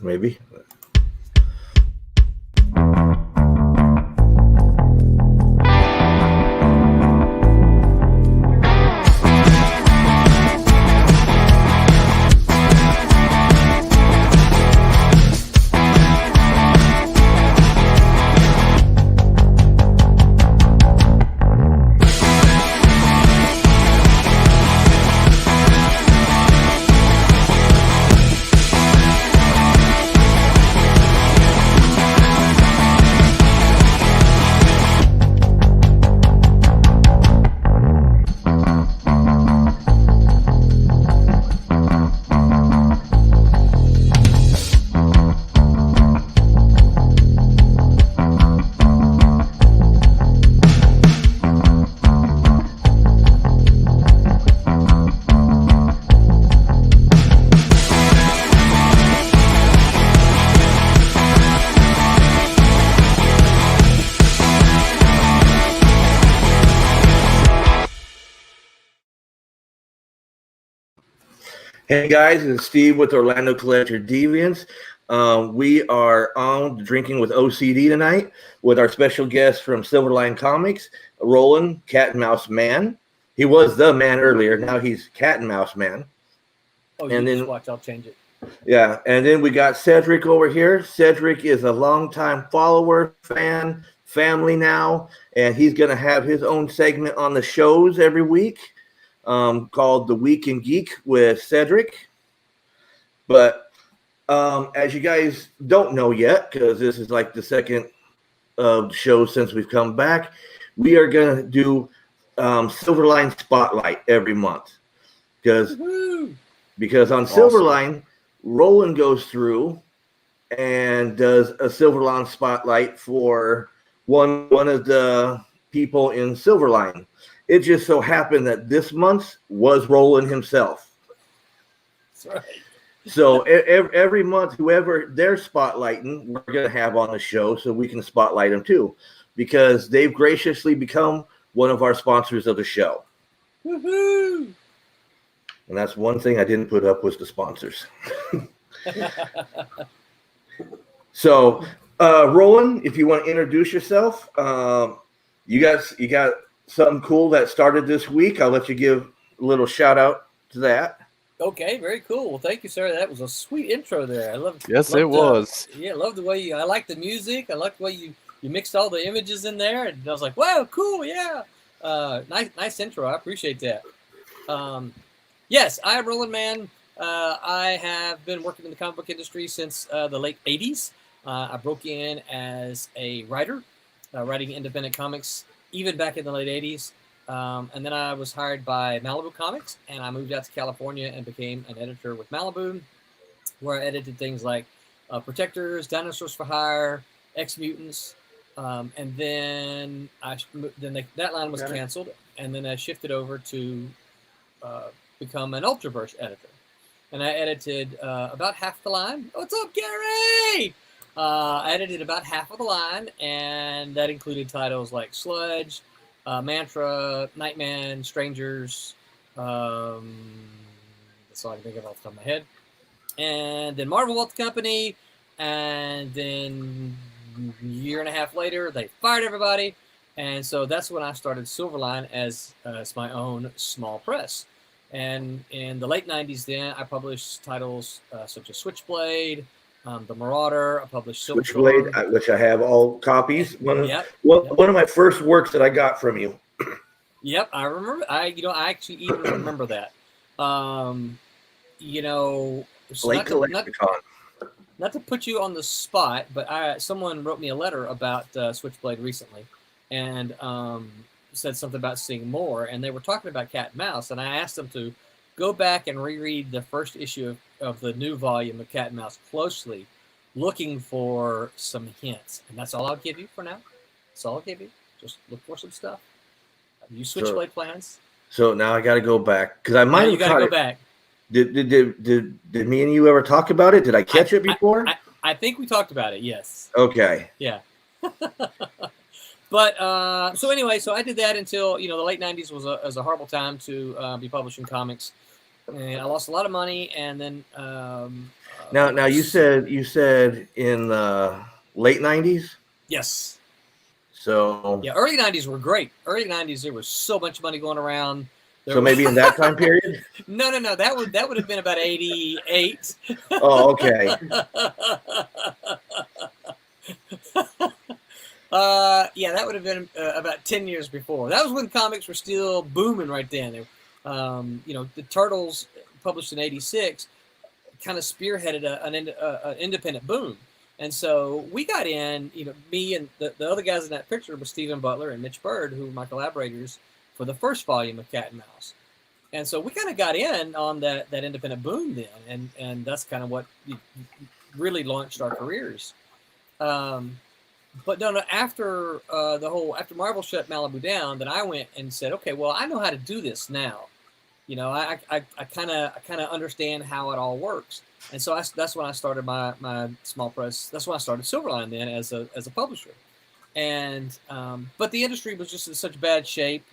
maybe. Hey guys, it's Steve with Orlando Collector Deviants. We are on Drinking with O.C.D. tonight with our special guest from Silverline Comics, Roland, Cat and Mouse Man. He was the man earlier. Now he's Cat and Mouse Man. Oh, you just watch. I'll change it. Yeah, and then we got Cedric over here. Cedric is a longtime follower, fan, family now, and he's going to have his own segment on the shows every week. Called The Week in Geek with Cedric. But as you guys don't know yet, because this is like the second show since we've come back, we are going to do Silverline Spotlight every month. Because on Silverline, Roland goes through and does a Silverline Spotlight for one of the people in Silverline. It just so happened that this month was Roland himself. That's right. So every month, whoever they're spotlighting, we're going to have on the show so we can spotlight them too, because they've graciously become one of our sponsors of the show. Woohoo! And that's one thing I didn't put up was the sponsors. So, Roland, if you want to introduce yourself, you got something cool that started this week. I'll let you give a little shout out to that. Okay, very cool. Well, thank you, sir. That was a sweet intro there. I love. Yes, it was. Yeah, I love the way I like the music. I like the way you mixed all the images in there, and I was like, wow, cool, yeah. Nice intro. I appreciate that. Yes, I am Roland Mann. I have been working in the comic book industry since the late 80s. I broke in as a writer, writing independent comics, even back in the late 80s. And then I was hired by Malibu Comics, and I moved out to California and became an editor with Malibu, where I edited things like Protectors, Dinosaurs for Hire, X-Mutants. And then that line was canceled, and then I shifted over to become an Ultraverse editor. And I edited about half the line. What's up, Gary? I edited about half of the line, and that included titles like Sludge, Mantra, Nightman, Strangers. That's all I can think of off the top of my head. And then Marvel bought the company, and then a year and a half later, they fired everybody. And so that's when I started Silverline as my own small press. And in the late 90s then, I published titles such as Switchblade, The Marauder. I published Switchblade, which I have all copies. One of my first works that I got from you. Yep, I remember. I actually even remember that. Not to put you on the spot, but someone wrote me a letter about Switchblade recently, and said something about seeing more, and they were talking about Cat and Mouse, and I asked them to go back and reread the first issue of the new volume of Cat and Mouse closely, looking for some hints, and that's all I'll give you for now. That's all I'll give you. Just look for some stuff. You Switchblade plans. So now I got to go back because I might have. You got to go back. Did me and you ever talk about it? Did I catch it before? I think we talked about it. Yes. Okay. Yeah. But so anyway, so I did that until the late 90s was a horrible time to be publishing comics, and I lost a lot of money. And then Now you said in the late 90s. Yes. So Yeah, early 90s were great. Early 90s, there was so much money going around. So maybe in that time period? No. That would have been about 88. Oh, okay. Yeah, that would have been about 10 years before. That was when comics were still booming right then. The Turtles, published in '86, kind of spearheaded an independent boom. And so we got in, me and the other guys in that picture were Stephen Butler and Mitch Bird, who were my collaborators for the first volume of Cat and Mouse. And so we kind of got in on that independent boom then, and that's kind of what really launched our careers. But no, after after Marvel shut Malibu down, then I went and said, okay, well, I know how to do this now. I kind of understand how it all works. And so that's when I started my small press. That's when I started Silverline then as a publisher. And but the industry was just in such bad shape.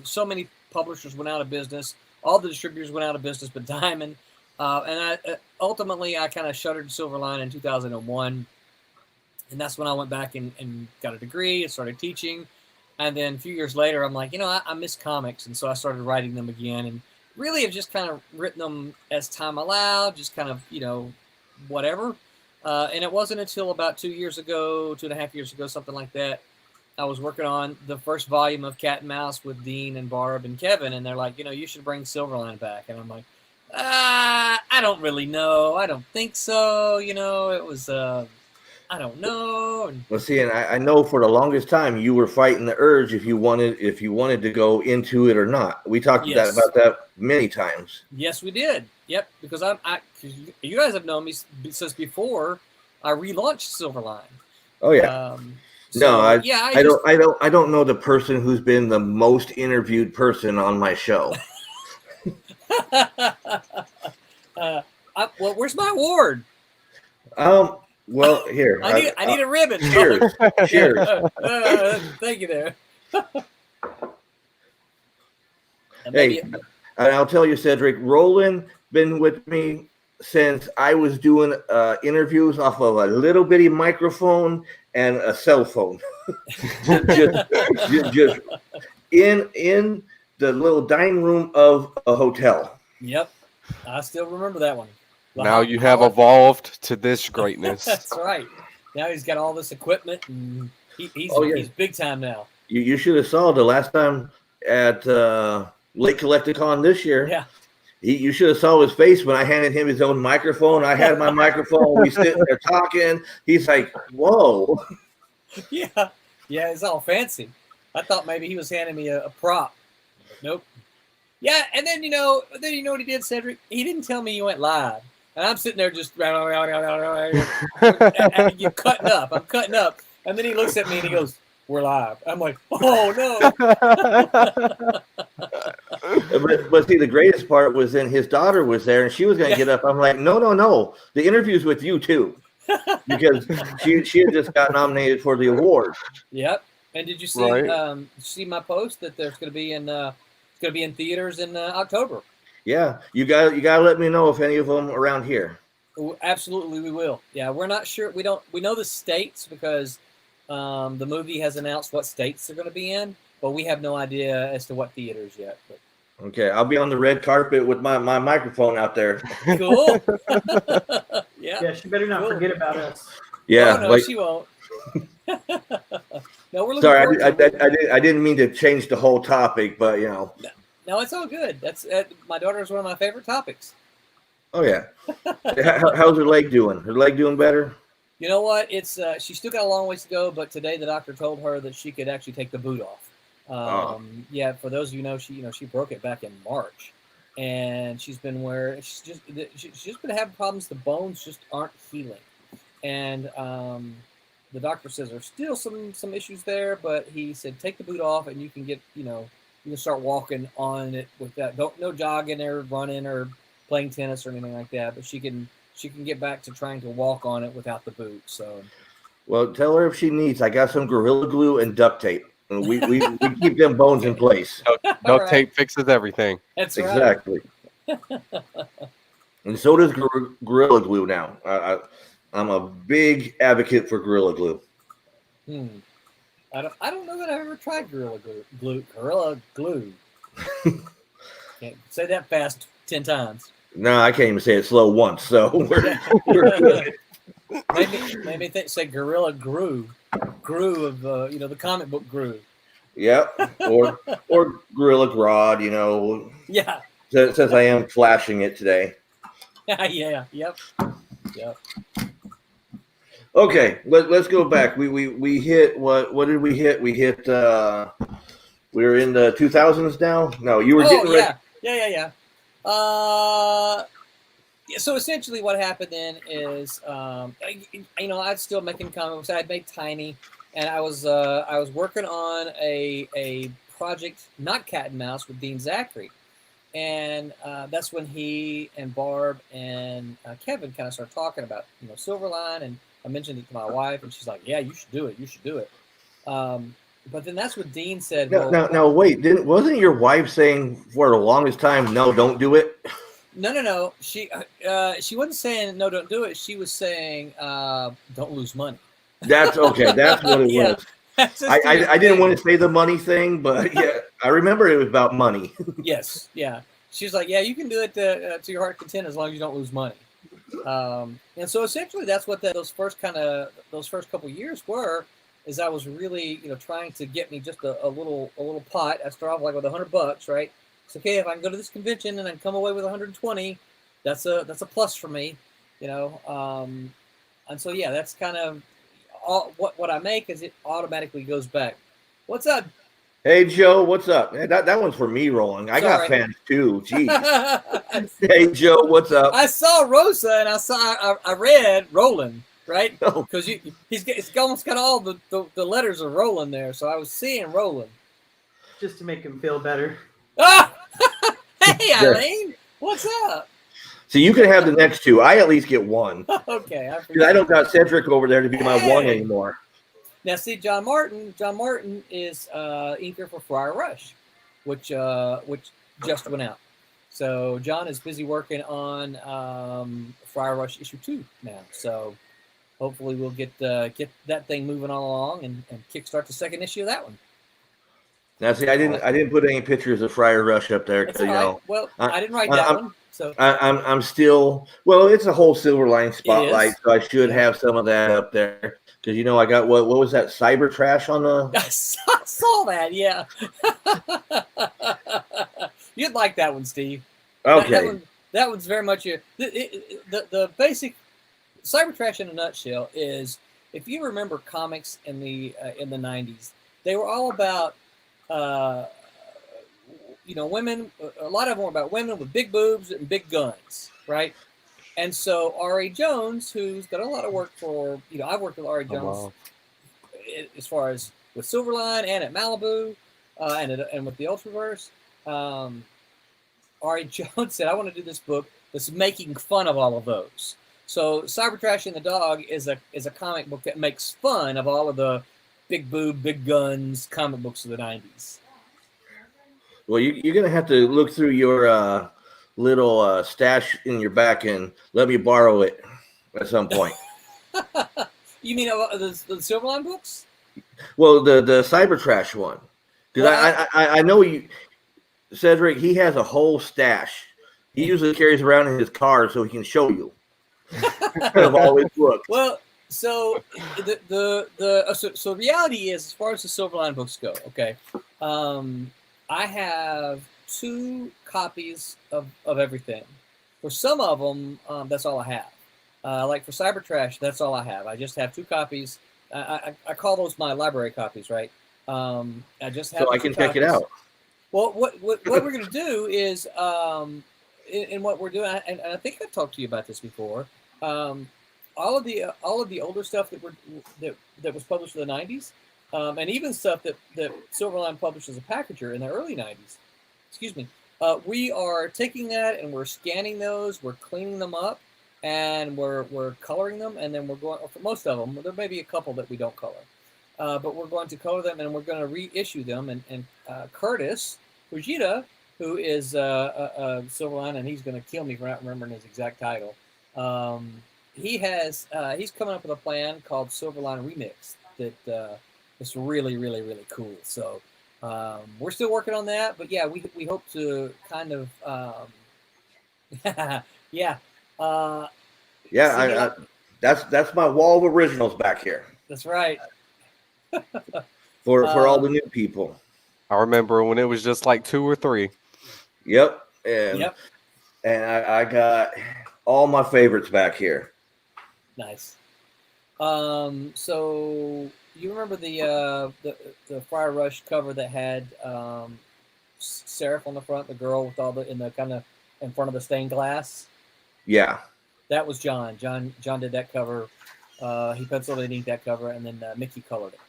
So many publishers went out of business. All the distributors went out of business, but Diamond. And ultimately I kind of shuttered Silverline in 2001. And that's when I went back and got a degree and started teaching. And then a few years later, I'm like, I miss comics. And so I started writing them again. And really have just kind of written them as time allowed, just kind of, whatever. And it wasn't until about 2.5 years ago, something like that, I was working on the first volume of Cat and Mouse with Dean and Barb and Kevin. And they're like, you should bring Silverline back. And I'm like, I don't really know. I don't think so. It was... I don't know. Well, see, and I know for the longest time you were fighting the urge if you wanted to go into it or not. We talked about that many times. Yes, we did. Yep, because you guys have known me since before I relaunched Silverline. Oh yeah. I don't know the person who's been the most interviewed person on my show. Well, where's my award? Well, here. I need a ribbon. Cheers. Cheers. Thank you there. Hey, and I'll tell you, Cedric, Roland been with me since I was doing interviews off of a little bitty microphone and a cell phone. just in the little dining room of a hotel. Yep. I still remember that one. Now you have evolved to this greatness. That's right. Now he's got all this equipment, and he's big time now. You should have saw the last time at Lake Collecticon this year. Yeah. You should have saw his face when I handed him his own microphone. I had my microphone. We sitting there talking. He's like, "Whoa." Yeah. Yeah, it's all fancy. I thought maybe he was handing me a prop. Nope. Yeah, and then you know what he did, Cedric? He didn't tell me you went live. And I'm sitting there just and you're cutting up. I'm cutting up. And then he looks at me and he goes, "We're live." I'm like, "Oh no." But see, the greatest part was then his daughter was there and she was going to get up. I'm like, no. The interview's with you too. Because she had just got nominated for the award. Yep. And did you see see my post that there's going to be in theaters in October? Yeah, you got to let me know if any of them around here. Absolutely, we will. Yeah, we're not sure. We know the states because the movie has announced what states they're going to be in, but we have no idea as to what theaters yet. But. Okay, I'll be on the red carpet with my microphone out there. Cool. Yeah, she better not forget about us. Yeah, no, she won't. No, we're looking sorry, I didn't mean to change the whole topic, but No, it's all good. That's my daughter is one of my favorite topics. Oh yeah. How's her leg doing? Her leg doing better? You know what? It's she's still got a long ways to go, but today the doctor told her that she could actually take the boot off. Yeah, for those of you know, she broke it back in March, and she's been been having problems. The bones just aren't healing, and the doctor says there's still some issues there, but he said take the boot off and you can get you can start walking on it with that. No jogging or running or playing tennis or anything like that. But she can get back to trying to walk on it without the boot. So, well, tell her if she needs. I got some Gorilla Glue and duct tape. We keep them bones in place. Duct tape fixes everything. That's exactly. Right. And so does Gorilla Glue now. I'm a big advocate for Gorilla Glue. I don't know that I've ever tried Gorilla Glue. Can't say that fast 10 times. No, I can't even say it slow once. So we're good. Maybe say Gorilla Grew of the comic book Grew. Yep. Or Gorilla Grodd, Yeah. Since I am flashing it today. Yeah. Yep. Okay, let's go back. We hit what did we hit? We hit we're in the 2000s now. No, you were getting ready. Yeah. So essentially, what happened then is, I'd still making comic books. I'd made Tiny, and I was working on a project, not Cat and Mouse, with Dean Zachary, and that's when he and Barb and Kevin kind of started talking about Silverline, and I mentioned it to my wife, and she's like, "Yeah, you should do it." But then that's what Dean said. Now, wait, wasn't your wife saying for the longest time, "No, don't do it"? No. She wasn't saying no, don't do it. She was saying don't lose money. That's okay. That's what it was. I didn't want to say the money thing, but yeah, I remember it was about money. Yes, yeah. She was like, "Yeah, you can do it to your heart content as long as you don't lose money." And so essentially, that's what those first couple years were. Is I was really trying to get me just a little pot. I started off like with $100, right? It's okay if I can go to this convention and I come away with 120. That's a plus for me, And so yeah, that's kind of all what I make is it automatically goes back. What's up? Hey Joe, what's up? Man, that one's for me, Roland. I got fans too. Jeez. Hey Joe, what's up? I saw Rosa and I read Roland. Right? Because he's almost got all the letters of Roland there, so I was seeing Roland. Just to make him feel better. Ah! Hey, Eileen, what's up? So you can have the next two. I at least get one. Okay, I don't got Cedric over there to be my one anymore. Now, see, John Martin is inker for Friar Rush, which just went out. So John is busy working on Friar Rush issue 2 now. So. Hopefully we'll get that thing moving on along and kickstart the second issue of that one. Now, see, I didn't put any pictures of Friar Rush up there because Well, I didn't write that one, so I'm still it's a whole Silverline spotlight, so I should have some of that up there because I got what was that Cyber Trash on the? I saw that, yeah. You'd like that one, Steve. Okay, that one's very much the basic. Cyber Trash in a nutshell is, if you remember comics in the 90s, they were all about women. A lot of them were about women with big boobs and big guns, right? And so R.A. Jones, who's got a lot of work for I've worked with R.A. Jones as far as with Silverline and at Malibu and with the Ultraverse. R.A. Jones said, "I want to do this book that's making fun of all of those." So Cyber Trash and the Dog is a comic book that makes fun of all of the big boob, big guns comic books of the 90s. Well, you're going to have to look through your little stash in your back and let me borrow it at some point. You mean the Silverline books? Well, the Cyber Trash one. Because I know Cedric, he has a whole stash. He usually carries around in his car so he can show you. Of all his books. Well, so so reality is, as far as the Silverline books go, okay, I have 2 copies of everything. For some of them, that's all I have. Like for Cyber Trash, that's all I have. I just have 2 copies. I call those my library copies, right? I just have. So I can check it out. Well, what we're going to do is, in what we're doing, and I think I've talked to you about this before. All of the older stuff that was published in the 90s, and even stuff that Silverline published as a packager in the early 90s. Excuse me. We are taking that and we're scanning those, we're cleaning them up, and we're coloring them, and then we're going for most of them. There may be a couple that we don't color, but we're going to color them and we're going to reissue them. And Curtis Fujita who is Silverline, and he's going to kill me for not remembering his exact title. He's coming up with a plan called Silverline Remix that is really, really, really cool. So we're still working on that, but yeah, we hope to kind of yeah. That's my wall of originals back here. That's right. For all the new people. I remember when it was just like 2 or 3. Yep. And I got all my favorites back here. Nice. So you remember the Friar Rush cover that had Seraph on the front, the girl with all the in front of the stained glass? Yeah. That was John. John did that cover. He penciled and inked that cover, and then Mickey colored it.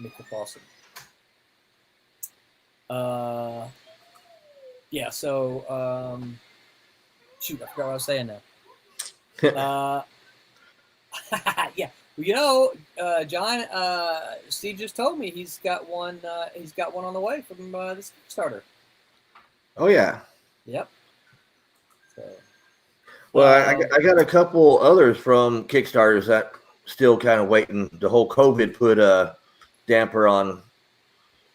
Mickey Fawcett. Yeah. So shoot, I forgot what I was saying now. Yeah. Well, John, Steve just told me he's got one. He's got one on the way from this Kickstarter. Oh yeah. Yep. So. Well, I got a couple others from Kickstarters that still kind of waiting. The whole COVID put a damper on.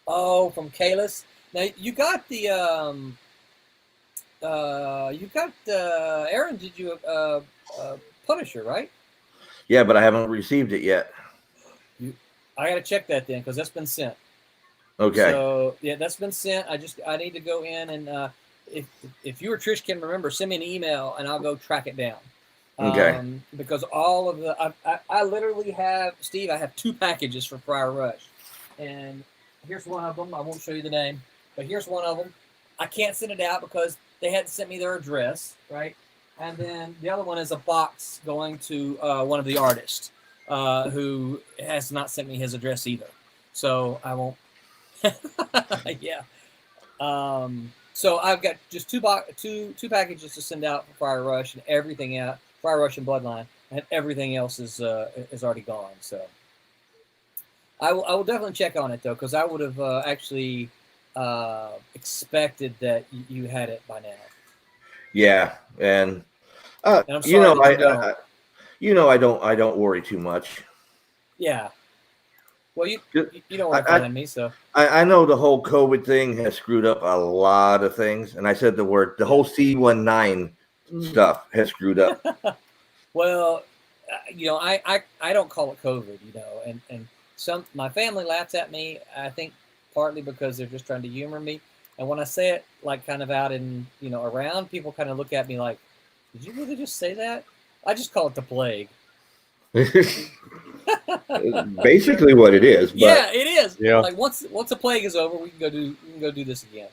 Oh, from Kalis. Now you got the Aaron. Did you Punisher, right? Yeah, but I haven't received it yet. I gotta check that then because that's been sent. Okay. So yeah, that's been sent. I need to go in and if you or Trish can remember, send me an email and I'll go track it down. Okay. Because all of the I literally have Steve. I have 2 packages for Friar Rush, and here's one of them. I won't show you the name, but here's one of them. I can't send it out because they hadn't sent me their address, right? And then the other one is a box going to one of the artists who has not sent me his address either. So I won't. Yeah. So I've got just two packages to send out for Friar Rush and everything out. Friar Rush and Bloodline, and everything else is already gone. So I will definitely check on it though, because I would have actually expected that you had it by now. Yeah, and I'm sorry I don't worry too much. Yeah. Well, you don't want to find me, so I know the whole COVID thing has screwed up a lot of things, and I said the whole C19 stuff has screwed up. Well, I don't call it COVID, and my family laughs at me. I think partly because they're just trying to humor me, and when I say it like kind of out in around, people kind of look at me like, "Did you really just say that?" I just call it the plague. Basically what it is. But, yeah, it is. Yeah. Like once the plague is over, we can go do this again.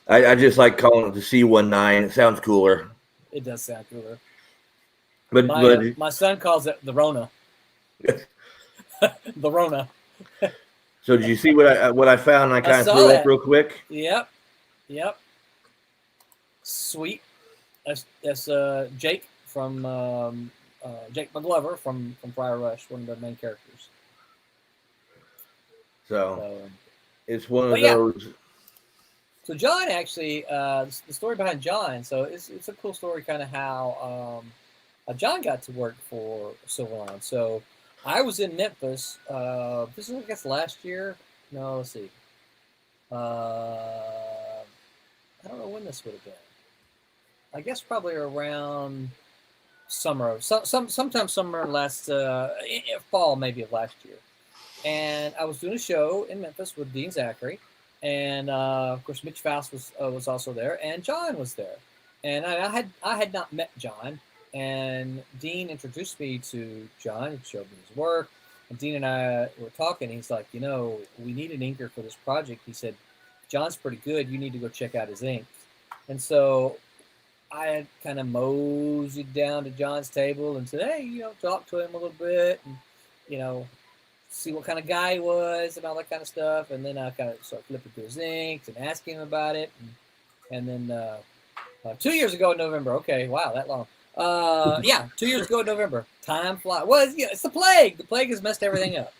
I just like calling it the C19. It sounds cooler. It does sound cooler. But my son calls it the Rona. The Rona. So did you see what I found? And I kind of threw it up real quick. Yep. Sweet. That's Jake from Jake McGlover from Friar Rush, one of the main characters. So it's one of those. So John actually, the story behind John. So it's a cool story, kind of how John got to work for Silverline. So I was in Memphis. This is I guess last year. No, let's see. I don't know when this would have been. I guess probably around summer, sometime summer last fall maybe of last year. And I was doing a show in Memphis with Dean Zachary. And of course, Mitch Faust was also there, and John was there. And I had not met John, and Dean introduced me to John and showed me his work. And Dean and I were talking. He's like, we need an inker for this project. He said, John's pretty good. You need to go check out his ink. And so I had kind of moseyed down to John's table and said, hey, talk to him a little bit, and see what kind of guy he was and all that kind of stuff. And then I kind of started flipping through his inks and asking him about it. And then 2 years ago in November, okay, wow, that long. 2 years ago in November, time flies. Well, it's the plague. The plague has messed everything up.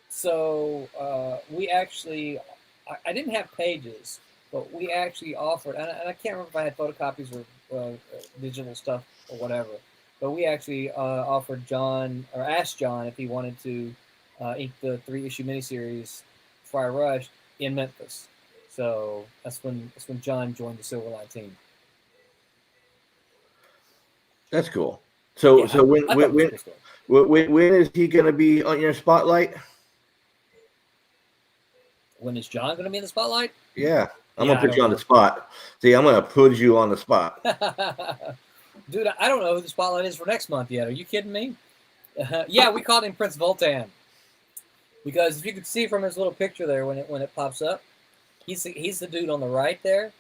So we actually I didn't have pages, but we actually offered, and I can't remember if I had photocopies or digital stuff or whatever, but we actually offered John, or asked John if he wanted to ink the 3-issue miniseries Fire Rush in Memphis. So that's when John joined the Silverline team. That's cool. So Yeah, when is he going to be on your spotlight? When is John going to be in the spotlight? Yeah, I'm going to put you on the spot. See, I'm going to put you on the spot. Dude, I don't know who the spotlight is for next month yet. Are you kidding me? Yeah, we called him Prince Voltan. Because if you could see from his little picture there when it pops up, he's the dude on the right there.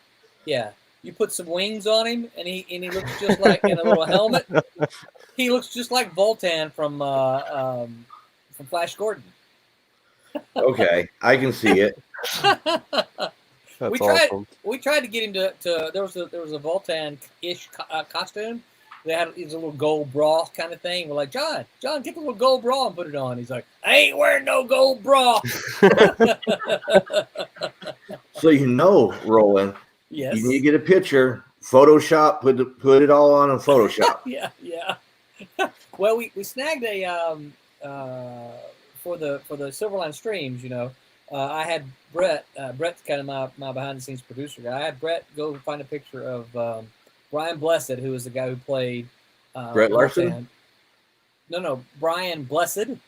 Yeah. You put some wings on him, and he looks just like in a little helmet. He looks just like Voltan from Flash Gordon. Okay, I can see it. That's awesome. We tried to get him to there was a Voltan-ish costume. They had a little gold bra kind of thing. We're like, John, get the little gold bra and put it on. He's like, I ain't wearing no gold bra. So Roland. Yes. You need to get a picture, Photoshop, put it all on Photoshop. Yeah. Well, we snagged a for the Silverline streams. I had Brett. Brett's kind of my behind the scenes producer guy. I had Brett go find a picture of Brian Blessed, who was the guy who played Brett Larson. No, Brian Blessed.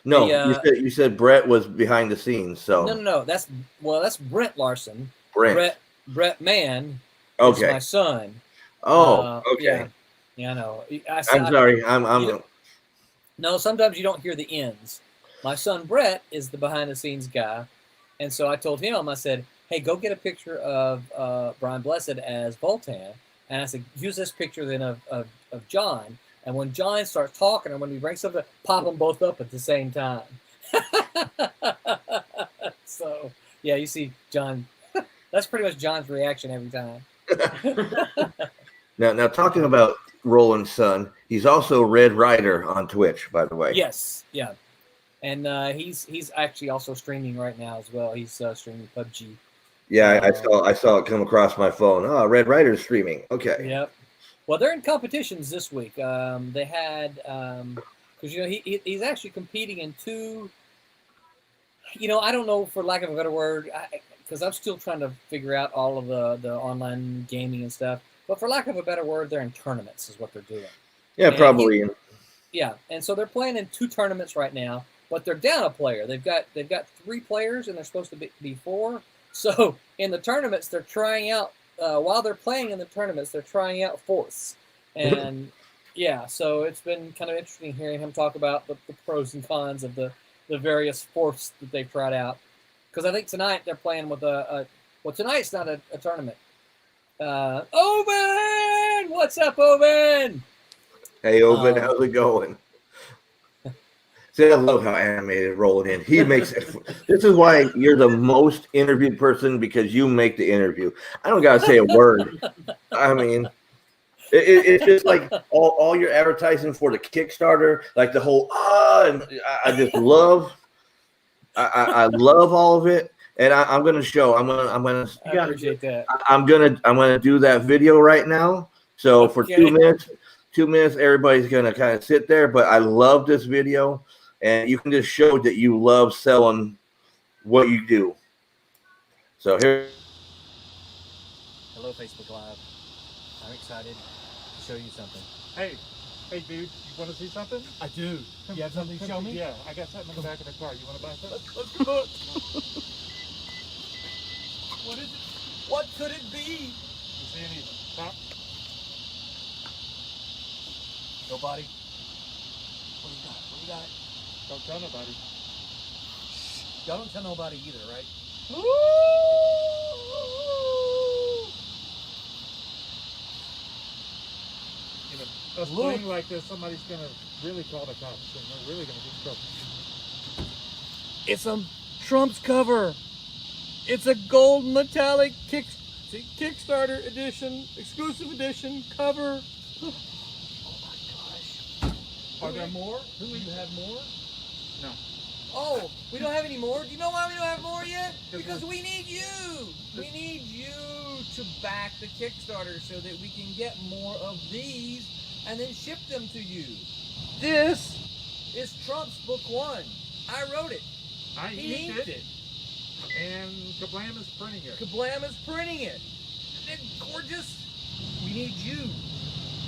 No, you said Brett was behind the scenes. So no, that's Brent Larson. Brett Mann. Okay. Is my son. Oh, okay. Yeah, I know. I'm sorry. I'm. No, sometimes you don't hear the ends. My son Brett is the behind the scenes guy, and so I told him, I said, "Hey, go get a picture of Brian Blessed as Voltan," and I said, "Use this picture then of John." And when John starts talking, and when he brings something, pop them both up at the same time. So yeah, you see John. That's pretty much John's reaction every time. Now talking about Roland's son, he's also Red Rider on Twitch, by the way. Yes, yeah, and he's actually also streaming right now as well. He's streaming PUBG. Yeah, I saw it come across my phone. Oh, Red Rider's streaming. Okay. Yep. Well, they're in competitions this week. They had because he's actually competing in two. I don't know, for lack of a better word, because I'm still trying to figure out all of the online gaming and stuff. But for lack of a better word, they're in tournaments is what they're doing. Yeah, and probably. Yeah, and so they're playing in 2 tournaments right now, but they're down a player. They've got 3 players, and they're supposed to be 4. So in the tournaments, they're trying out while they're playing in the tournaments, they're trying out fourths. And yeah, so it's been kind of interesting hearing him talk about the pros and cons of the various fourths that they've tried out. Because I think tonight they're playing with well, tonight's not a tournament. Owen! What's up, Owen? Hey, Owen, how's it going? See, I love how animated Roland is. He makes it. This is why you're the most interviewed person, because you make the interview. I don't got to say a word. I mean, it's just like all your advertising for the Kickstarter, like the whole, and I just love, I love all of it. And I'm going to show, I'm going to, I appreciate that. I'm going to do that video right now. So for 2 minutes, everybody's going to kind of sit there, but I love this video. And you can just show that you love selling what you do. So here. Hello, Facebook Live. I'm excited to show you something. Hey, dude, you want to see something? I do. You have something to show me? Yeah, I got something in the back of the car. You want to buy something? Let's look. What is it? What could it be? You see any top? Nobody. What do you got? Don't tell nobody. Y'all don't tell nobody either, right? A thing like this, somebody's going to really call the cops, and we're really going to get trouble. It's a Trump's cover. It's a gold metallic Kickstarter edition, exclusive edition cover. Oh my gosh. Are there more? Do you have more? No. Oh, we don't have any more? Do you know why we don't have more yet? Because we need you. We need you to back the Kickstarter so that we can get more of these and then ship them to you. This is Trump's book 1. I wrote it. He inked it. And Kablam is printing it. Kablam is printing it. They're gorgeous. We need you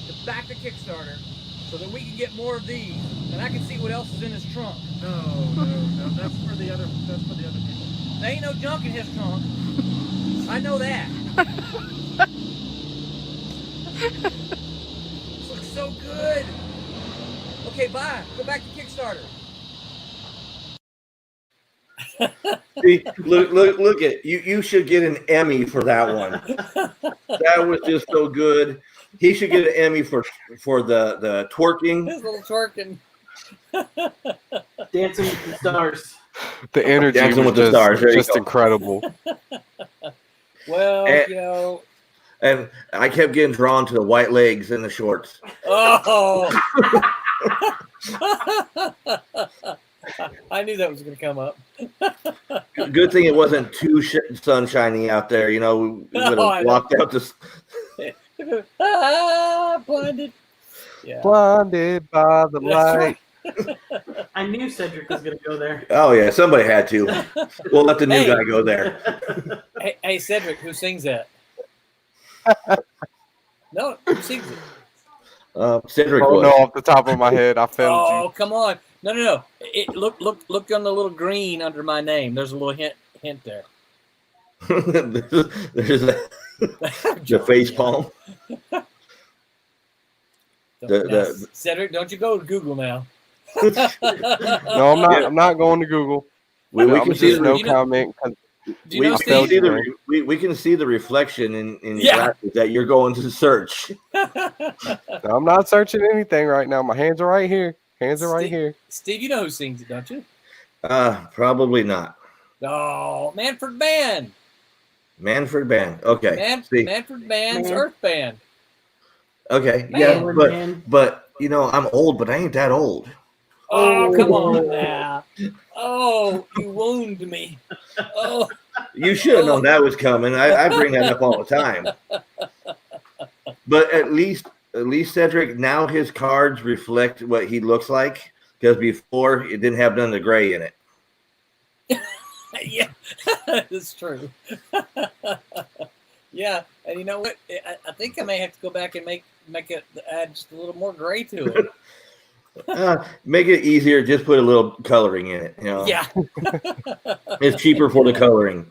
to back the Kickstarter so that we can get more of these. And I can see what else is in his trunk. No. That's for the other people. There ain't no junk in his trunk. I know that. This looks so good. Okay, bye. Go back to Kickstarter. See, look at you should get an Emmy for that one. That was just so good. He should get an Emmy for the twerking. His little twerking. Dancing with the Stars. The energy Dancing was with the Stars. There you just go. incredible. Well, And I kept getting drawn to the white legs and the shorts. Oh. I knew that was going to come up. Good thing it wasn't too sunshiny out there. You know, we would have walked out this. Blinded. Yeah. Blinded by the light. Right. I knew Cedric was going to go there. Oh yeah, somebody had to. We'll let the new guy go there. Hey, Cedric, who sings that? No, who sings it? Cedric. Oh was. no, off the top of my head, I failed Oh, come on! No. Look on the little green under my name. There's a little hint there. There's the face palm. Cedric, don't you go to Google now. No, I'm not. Yeah. I'm not going to Google. We can see no comment. We can see the reflection in your glasses that you're going to search. No, I'm not searching anything right now. My hands are right here. Right here. Steve, you know who sings it, don't you? Probably not. Oh, Manfred Band. Manfred Band. Okay. Manfred Band's Earth Band. Okay. Man. Yeah, but you know, I'm old, but I ain't that old. Oh, come on now. Oh, you wound me. Oh. You should have known that was coming. I bring that up all the time. But at least Cedric, now his cards reflect what he looks like, because before it didn't have none of the gray in it. Yeah, it's true. Yeah, and you know what? I think I may have to go back and make it add just a little more gray to it. Make it easier. Just put a little coloring in it. You know? Yeah, it's cheaper for the coloring.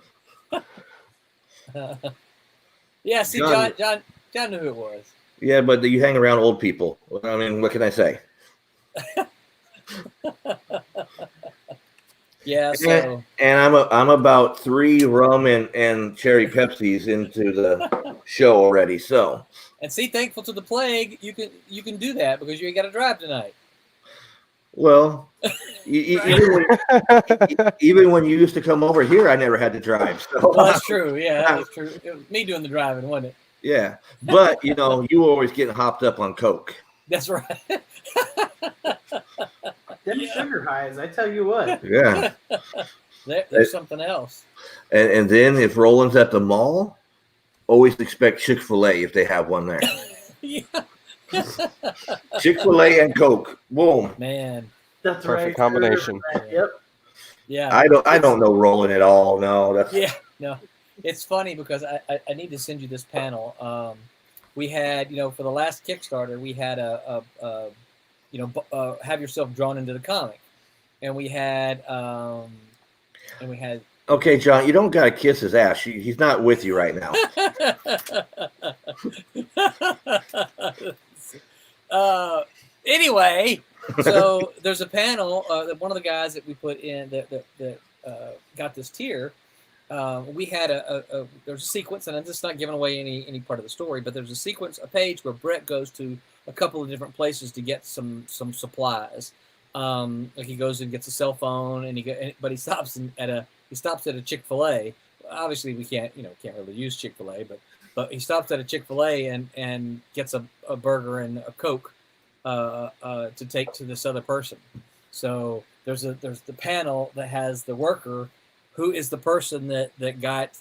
Yeah, see, John knew who it was. Yeah, but you hang around old people. I mean, what can I say? Yeah, so and I'm about 3 rum and cherry Pepsis into the show already. So and see, thankful to the plague, you can do that because you ain't got to drive tonight. Well, even when you used to come over here, I never had to drive. So. Well, that's true. Yeah, that's true. It was me doing the driving, wasn't it? Yeah, but you know, you were always getting hopped up on Coke. That's right. Them sugar highs, I tell you what. Yeah. There's something else. And then if Roland's at the mall, always expect Chick-fil-A if they have one there. Yeah. Chick-fil-A and Coke. Boom. Man. That's perfect right. combination. Yep. Yeah. I don't know Roland at all. No, that's no. It's funny because I need to send you this panel. We had, for the last Kickstarter, we had have yourself drawn into the comic, and we had. Okay, John, you don't got to kiss his ass. He's not with you right now. Anyway, so there's a panel that one of the guys that we put in that got this tier. We had there's a sequence, and I'm just not giving away any part of the story, but there's a page where Brett goes to a couple of different places to get some supplies. Like he goes and gets a cell phone, but he stops at a Chick-fil-A. Obviously, we can't really use Chick-fil-A, but he stops at a Chick-fil-A and gets a burger and a Coke to take to this other person. So there's the panel that has the worker, who is the person that got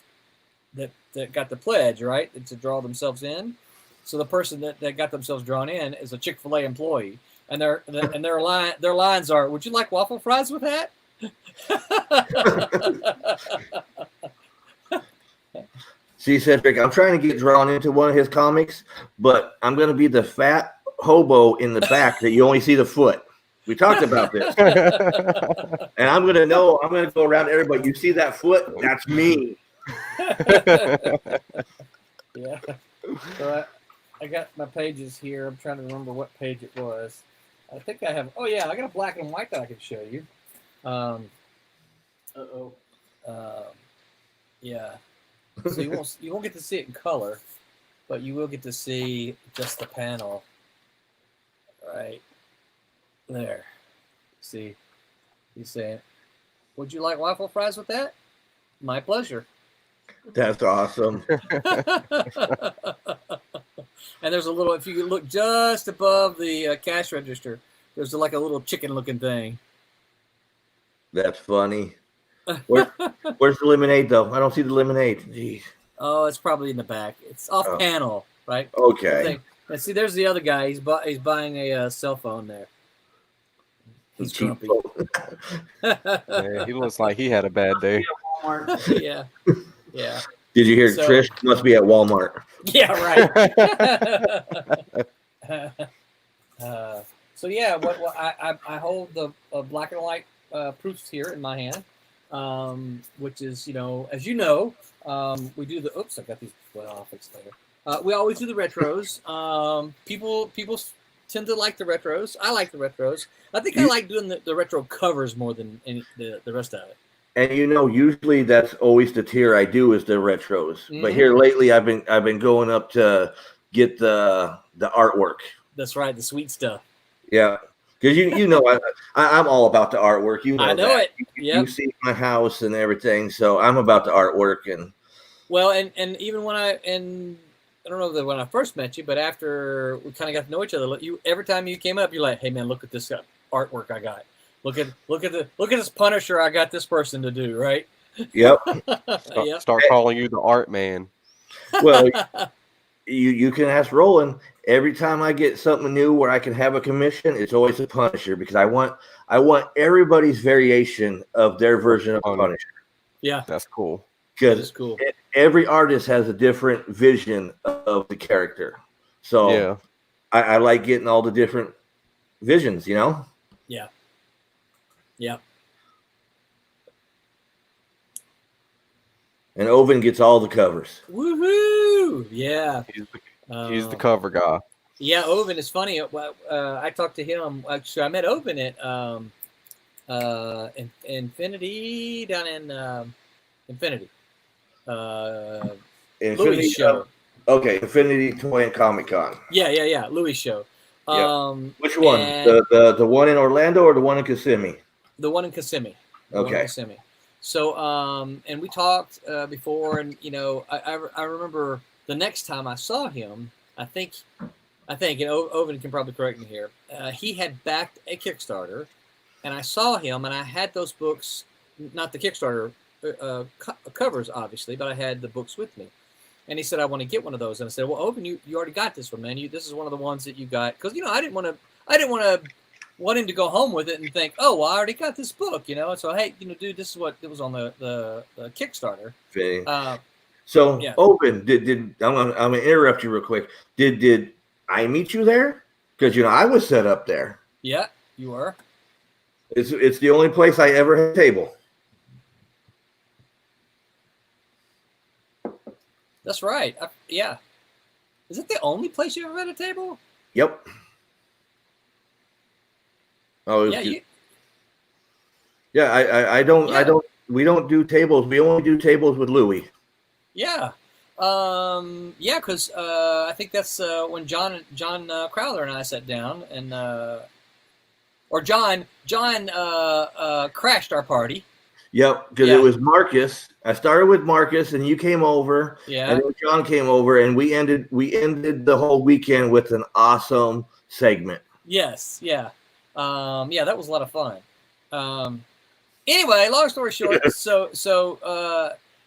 the pledge, right, to draw themselves in. So the person that got themselves drawn in is a Chick-fil-A employee, and their lines are, "Would you like waffle fries with that?" See, Cedric, I'm trying to get drawn into one of his comics, but I'm going to be the fat hobo in the back that you only see the foot. We talked about this. And I'm going to go around everybody. You see that foot? That's me. Yeah. So I got my pages here. I'm trying to remember what page it was. I think I have. Oh yeah, I got a black and white that I can show you. Yeah. So you won't get to see it in color, but you will get to see just the panel. Right there. See, he's saying, "Would you like waffle fries with that?" My pleasure. That's awesome. And there's a little, if you look just above the cash register, there's like a little chicken-looking thing. That's funny. Where's the lemonade, though? I don't see the lemonade. Jeez. Oh, it's probably in the back. It's off panel, right? Okay. And see, there's the other guy. He's buying a cell phone there. He's grumpy. Yeah, he looks like he had a bad day. Yeah. Yeah. Did you hear Trish must be at Walmart? Yeah, right. So yeah, I hold the black and white proofs here in my hand, which is, as you know, we do the. Oops, I got these. Well, I'll fix later. We always do the retros. People tend to like the retros. I like the retros. I think I like doing the retro covers more than the rest of it. And usually that's always the tier I do is the retros. Mm-hmm. But here lately, I've been going up to get the artwork. That's right, the sweet stuff. Yeah, because I'm all about the artwork. I know that. it. Yep. You see my house and everything, so I'm about the artwork and. Well, and even when I don't know that when I first met you, but after we kind of got to know each other, every time you came up, you're like, "Hey man, look at this artwork I got. Look at this Punisher I got this person to do, right?" Yep. Start calling you the art man. Well, you can ask Roland. Every time I get something new where I can have a commission, it's always a Punisher because I want everybody's variation of their version of Punisher. Yeah, that's cool. Because cool. Every artist has a different vision of the character. So yeah. I like getting all the different visions, Yeah. Yeah. And Oven gets all the covers. Woohoo! Yeah. He's the cover guy. Yeah, Oven is funny. I talked to him. Actually, I met Oven at Infinity down in Infinity. Louis show. Okay, Infinity Toy and Comic Con. Yeah. Louis show. Which one? The one in Orlando or the one in Kissimmee? The one in Kissimmee. Okay. So, and we talked before, and I remember the next time I saw him, I think, and Oven can probably correct me here. He had backed a Kickstarter, and I saw him, and I had those books, not the Kickstarter covers, obviously, but I had the books with me. And he said, "I want to get one of those." And I said, "Well, Oven, you already got this one, man. This is one of the ones that you got." Because I didn't want him to go home with it and think, "Oh, well, I already got this book," So hey, dude, this is what it was on the Kickstarter. Okay. Yeah. Open. I'm gonna interrupt you real quick. Did I meet you there? Because I was set up there. Yeah, you were. It's the only place I ever had a table. That's right. Yeah. Is it the only place you ever had a table? Yep. Oh yeah. We don't do tables. We only do tables with Louis. Yeah. Because I think that's when John Crowler and I sat down, and or John crashed our party. Yep, because it was Marcus. I started with Marcus, and you came over. Yeah. And then John came over, and we ended the whole weekend with an awesome segment. Yes. Yeah. That was a lot of fun. Anyway, long story short,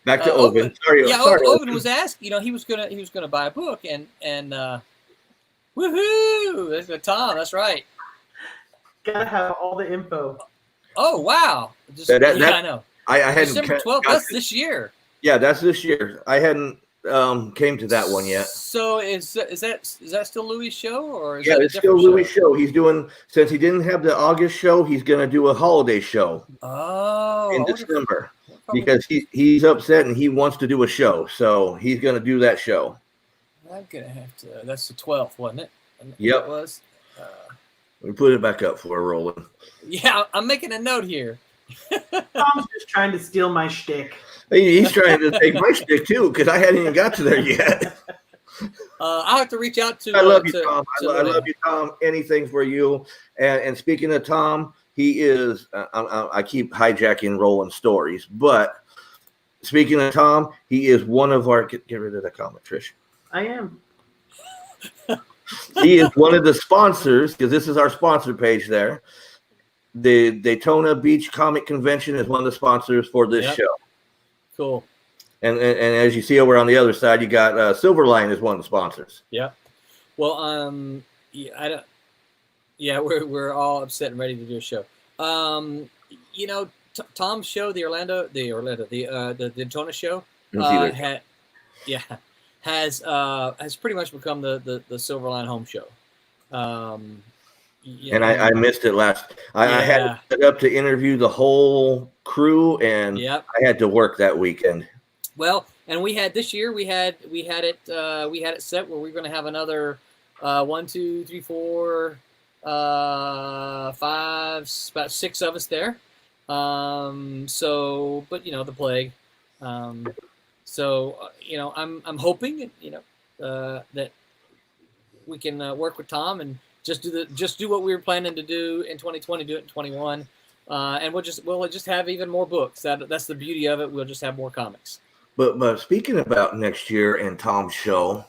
Back to Oven. Sorry, Oven was asked. He was gonna buy a book, and woohoo! That's Tom. That's right. Gotta have all the info. Oh wow! I know. I hadn't. December 12th. That's this year. Yeah, that's this year. I hadn't came to that one yet. So is that still Louis' show, or is yeah, that it's still Louis' show. He's doing, since he didn't have the August show, he's gonna do a holiday show. Oh, in December, because he's upset and he wants to do a show, so he's gonna do that show. I'm gonna have to. That's the 12th, wasn't it? Yep. It was. We put it back up for Roland. Yeah, I'm making a note here. Tom's just trying to steal my shtick. He's trying to take my shtick too, because I hadn't even got to there yet. I'll have to reach out to. I love you, Tom. I love you, Tom. Anything for you. And speaking of Tom, he is. I keep hijacking Roland stories, but speaking of Tom, he is one of our. Get rid of that comment, Trish. I am. He is one of the sponsors, because this is our sponsor page there. The Daytona Beach Comic Convention is one of the sponsors for this show. Cool. And as you see over on the other side, you got Silverline is one of the sponsors. Yeah. Well, we're all upset and ready to do a show. Tom's show, the Daytona show, has pretty much become the Silverline home show. I missed it last. I had it set up to interview the whole crew, and I had to work that weekend. Well, and we had this year. We had it set where we're going to have another 1, 2, 3, 4, 5, about 6 of us there. But the plague. I'm hoping that we can work with Tom and just do what we were planning to do in 2020, do it in 21, and we'll just have even more books. That's the beauty of it. We'll just have more comics. But speaking about next year and Tom's show,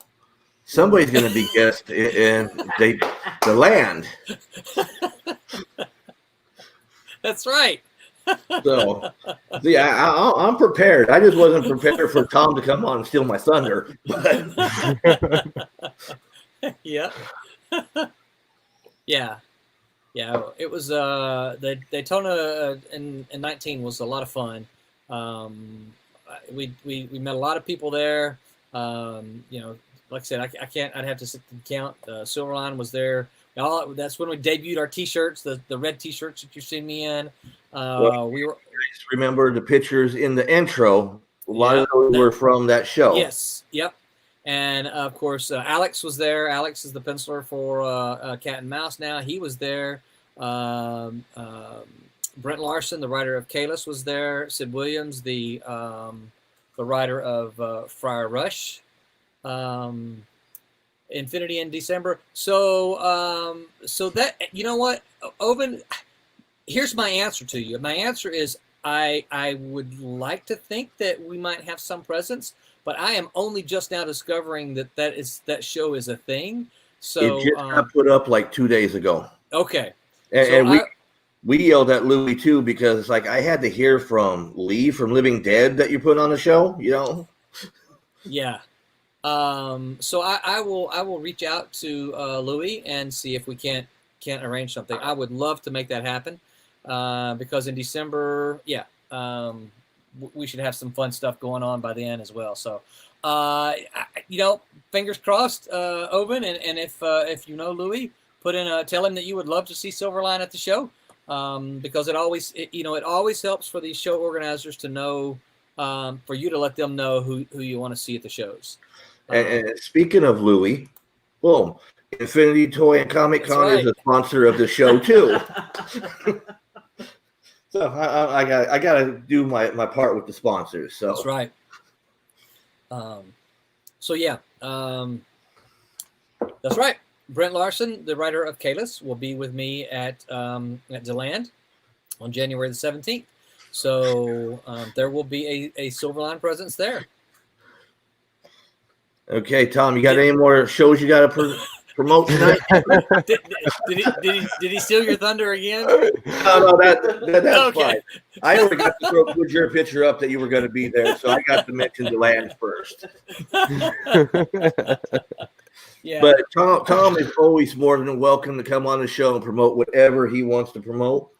somebody's going to be guest in the land. That's right. So, I'm prepared. I just wasn't prepared for Tom to come on and steal my thunder. But. Yeah. Yeah. It was the Daytona in 19 was a lot of fun. We met a lot of people there. Like I said, I'd have to sit and count. Silverline was there. That's when we debuted our T-shirts, the red T-shirts that you've seen me in. We were. Remember the pictures in the intro? A lot of those were from that show. Yes. Yep. And of course, Alex was there. Alex is the penciler for Cat and Mouse now. He was there. Brent Larson, the writer of Kalis, was there. Sid Williams, the writer of Friar Rush. Infinity in December. So that, you know what, Oven, here's my answer to you. My answer is I would like to think that we might have some presence, but I am only just now discovering that show is a thing. So it just got put up like 2 days ago. Okay. And we yelled at Louie too, because like I had to hear from Lee from Living Dead that you put on the show, Yeah. So I will reach out to Louie and see if we can't arrange something. I would love to make that happen because in December, we should have some fun stuff going on by then as well. So, fingers crossed, Oven, and if Louie, put in tell him that you would love to see Silverline at the show, because it always helps for these show organizers to know, for you to let them know who you want to see at the shows. And speaking of Louie, boom, Infinity Toy and Comic Con is a sponsor of the show too. So I got to do my part with the sponsors. So that's right. That's right. Brent Larson, the writer of Kalis, will be with me at DeLand on January the 17th. So there will be a Silverline presence there. Okay, Tom, you got any more shows you got to promote tonight? Did he steal your thunder again? No, that's Okay. fine. I already got to put your picture up that you were going to be there, so I got to mention the land first. Yeah. But Tom is always more than welcome to come on the show and promote whatever he wants to promote.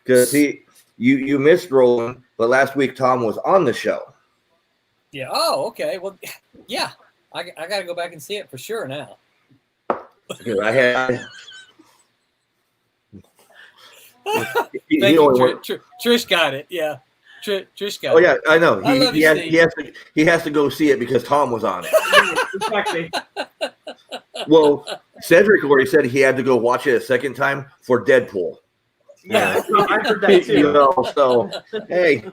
Because you missed Roland, but last week Tom was on the show. Yeah. Oh, okay. Well, yeah. I got to go back and see it for sure now. Because I had. Trish got it. Yeah. Trish got it. Oh yeah, I know. I love you, He has to go see it because Tom was on it. Exactly. Well, Cedric already said he had to go watch it a second time for Deadpool. Yeah, I heard that too. You know, so hey,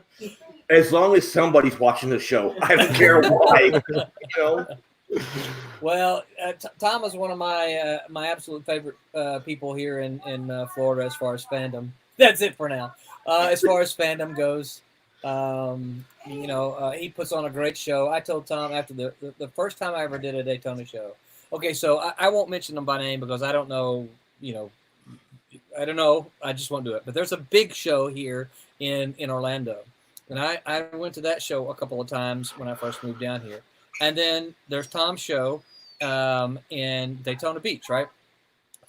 as long as somebody's watching the show, I don't care why. You know. Well, Tom is one of my my absolute favorite people here in Florida as far as fandom. That's it for now. As far as fandom goes, he puts on a great show. I told Tom after the first time I ever did a Daytona show. Okay, so I won't mention them by name because I don't know. I don't know. I just won't do it. But there's a big show here in Orlando, and I went to that show a couple of times when I first moved down here. And then there's Tom's show in Daytona Beach, right?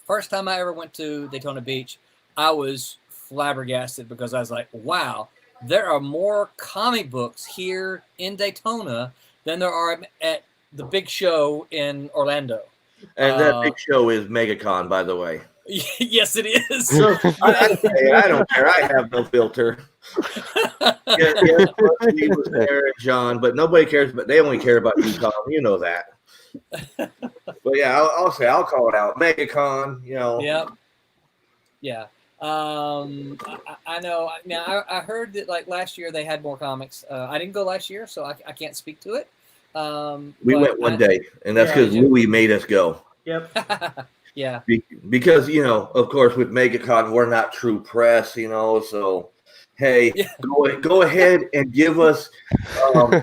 First time I ever went to Daytona Beach, I was flabbergasted because I was like, wow, there are more comic books here in Daytona than there are at the big show in Orlando. And that big show is MegaCon, by the way. Yes, it is. I don't care. I have no filter. Yeah, he was there, John, but nobody cares. But they only care about you, Tom. You know that. But yeah, I'll call it out. MegaCon, you know. Yep. Yeah. I know. Now I heard that like last year they had more comics. I didn't go last year, so I can't speak to it. We went one day, and that's because Louis made us go. Yep. Yeah. Because of course, with MegaCon, we're not true press, so. Hey, go ahead and give us do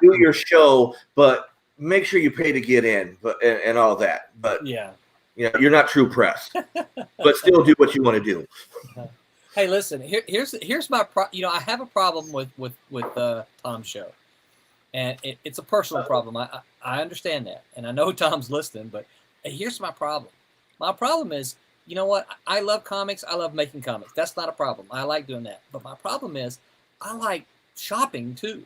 your show, but make sure you pay to get in, and all that. But you're not true press, but still do what you want to do. Hey, listen, here's my I have a problem with Tom's show, and it's a personal problem. I understand that, and I know Tom's listening, but here's my problem. My problem is. You know what? I love comics. I love making comics. That's not a problem. I like doing that. But my problem is I like shopping too.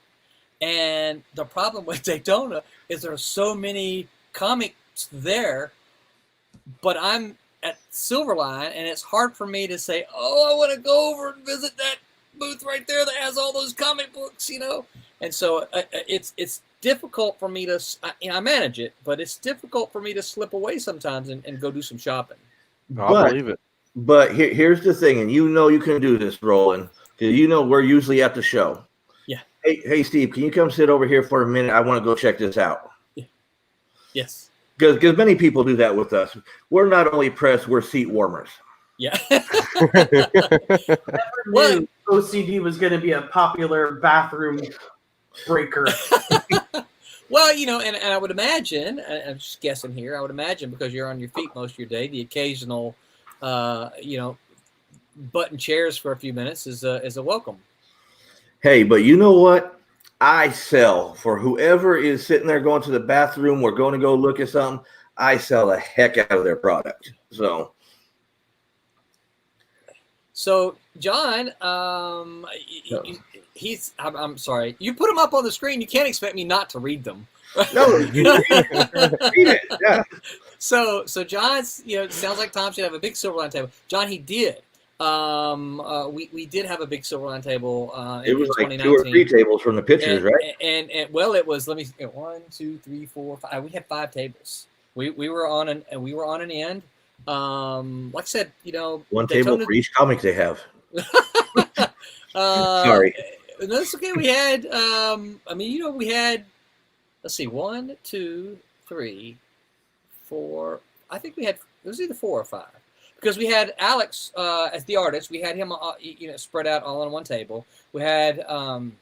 And the problem with Daytona is there are so many comics there, but I'm at Silverline, and it's hard for me to say, oh, I want to go over and visit that booth right there that has all those comic books, And so it's difficult for me to I manage it, but it's difficult for me to slip away sometimes and go do some shopping. I believe it. But here's the thing, and you can do this, Roland, because we're usually at the show. Yeah. Hey, Steve, can you come sit over here for a minute? I want to go check this out. Yeah. Yes. Because many people do that with us. We're not only press, we're seat warmers. Yeah. Never knew O.C.D. was going to be a popular bathroom breaker. Well, and I would imagine, I'm just guessing here, I would imagine because you're on your feet most of your day, the occasional, button chairs for a few minutes is a welcome. Hey, but you know what? I sell for whoever is sitting there going to the bathroom or going to go look at something. I sell the heck out of their product. So John, I'm sorry. You put them up on the screen. You can't expect me not to read them. No, read it. Yeah. So John's, it sounds like Tom should have a big Silverline table. John, he did. We did have a big Silverline table. It was in like 2 or 3 tables from the pictures, right? And well, it was. Let me 1, 2, 3, 4, 5. We had 5 tables. We were on an end. Like I said, one table for each comic they have. Sorry. That's okay. We had, we had, let's see, 1, 2, 3, 4. I think we had, it was either 4 or 5. Because we had Alex as the artist. We had him, spread out all on one table. We had, and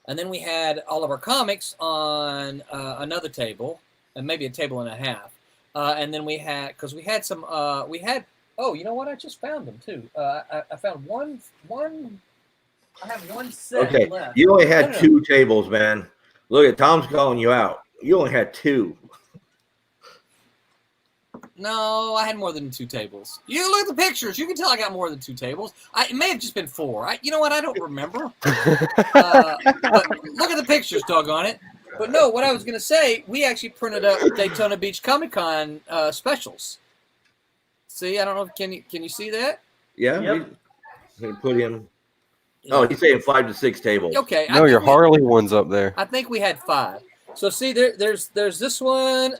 then we had all of our comics on another table. and maybe a table and a half. And then we had, because we had some, oh, you know what? I just found them too. I found one. I have one set Okay, left. you only had No. 2 tables, man. Look at Tom's calling you out. You only had 2. No, I had more than 2 tables. You look at the pictures. You can tell I got more than 2 tables. It may have just been 4. You know what? I don't remember. But look at the pictures, doggone it. But no, what I was going to say, we actually printed up Daytona Beach Comic Con specials. See, I don't know. Can you see that? Yeah. Yep. We put in. Oh, he's saying 5 to 6 tables. Okay. No, your Harley one's up there. I think we had 5. So see, there's this one.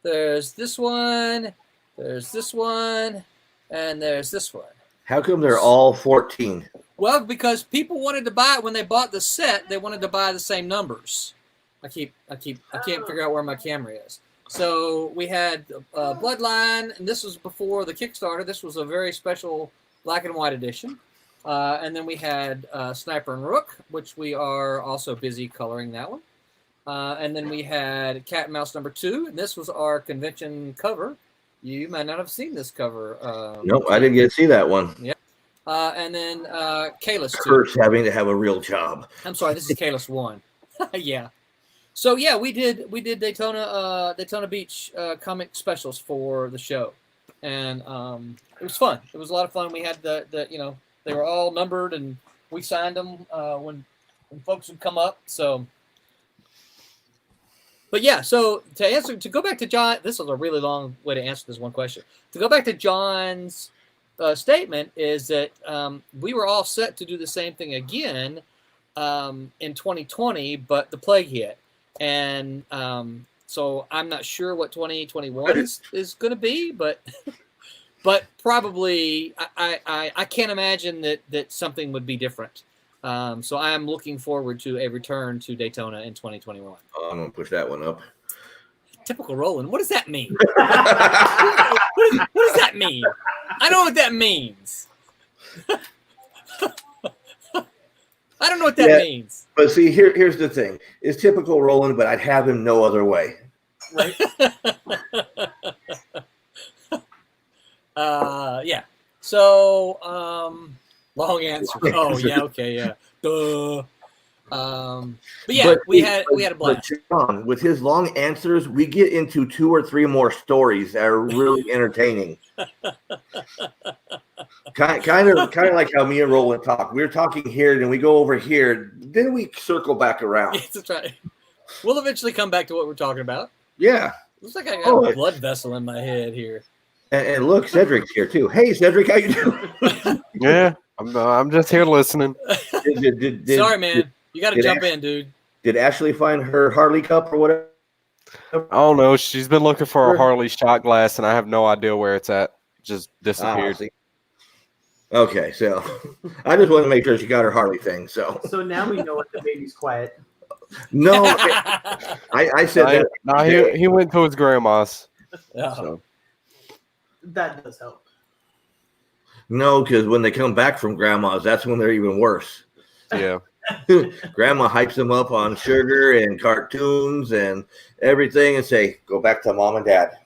There's this one, there's this one, and there's this one. How come they're all 14? Well, because people wanted to buy it when they bought the set. They wanted to buy the same numbers. I can't figure out where my camera is. So we had Bloodline, and this was before the Kickstarter. This was a very special black and white edition. And then we had Sniper and Rook, which we are also busy coloring that one. And then we had Cat and Mouse #2, and this was our convention cover. You might not have seen this cover. Nope, I didn't get to see that one. Yeah. And then Kalis 2. Kurt's having to have a real job. I'm sorry, this is Kalis 1. Yeah. So yeah, we did Daytona Beach comic specials for the show, and it was fun. It was a lot of fun. We had the they were all numbered, and we signed them when folks would come up. So. But yeah, so to go back to John, this is a really long way to answer this one question. To go back to John's statement is that we were all set to do the same thing again in 2020, but the plague hit. And so I'm not sure what 2021 is going to be, but probably I can't imagine that something would be different. So I am looking forward to a return to Daytona in 2021. Oh, I'm going to push that one up. Typical Roland. What does that mean? what does that mean? I know what that means. I don't know what that means. But see, here's the thing. It's typical Roland, but I'd have him no other way. Right? Yeah. So, long answer. Oh, yeah. Okay. Yeah. Duh. But yeah, we had a blast. But John, with his long answers, we get into 2 or 3 more stories that are really entertaining. kind of like how me and Roland talk. We're talking here, then we go over here, then we circle back around. Yes, that's right. We'll eventually come back to what we're talking about. Yeah. Looks like I got a blood vessel in my head here. And look, Cedric's here too. Hey, Cedric, how you doing? Yeah, I'm just here listening. Sorry, man. You got to jump in, dude. Did Ashley find her Harley cup or whatever? Oh no, she's been looking for a Harley shot glass, and I have no idea where it's at. Just disappeared. Okay, so I just wanted to make sure she got her Harley thing. So now we know what the baby's quiet. No, I said that. No, he went to his grandma's. Yeah. So. That does help. No, because when they come back from grandma's, that's when they're even worse. Yeah. Grandma hypes them up on sugar and cartoons and everything and say, go back to mom and dad.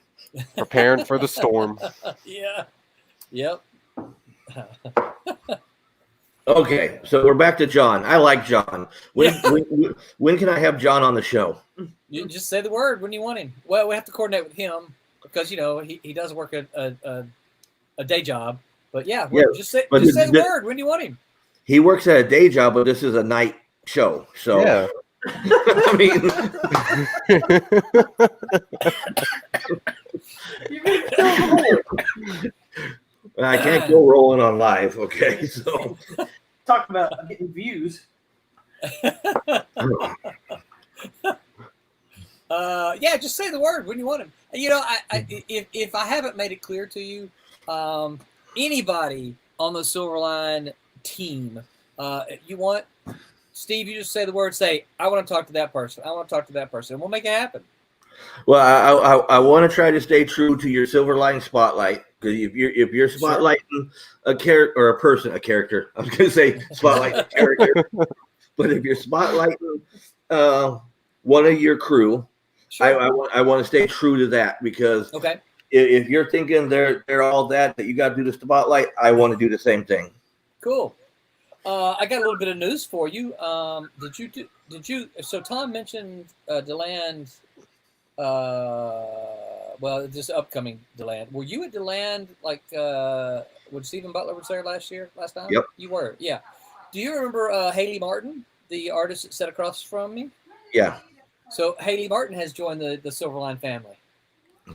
Preparing for the storm. Yeah. Yep. Okay, so we're back to John. I like John. When can I have John on the show? You just say the word when you want him. Well, we have to coordinate with him because he does work a day job. But yeah, just say the word when you want him. He works at a day job, but this is a night show. So yeah. I mean, I can't go rolling on live. Okay, so talk about getting views. Yeah, just say the word when you want him. You know, if I haven't made it clear to you, anybody on the Silverline team, you want Steve, you just say the word. Say, I want to talk to that person. I want to talk to that person, and we'll make it happen. Well, I want to try to stay true to your Silverline spotlight, because if you're spotlighting a character or a character, I was going to say spotlight a character, but if you're spotlighting one of your crew, Sure. I want to stay true to that because Okay. if you're thinking they're all that you got to do the spotlight, I want to do the same thing. Cool. I got a little bit of news for you. So Tom mentioned DeLand, well, this upcoming DeLand. Were you at DeLand like when Stephen Butler was there last time? Yep. You were, yeah. Do you remember Haley Martin, the artist that sat across from me? Yeah. So Haley Martin has joined the Silverline family.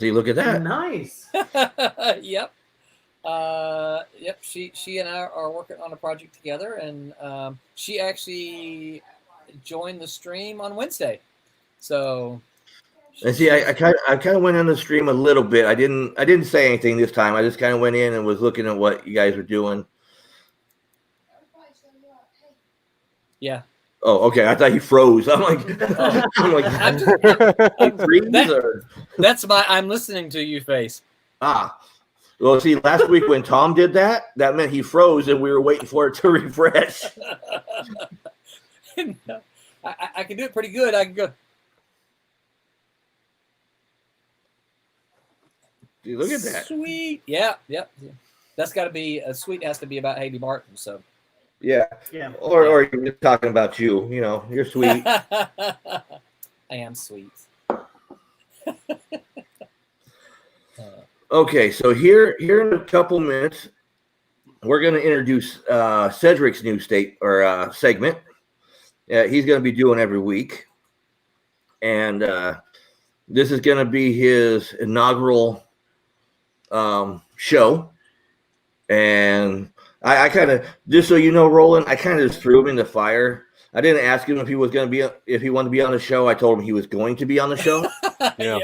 See, look at that. Nice. Yep. Yep. She and I are working on a project together, and she actually joined the stream on Wednesday. So. And see, I kind of went on the stream a little bit. I didn't say anything this time. I just kind of went in and was looking at what you guys were doing. Yeah. Oh, okay. I thought he froze. I'm like, that's my I'm listening to you face. Well, see, last week when Tom did that meant he froze and we were waiting for it to refresh. No, I can do it pretty good. I can go. Dude, look at that. Sweet. Yeah. Yep. That's got to be a sweet. Has to be about Haley Martin. So. Yeah. Or you're talking about you. You know, you're sweet. I am sweet. Okay, so here in a couple minutes, we're going to introduce Cedric's new segment. He's going to be doing every week, and this is going to be his inaugural show. And I kind of, just so you know, Roland, I kind of just threw him in the fire. I didn't ask him if he wanted to be on the show. I told him he was going to be on the show. Yeah.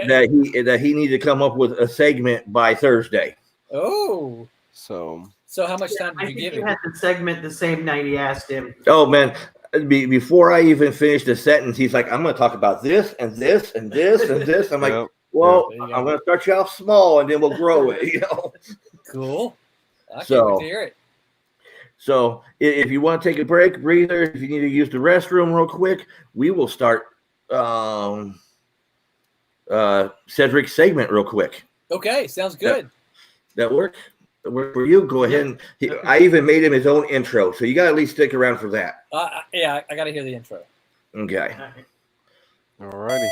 That he needed to come up with a segment by Thursday. Oh. So how much time did you give him? He had the segment the same night he asked him. Oh man, before I even finished the sentence, he's like, "I'm going to talk about this and this and this and this." I'm like, "Well, I'm going to start you off small and then we'll grow it." You know. Cool. I can't wait to hear it. So if you want to take a break, breather, if you need to use the restroom real quick, we will start Cedric's segment real quick. Okay, sounds good. That work? That work for you? Go ahead. I even made him his own intro, so you got to at least stick around for that. Yeah, I got to hear the intro. Okay. All righty.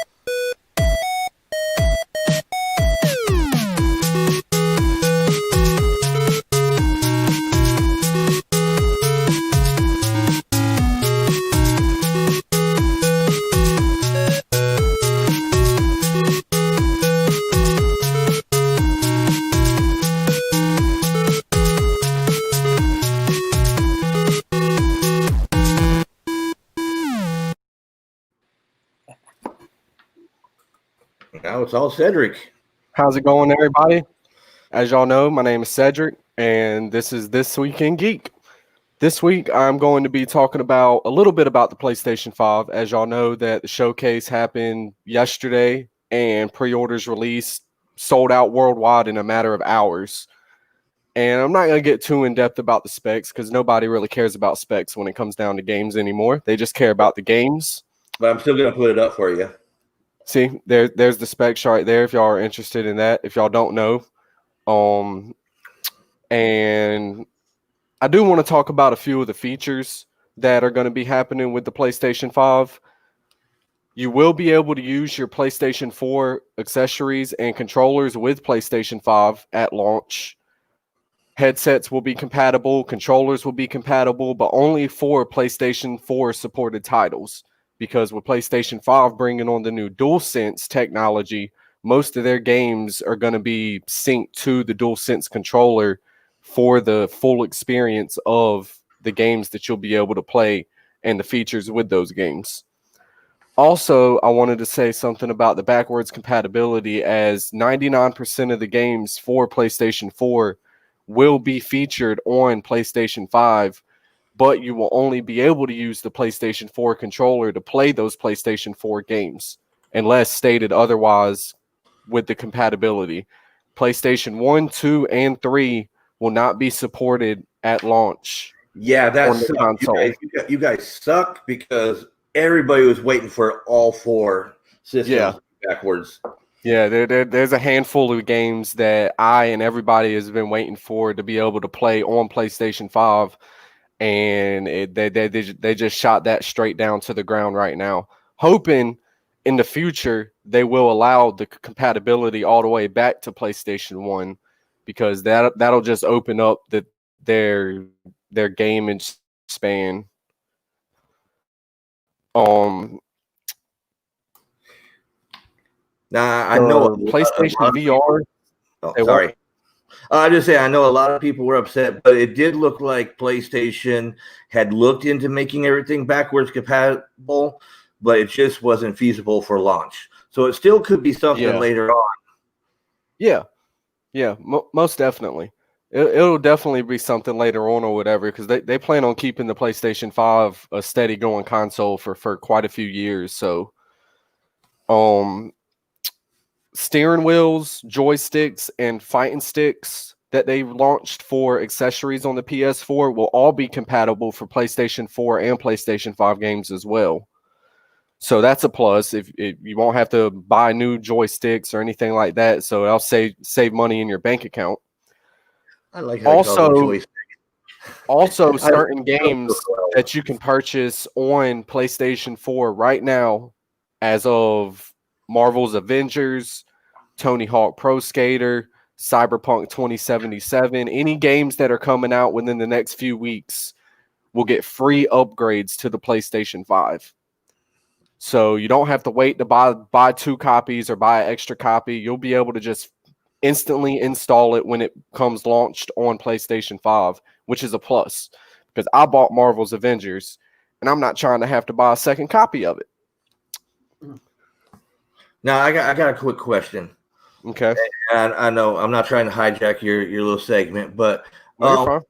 Now it's all Cedric. How's it going, everybody? As y'all know, my name is Cedric, and this is This Week in Geek. This week, I'm going to be talking about a little bit about the PlayStation 5. As y'all know, that the showcase happened yesterday, and pre-orders released, sold out worldwide in a matter of hours. And I'm not going to get too in-depth about the specs because nobody really cares about specs when it comes down to games anymore. They just care about the games. But I'm still going to put it up for you. See, there's the specs right there if y'all are interested in that. If y'all don't know. And I do want to talk about a few of the features that are going to be happening with the PlayStation 5. You will be able to use your PlayStation 4 accessories and controllers with PlayStation 5 at launch. Headsets will be compatible, controllers will be compatible, but only for PlayStation 4 supported titles. Because with PlayStation 5 bringing on the new DualSense technology, most of their games are going to be synced to the DualSense controller for the full experience of the games that you'll be able to play and the features with those games. Also, I wanted to say something about the backwards compatibility, as 99% of the games for PlayStation 4 will be featured on PlayStation 5, but you will only be able to use the PlayStation 4 controller to play those PlayStation 4 games, unless stated otherwise with the compatibility. PlayStation 1, 2, and 3 will not be supported at launch. Yeah, that's on the console. You guys suck because everybody was waiting for all four systems to be backwards. Yeah, there's a handful of games that I and everybody has been waiting for to be able to play on PlayStation 5, and they just shot that straight down to the ground right now. Hoping in the future they will allow the compatibility all the way back to PlayStation 1, because that'll just open up their gaming span. Now I know PlayStation VR. Oh, sorry. I just say I know a lot of people were upset, but it did look like PlayStation had looked into making everything backwards compatible, but it just wasn't feasible for launch. So it still could be something later on. Yeah, most definitely. It'll definitely be something later on or whatever, because they plan on keeping the PlayStation 5 a steady going console for quite a few years. So, steering wheels, joysticks, and fighting sticks that they launched for accessories on the PS4 will all be compatible for PlayStation 4 and PlayStation 5 games as well. So that's a plus. If you won't have to buy new joysticks or anything like that, so it'll save money in your bank account. I like how you call them joysticks. Also, certain games that you can purchase on PlayStation 4 right now, as of Marvel's Avengers, Tony Hawk Pro Skater, Cyberpunk 2077, any games that are coming out within the next few weeks will get free upgrades to the PlayStation 5. So you don't have to wait to buy 2 copies or buy an extra copy. You'll be able to just instantly install it when it comes launched on PlayStation 5, which is a plus, because I bought Marvel's Avengers and I'm not trying to have to buy a second copy of it. Now I got a quick question. Okay. And I know I'm not trying to hijack your little segment, but Now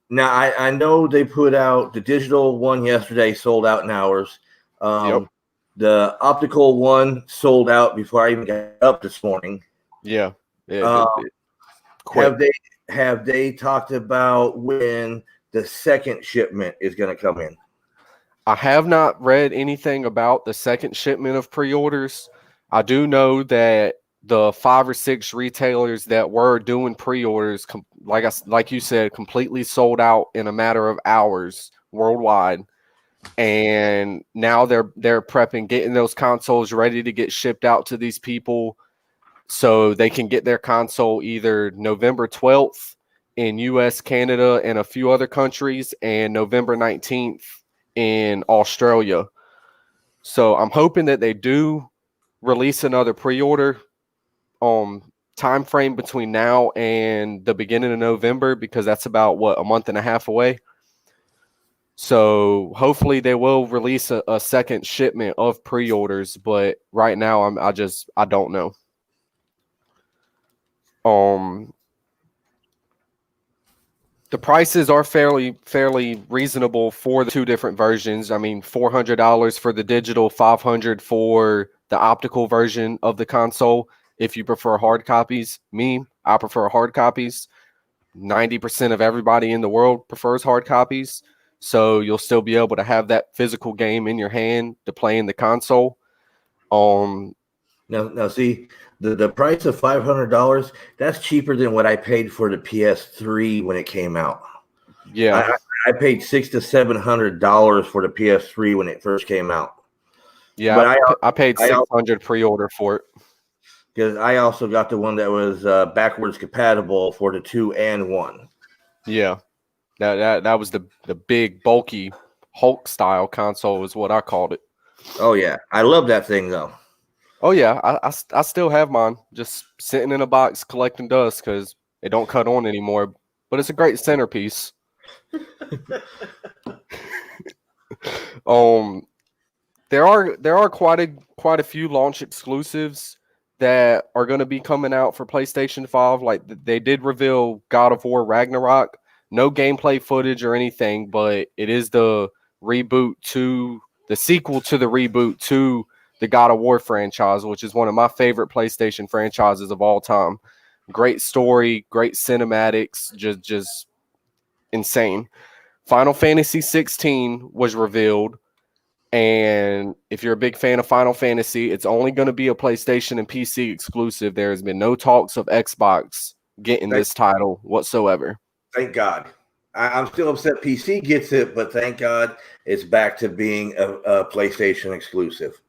I know they put out the digital one yesterday, sold out in hours. The optical one sold out before I even got up this morning. Yeah. Have they talked about when the second shipment is going to come in? I have not read anything about the second shipment of pre-orders. I do know that the 5 or 6 retailers that were doing pre-orders, like you said, completely sold out in a matter of hours worldwide. And now they're prepping, getting those consoles ready to get shipped out to these people, so they can get their console either November 12th in US, Canada, and a few other countries, and November 19th in Australia. So I'm hoping that they do release another pre-order time frame between now and the beginning of November, because that's about a month and a half away. So hopefully they will release a second shipment of pre-orders, but right now I don't know. The prices are fairly reasonable for the 2 different versions. I mean, $400 for the digital, $500 for the optical version of the console. If you prefer hard copies, I prefer hard copies. 90% of everybody in the world prefers hard copies. So you'll still be able to have that physical game in your hand to play in the console. Now see, the price of $500, that's cheaper than what I paid for the PS3 when it came out. Yeah. I paid $600 to $700 for the PS3 when it first came out. Yeah, but I paid $600 pre-order for it. Because I also got the one that was backwards compatible for the 2 and 1. Yeah. That was the big, bulky Hulk style console is what I called it. Oh, yeah. I love that thing, though. Oh, yeah. I still have mine, just sitting in a box collecting dust because it don't cut on anymore. But it's a great centerpiece. There are quite a few launch exclusives that are going to be coming out for PlayStation 5. Like, they did reveal God of War Ragnarok. No gameplay footage or anything, but it is the sequel to the reboot to the God of War franchise, which is one of my favorite PlayStation franchises of all time. Great story, great cinematics, just insane. Final Fantasy 16 was revealed. And if you're a big fan of Final Fantasy, it's only going to be a PlayStation and PC exclusive. There has been no talks of Xbox getting this title whatsoever. Thank God. I'm still upset PC gets it, but thank God it's back to being a PlayStation exclusive.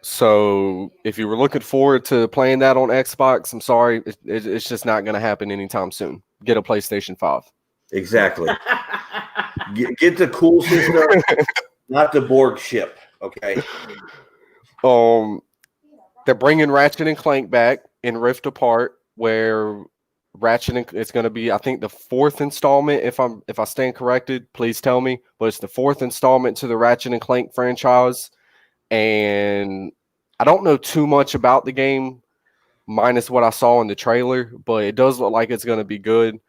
So if you were looking forward to playing that on Xbox, I'm sorry, it's just not going to happen anytime soon. Get a PlayStation 5. Exactly. Get the cool system, not the Borg ship. Okay. They're bringing Ratchet and Clank back in Rift Apart, where it's going to be, I think, the 4th installment. If I stand corrected, please tell me. But it's the 4th installment to the Ratchet and Clank franchise, and I don't know too much about the game, minus what I saw in the trailer, but it does look like it's going to be good.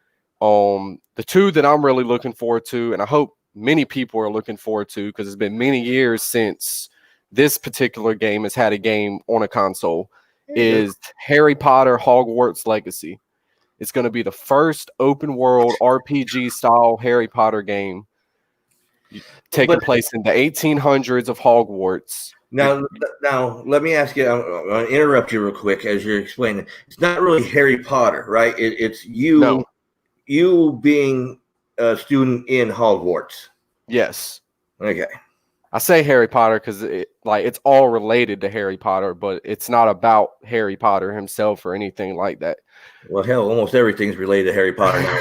The two that I'm really looking forward to, and I hope many people are looking forward to, because it's been many years since this particular game has had a game on a console, is Harry Potter Hogwarts Legacy. It's going to be the first open world RPG style Harry Potter game taking place in the 1800s of Hogwarts. Now, let me ask you. I'm going to interrupt you real quick as you're explaining. It's not really Harry Potter, right? It's you. No. You being a student in Hogwarts. Yes. Okay. I say Harry Potter because it's all related to Harry Potter, but it's not about Harry Potter himself or anything like that. Well, hell, almost everything's related to Harry Potter now.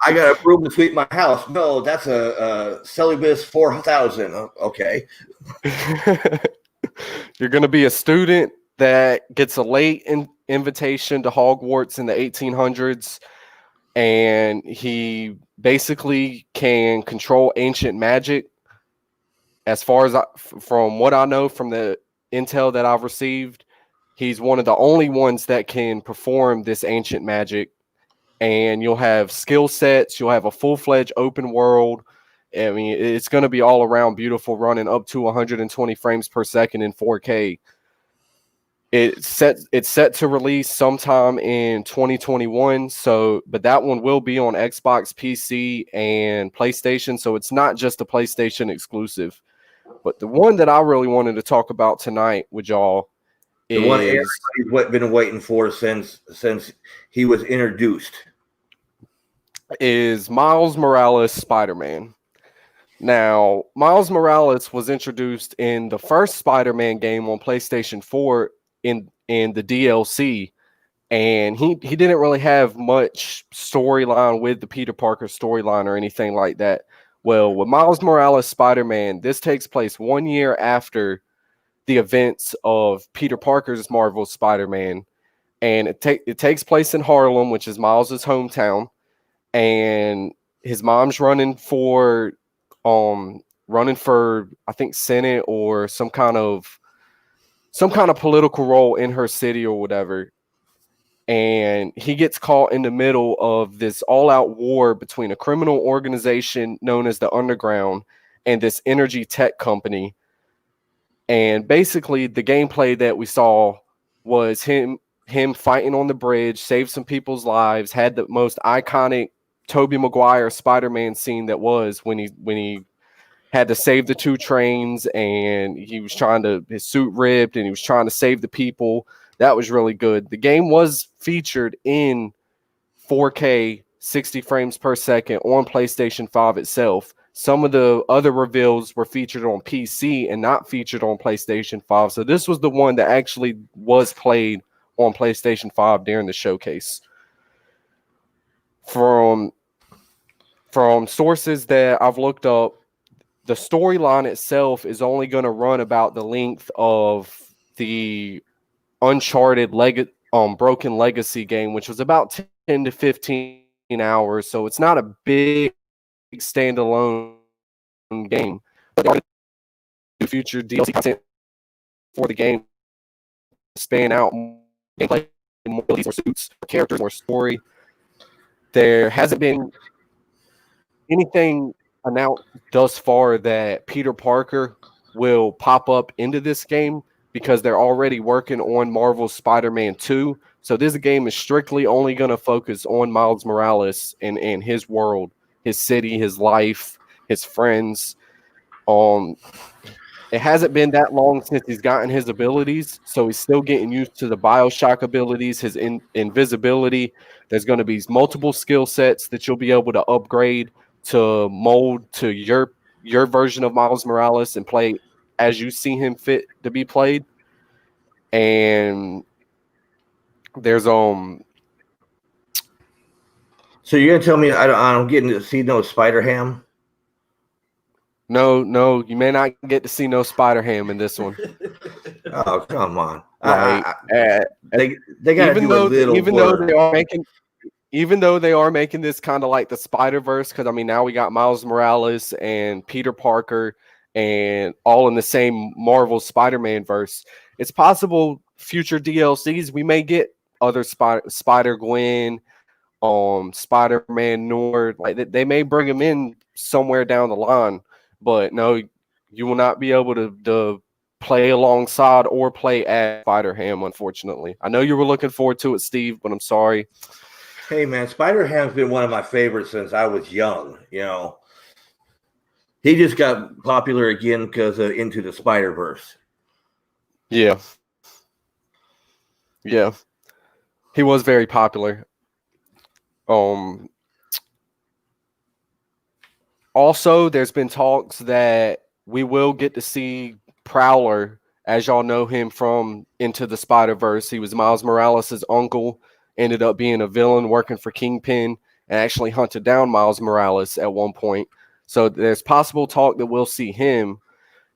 I got a broom to sweep my house. No, that's a Celibus 4000. Okay. You're going to be a student that gets a late invitation to Hogwarts in the 1800s, and he basically can control ancient magic. As far as from what I know from the intel that I've received, he's one of the only ones that can perform this ancient magic. And you'll have skill sets. You'll have a full-fledged open world. I mean, it's going to be all around beautiful, running up to 120 frames per second in 4K. It's set to release sometime in 2021. But that one will be on Xbox, PC, and PlayStation. So it's not just a PlayStation exclusive. But the one that I really wanted to talk about tonight with y'all is the one everybody's been waiting for since he was introduced. Is Miles Morales Spider-Man. Now, Miles Morales was introduced in the first Spider-Man game on PlayStation 4 in the DLC, and he didn't really have much storyline with the Peter Parker storyline or anything like that. Well, with Miles Morales Spider-Man, this takes place 1 year after the events of Peter Parker's Marvel Spider-Man, and it takes place in Harlem, which is Miles' hometown, and his mom's running for I think Senate or some kind of political role in her city or whatever. And he gets caught in the middle of this all-out war between a criminal organization known as the Underground and this energy tech company. And basically, the gameplay that we saw was him fighting on the bridge, saved some people's lives, had the most iconic Tobey Maguire Spider-Man scene that was when he had to save the 2 trains, and he was his suit ripped, and he was trying to save the people. That was really good. The game was featured in 4K, 60 frames per second on PlayStation 5 itself. Some of the other reveals were featured on PC and not featured on PlayStation 5. So this was the one that actually was played on PlayStation 5 during the showcase. From sources that I've looked up, the storyline itself is only going to run about the length of the Uncharted Broken Legacy game, which was about 10 to 15 hours. So it's not a big standalone game. But the future DLC content for the game span out gameplay, more abilities, more suits, more characters, more story. There hasn't been anything announced thus far that Peter Parker will pop up into this game, because they're already working on Marvel's Spider-Man 2. So this game is strictly only going to focus on Miles Morales and his world, his city, his life, his friends. And it hasn't been that long since he's gotten his abilities, so he's still getting used to the Bioshock abilities, his invisibility. There's going to be multiple skill sets that you'll be able to upgrade to mold to your version of Miles Morales and play as you see him fit to be played. And there's So you're gonna tell me I don't get to see no Spider Ham? no, you may not get to see no Spider Ham in this one. Oh, come on! Right. They got to do a little even though blur. they are making even though they are making this kind of like the Spider-Verse, because I mean now we got Miles Morales and Peter Parker and all in the same Marvel Spider-Man verse. It's possible future DLCs we may get other Spider-Gwen, Spider-Man Nord, like they may bring him in somewhere down the line, but no, you will not be able to play alongside or play as Spider-Ham, unfortunately. I know you were looking forward to it, Steve, but I'm sorry. Hey man, Spider Ham's been one of my favorites since I was young. You know, he just got popular again because of Into the Spider-Verse. Yeah, he was very popular. Also, there's been talks that we will get to see Prowler, as y'all know him from Into the Spider-Verse. He was Miles Morales' uncle, ended up being a villain working for Kingpin, and actually hunted down Miles Morales at one point. So there's possible talk that we'll see him.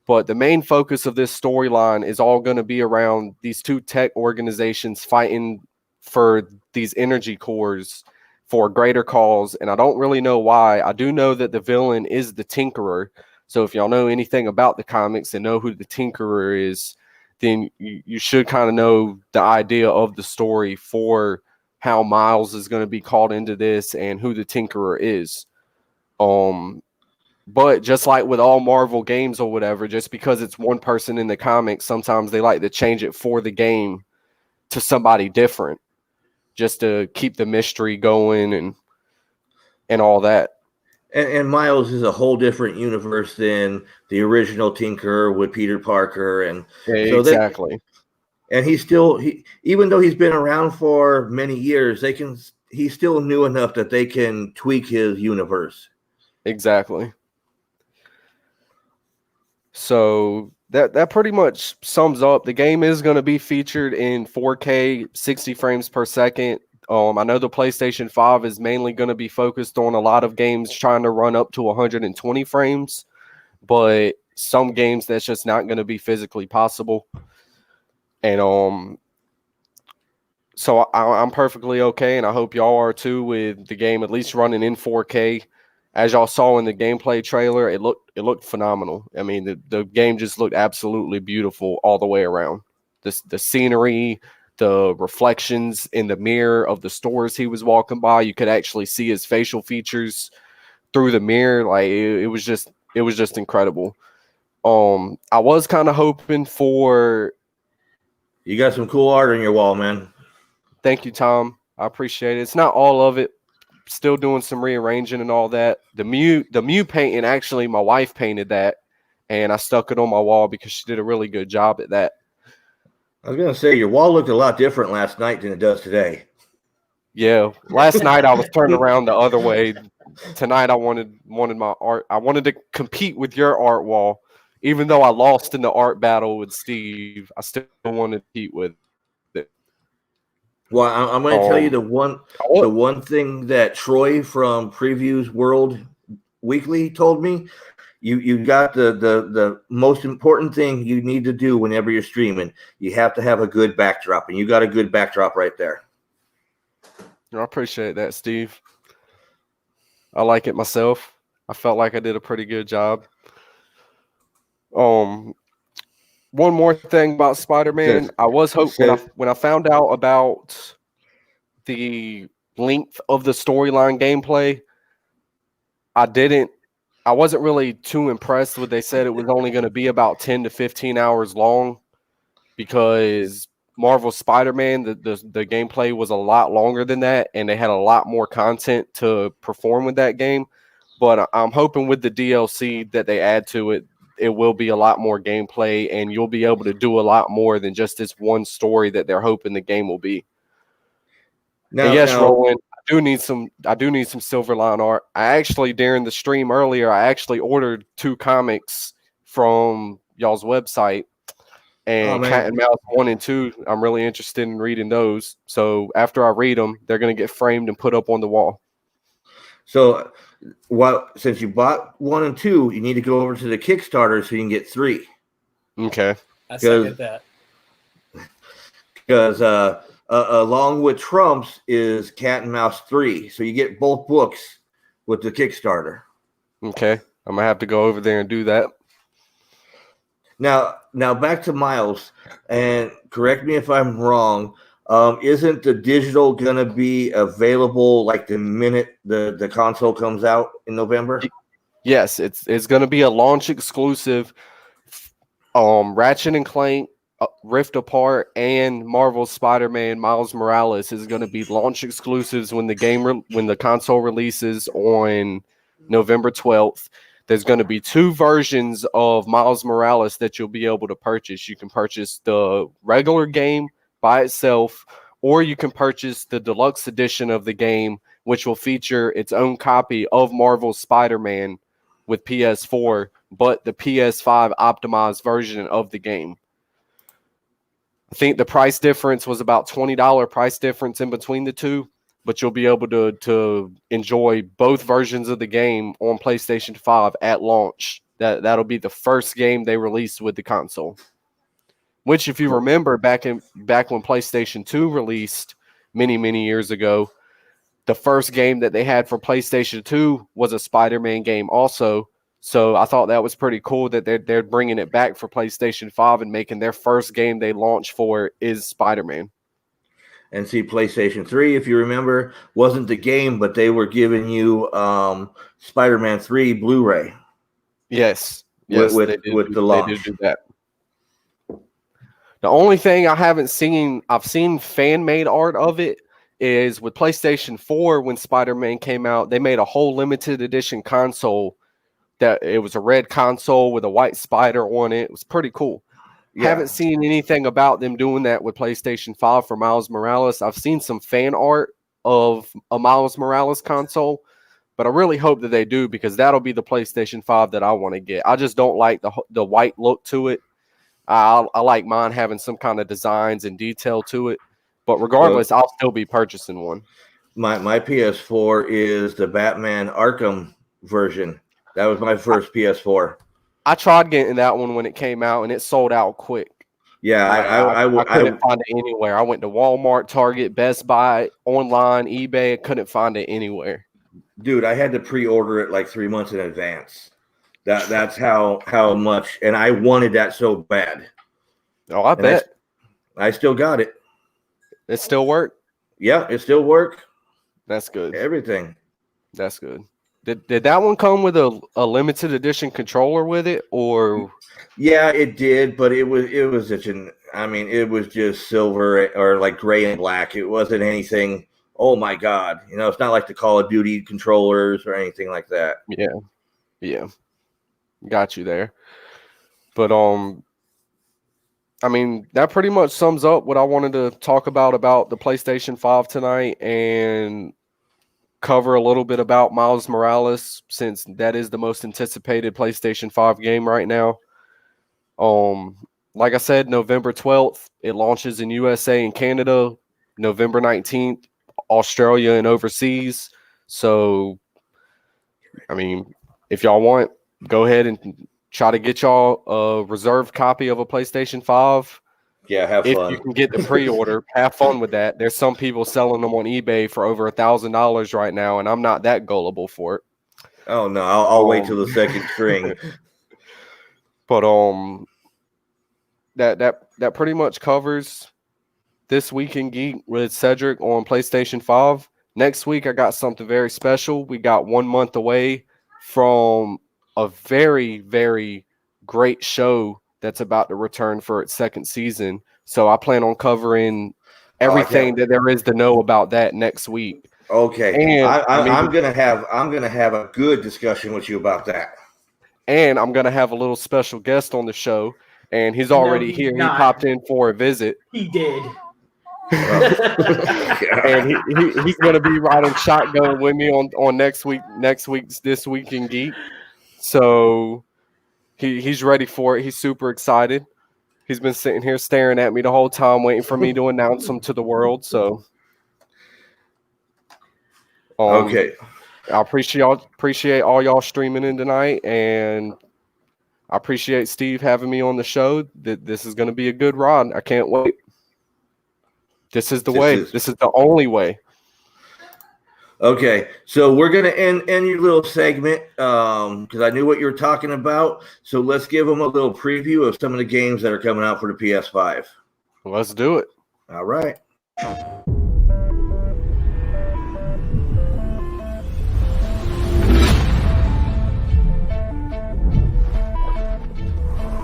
But the main focus of this storyline is all going to be around these two tech organizations fighting for these energy cores for a greater cause. And I don't really know why. I do know that the villain is the Tinkerer. So if y'all know anything about the comics and know who the Tinkerer is, then you should kind of know the idea of the story for how Miles is going to be called into this and who the Tinkerer is. But just like with all Marvel games or whatever, just because it's one person in the comics, sometimes they like to change it for the game to somebody different just to keep the mystery going and all that. And Miles is a whole different universe than the original Tinker with Peter Parker, and so exactly. And even though he's been around for many years, he's still new enough that they can tweak his universe. Exactly. So that pretty much sums up. The game is going to be featured in 4K, 60 frames per second. I know the PlayStation 5 is mainly going to be focused on a lot of games trying to run up to 120 frames, but some games that's just not going to be physically possible. And so I'm perfectly okay, and I hope y'all are too, with the game at least running in 4K. As y'all saw in the gameplay trailer, it looked phenomenal. I mean, the game just looked absolutely beautiful all the way around. The scenery, the reflections in the mirror of the stores he was walking by, you could actually see his facial features through the mirror. Like it was just incredible. I was kind of hoping for. You got some cool art on your wall, man. Thank you, Tom. I appreciate it. It's not all of it. Still doing some rearranging and all that. The Mew painting, actually, my wife painted that, and I stuck it on my wall because she did a really good job at that. I was gonna say your wall looked a lot different last night than it does today. Yeah, last night I was turned around the other way. Tonight I wanted my art. I wanted to compete with your art wall, even though I lost in the art battle with Steve. I still wanted to compete with it. Well, I'm going to tell you the one thing that Troy from Previews World Weekly told me. You got the most important thing you need to do whenever you're streaming. You have to have a good backdrop, and you got a good backdrop right there. I appreciate that, Steve. I like it myself. I felt like I did a pretty good job. One more thing about Spider-Man. I was hoping when I found out about the length of the storyline gameplay, I wasn't really too impressed with. They said it was only going to be about 10 to 15 hours long, because Marvel Spider-Man, the gameplay was a lot longer than that, and they had a lot more content to perform with that game. But I'm hoping with the DLC that they add to it, it will be a lot more gameplay, and you'll be able to do a lot more than just this one story that they're hoping the game will be. And yes, Roland, I do need some Silverline art. I actually, during the stream earlier, I actually ordered 2 comics from y'all's website, and Cat and Mouse 1 and 2. I'm really interested in reading those. So after I read them, they're going to get framed and put up on the wall. So, since you bought 1 and 2, you need to go over to the Kickstarter so you can get 3. Okay. I second that. Because along with Trump's is Cat and Mouse 3, so you get both books with the Kickstarter. Okay, I'm gonna have to go over there and do that. Now back to Miles, and correct me if I'm wrong. Isn't the digital gonna be available like the minute the console comes out in November? Yes, it's gonna be a launch exclusive. Ratchet and Clank, Rift Apart, and Marvel's Spider-Man Miles Morales is going to be launch exclusives when the console releases on November 12th. There's going to be 2 versions of Miles Morales that you'll be able to purchase. You can purchase the regular game by itself, or you can purchase the deluxe edition of the game, which will feature its own copy of Marvel's Spider-Man with PS4, but the PS5 optimized version of the game. I think the price difference was about $20 price difference in between the 2, but you'll be able to enjoy both versions of the game on PlayStation 5 at launch. That'll be the first game they released with the console. Which, if you remember, back when PlayStation 2 released many years ago, the first game that they had for PlayStation 2 was a Spider-Man game also. So I thought that was pretty cool that they're bringing it back for PlayStation 5 and making their first game they launch for is Spider-Man. And see, PlayStation 3, if you remember, wasn't the game, but they were giving you Spider-Man 3 Blu-ray. Yes, with the launch. They did do that. The only thing I haven't seen, I've seen fan-made art of it, is with PlayStation 4 when Spider-Man came out, they made a whole limited edition console that it was a red console with a white spider on it. It was pretty cool. Yeah. Haven't seen anything about them doing that with PlayStation 5 for Miles Morales. I've seen some fan art of a Miles Morales console, but I really hope that they do because that'll be the PlayStation 5 that I want to get. I just don't like the white look to it. I like mine having some kind of designs and detail to it. But regardless, I'll still be purchasing one. My PS4 is the Batman Arkham version. That was my first PS4. I tried getting that one when it came out, and it sold out quick. Yeah, I couldn't find it anywhere. I went to Walmart, Target, Best Buy, online, eBay. I couldn't find it anywhere. Dude, I had to pre-order it like 3 months in advance. That's how much, and I wanted that so bad. Oh, I bet. I still got it. It still work? Yeah, it still work. That's good. Everything. That's good. Did that one come with a limited edition controller with it, or? Yeah, it did, but it was such an. I mean, it was just silver or like gray and black. It wasn't anything. Oh my God! You know, it's not like the Call of Duty controllers or anything like that. Yeah, got you there. But I mean, that pretty much sums up what I wanted to talk about the PlayStation 5 tonight and cover a little bit about Miles Morales, since that is the most anticipated PlayStation 5 game right now. Like I said, November 12th, it launches in USA and Canada. November 19th, Australia and overseas. So, I mean, if y'all want, go ahead and try to get y'all a reserved copy of a PlayStation 5. Yeah, have if fun. You can get the pre-order, have fun with that. There's some people selling them on eBay for over $1,000 right now, and I'm not that gullible for it. Oh no, I'll wait till the second string. But that pretty much covers this week in Geek with Cedric on PlayStation 5. Next week, I got something very special. We got 1 month away from a very, very great show that's about to return for its second season. So I plan on covering everything that there is to know about that next week. Okay. And I'm gonna have a good discussion with you about that. and I'm gonna have a little special guest on the show, and he's No, already he's here. not. He popped in for a visit, He did. and he's gonna be riding shotgun with me on next week's This Week in Geek. So he's ready for it. He's super excited. He's been sitting here staring at me the whole time, waiting for me to announce him to the world. So, Okay. I appreciate all y'all streaming in tonight, and I appreciate Steve having me on the show. This is going to be a good ride. I can't wait. This is the way. This is the only way. Okay, so we're gonna end your little segment because I knew what you were talking about. So let's give them a little preview of some of the games that are coming out for the PS5. Let's do it. All right.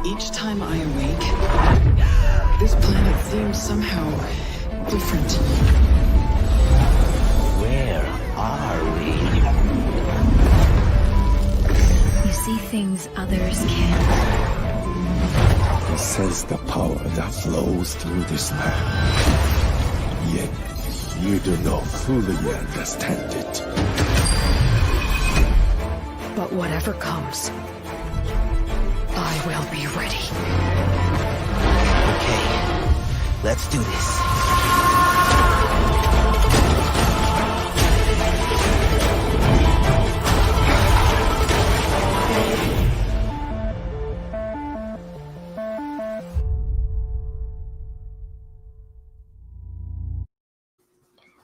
Each time I awake, this planet seems somehow different. Where are we? You see things others can't. Sense the power that flows through this land. Yet you do not fully understand it. But whatever comes, I will be ready. Okay, let's do this.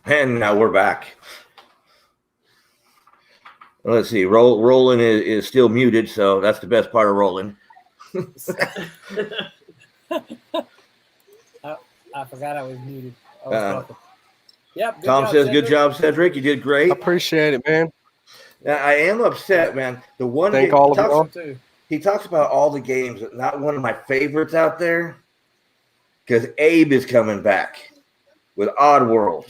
And now we're back. Let's see. Roland is still muted, so that's the best part of Roland. I forgot I was muted. I was talking. Yep. Good Tom job, says, Cedric. "Good job, Cedric. You did great." I appreciate it, man. Now, I am upset, man. The one Thank game- all of he talks- y'all. Too. He talks about all the games. Not one of my favorites out there, because Abe is coming back with Oddworld.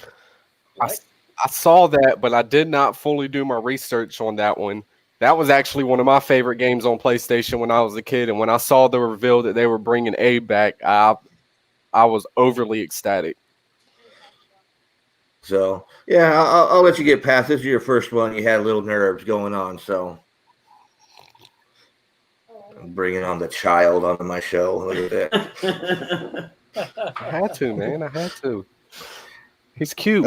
I saw that, but I did not fully do my research on that one. That was actually one of my favorite games on PlayStation when I was a kid, and when I saw the reveal that they were bringing Abe back, I was overly ecstatic. So yeah, I'll let you get past this. Is your first one. You had a little nerves going on, so I'm bringing on the child onto my show. Look at that. I had to, man. I had to. He's cute.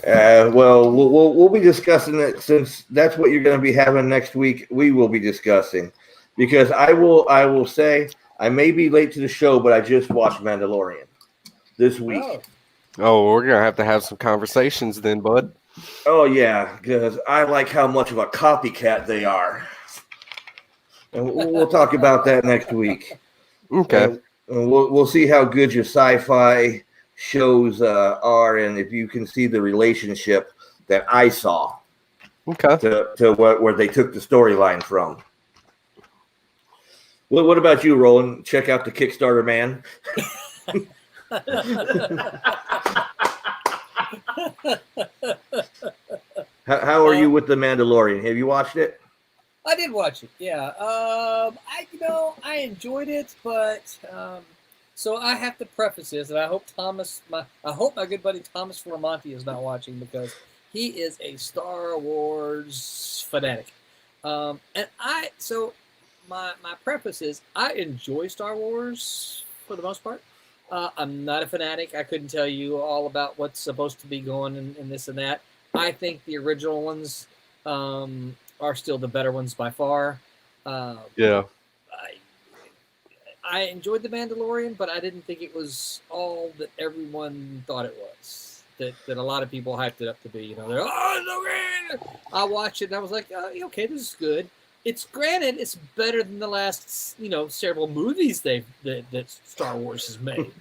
Well, we'll be discussing it since that's what you're going to be having next week. We will be discussing because I will say I may be late to the show, but I just watched Mandalorian this week. Oh, we're gonna have to have some conversations then, bud. Oh yeah, because I like how much of a copycat they are, and we'll talk about that next week. Okay. And we'll see how good your sci-fi shows are, and if you can see the relationship that I saw Okay. to where they took the storyline from. What about you, Roland? Check out the Kickstarter, man. How are you with The Mandalorian? Have you watched it? I did watch it. Yeah. I enjoyed it, but so I have to preface this, and I hope my good buddy Thomas Formonti is not watching because he is a Star Wars fanatic. And my preface is I enjoy Star Wars for the most part. I'm not a fanatic. I couldn't tell you all about what's supposed to be going in this and that. I think the original ones are still the better ones by far. Yeah. I enjoyed The Mandalorian, but I didn't think it was all that everyone thought it was. That a lot of people hyped it up to be. They're so good. I watched it and I was like, okay, this is good. It's granted, it's better than the last, several movies that Star Wars has made.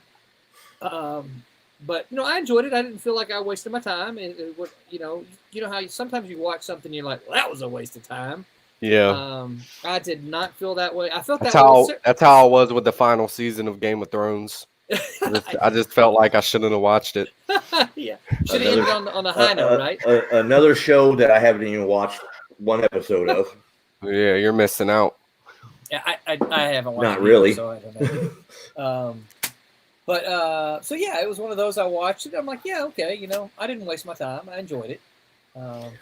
But I enjoyed it. I didn't feel like I wasted my time. How sometimes you watch something and you're like, well, that was a waste of time. Yeah. I did not feel that way. I felt That's that how I was with the final season of Game of Thrones. I just felt like I shouldn't have watched it. Yeah, should have ended on a high note, right? Another show that I haven't even watched one episode of. Yeah, you're missing out. Yeah, I haven't watched Not it really. either, so I don't know. So yeah, it was one of those I watched it. I'm like, yeah, okay, I didn't waste my time. I enjoyed it.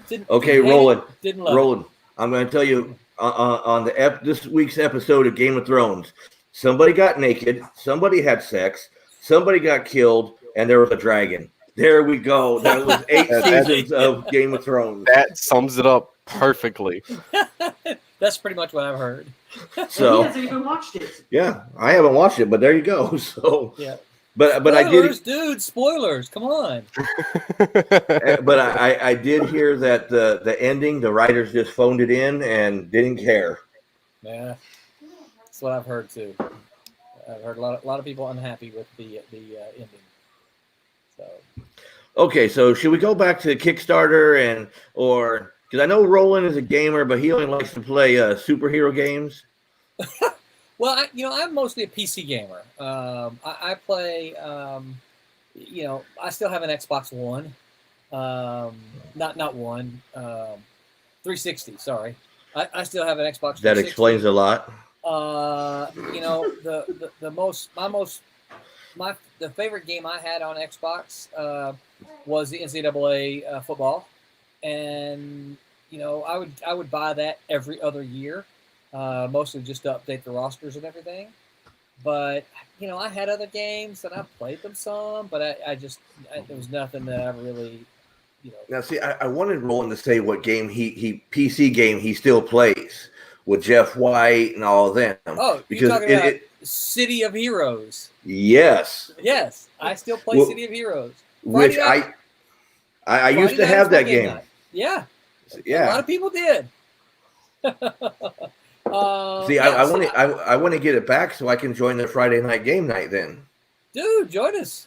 Didn't Okay, hate it, Roland. didn't love Roland, I'm going to tell you on this week's episode of Game of Thrones, somebody got naked, somebody had sex, somebody got killed, and there was a dragon. There we go. That was 8 seasons of Game of Thrones. That sums it up perfectly. it. That's pretty much what I've heard. And he So hasn't even watched it. yeah, I haven't watched it, but there you go. So Yeah. but I Spoilers, did, dude. Spoilers. Come on. but I did hear that the ending, the writers just phoned it in and didn't care. Yeah, that's what I've heard too. I've heard a lot of people unhappy with the ending. So Okay, so should we go back to Kickstarter or because I know Roland is a gamer, but he only likes to play superhero games. well, I'm mostly a PC gamer. I play. I still have an Xbox One. Not one. 360. Sorry, I still have an Xbox. 360. That explains a lot. The favorite game I had on Xbox was the NCAA football, and I would buy that every other year, mostly just to update the rosters and everything. But I had other games and I played them some, but there was nothing that I really. Now, see, I wanted Roland to say what game he PC game he still plays with Jeff White and all of them. Oh, because you're talking about City of Heroes. Yes, I still play City of Heroes. which I used to have that game. Yeah, yeah. A lot of people did. See, I want to get it back so I can join the Friday night game night. Then, dude, join us.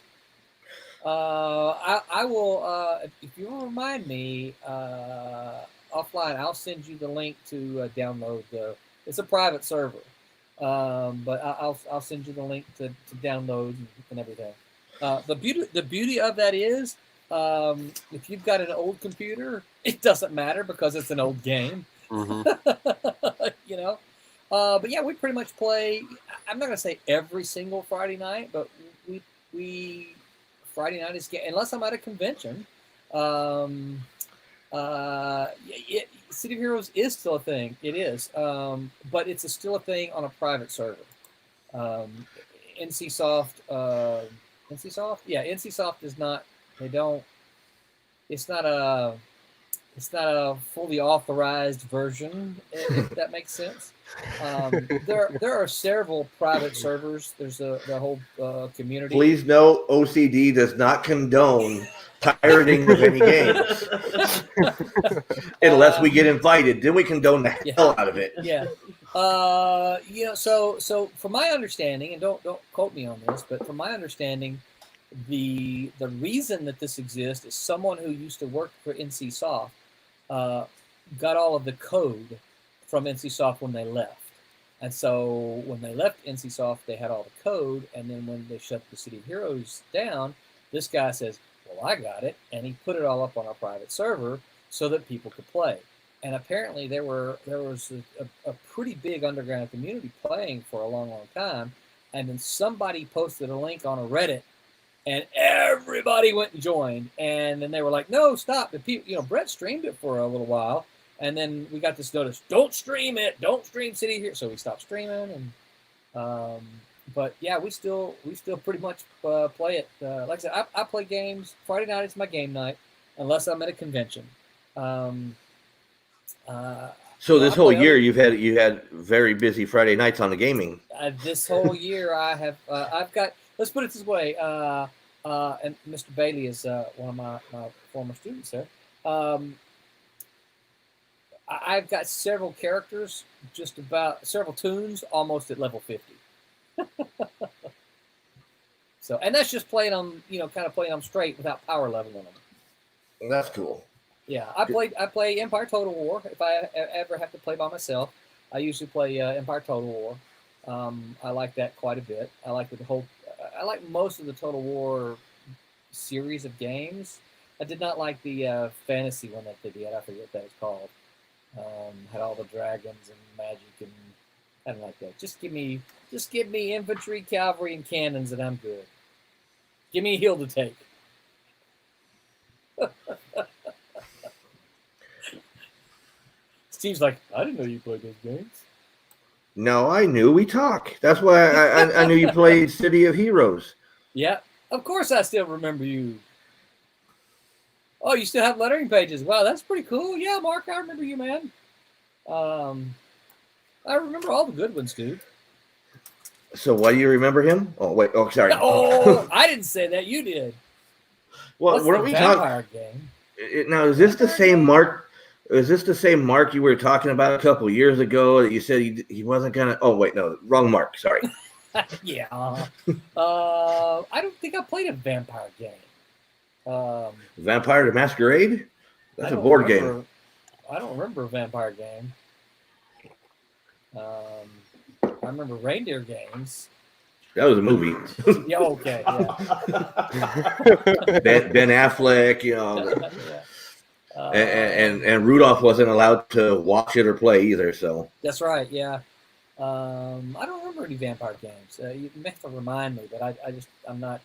I will, if you will remind me offline, I'll send you the link to download it's a private server, but I'll send you the link to download and everything. The beauty of that is, if you've got an old computer, it doesn't matter because it's an old game. Mm-hmm. But yeah, we pretty much play. I'm not gonna say every single Friday night, but we Friday night is unless I'm at a convention. City of Heroes is still a thing. It is, but it's still a thing on a private server. NCSoft, NCSoft is not. They don't. It's not a fully authorized version, if that makes sense. There are several private servers. There's the whole community. Please note, O.C.D. does not condone pirating of any games. Unless we get invited, then we condone the hell out of it. Yeah. So from my understanding, and don't quote me on this, but from my understanding, the reason that this exists is someone who used to work for NCSoft got all of the code from NCSoft when they left. And so when they left NCSoft, they had all the code. And then when they shut the City of Heroes down, this guy says, well, I got it. And he put it all up on our private server so that people could play. And apparently there was a pretty big underground community playing for a long, long time. And then somebody posted a link on a Reddit, and everybody went and joined. And then they were like, no, stop. The people, Brett streamed it for a little while. And then we got this notice, don't stream it. Don't stream City here. So we stopped streaming. And but yeah, we still pretty much play it. Like I said, I play games. Friday night is my game night, unless I'm at a convention. So this whole year you had very busy Friday nights on the gaming. This whole year I've got. Let's put it this way. And Mr. Bailey is one of my former students there. I've got several characters, several tunes, almost at level 50. So, and that's just playing them, kind of playing them straight without power leveling them. Well, that's cool. Yeah, I play Empire Total War. If I ever have to play by myself, I usually play Empire Total War. I like that quite a bit. I like most of the Total War series of games. I did not like the fantasy one that they did. I forget what that was called. Had all the dragons and magic, and I didn't like that. Just give me infantry, cavalry, and cannons, and I'm good. Give me a hill to take. Steve's like, I didn't know you played those games. No, I knew. We talk. That's why I knew you played City of Heroes. Yeah, of course I still remember you. Oh, you still have lettering pages. Wow, that's pretty cool. Yeah, Mark, I remember you, man. I remember all the good ones, dude. So why do you remember him? Oh, wait. Oh, sorry. Oh, I didn't say that. You did. Well, What's weren't the we vampire talking? game? Now, is this the same Mark? Is this the same Mark you were talking about a couple years ago that you said he wasn't gonna? Oh, wait, no, wrong Mark. Sorry. Yeah. I don't think I played a vampire game. Vampire the Masquerade? That's I a don't board remember- game. I don't remember a vampire game. I remember reindeer games. That was a movie. Yeah, okay. Yeah. Ben Affleck, you know, Yeah. and Rudolph wasn't allowed to watch it or play either. So That's right. Yeah. I don't remember any vampire games. You may have to remind me, but I'm not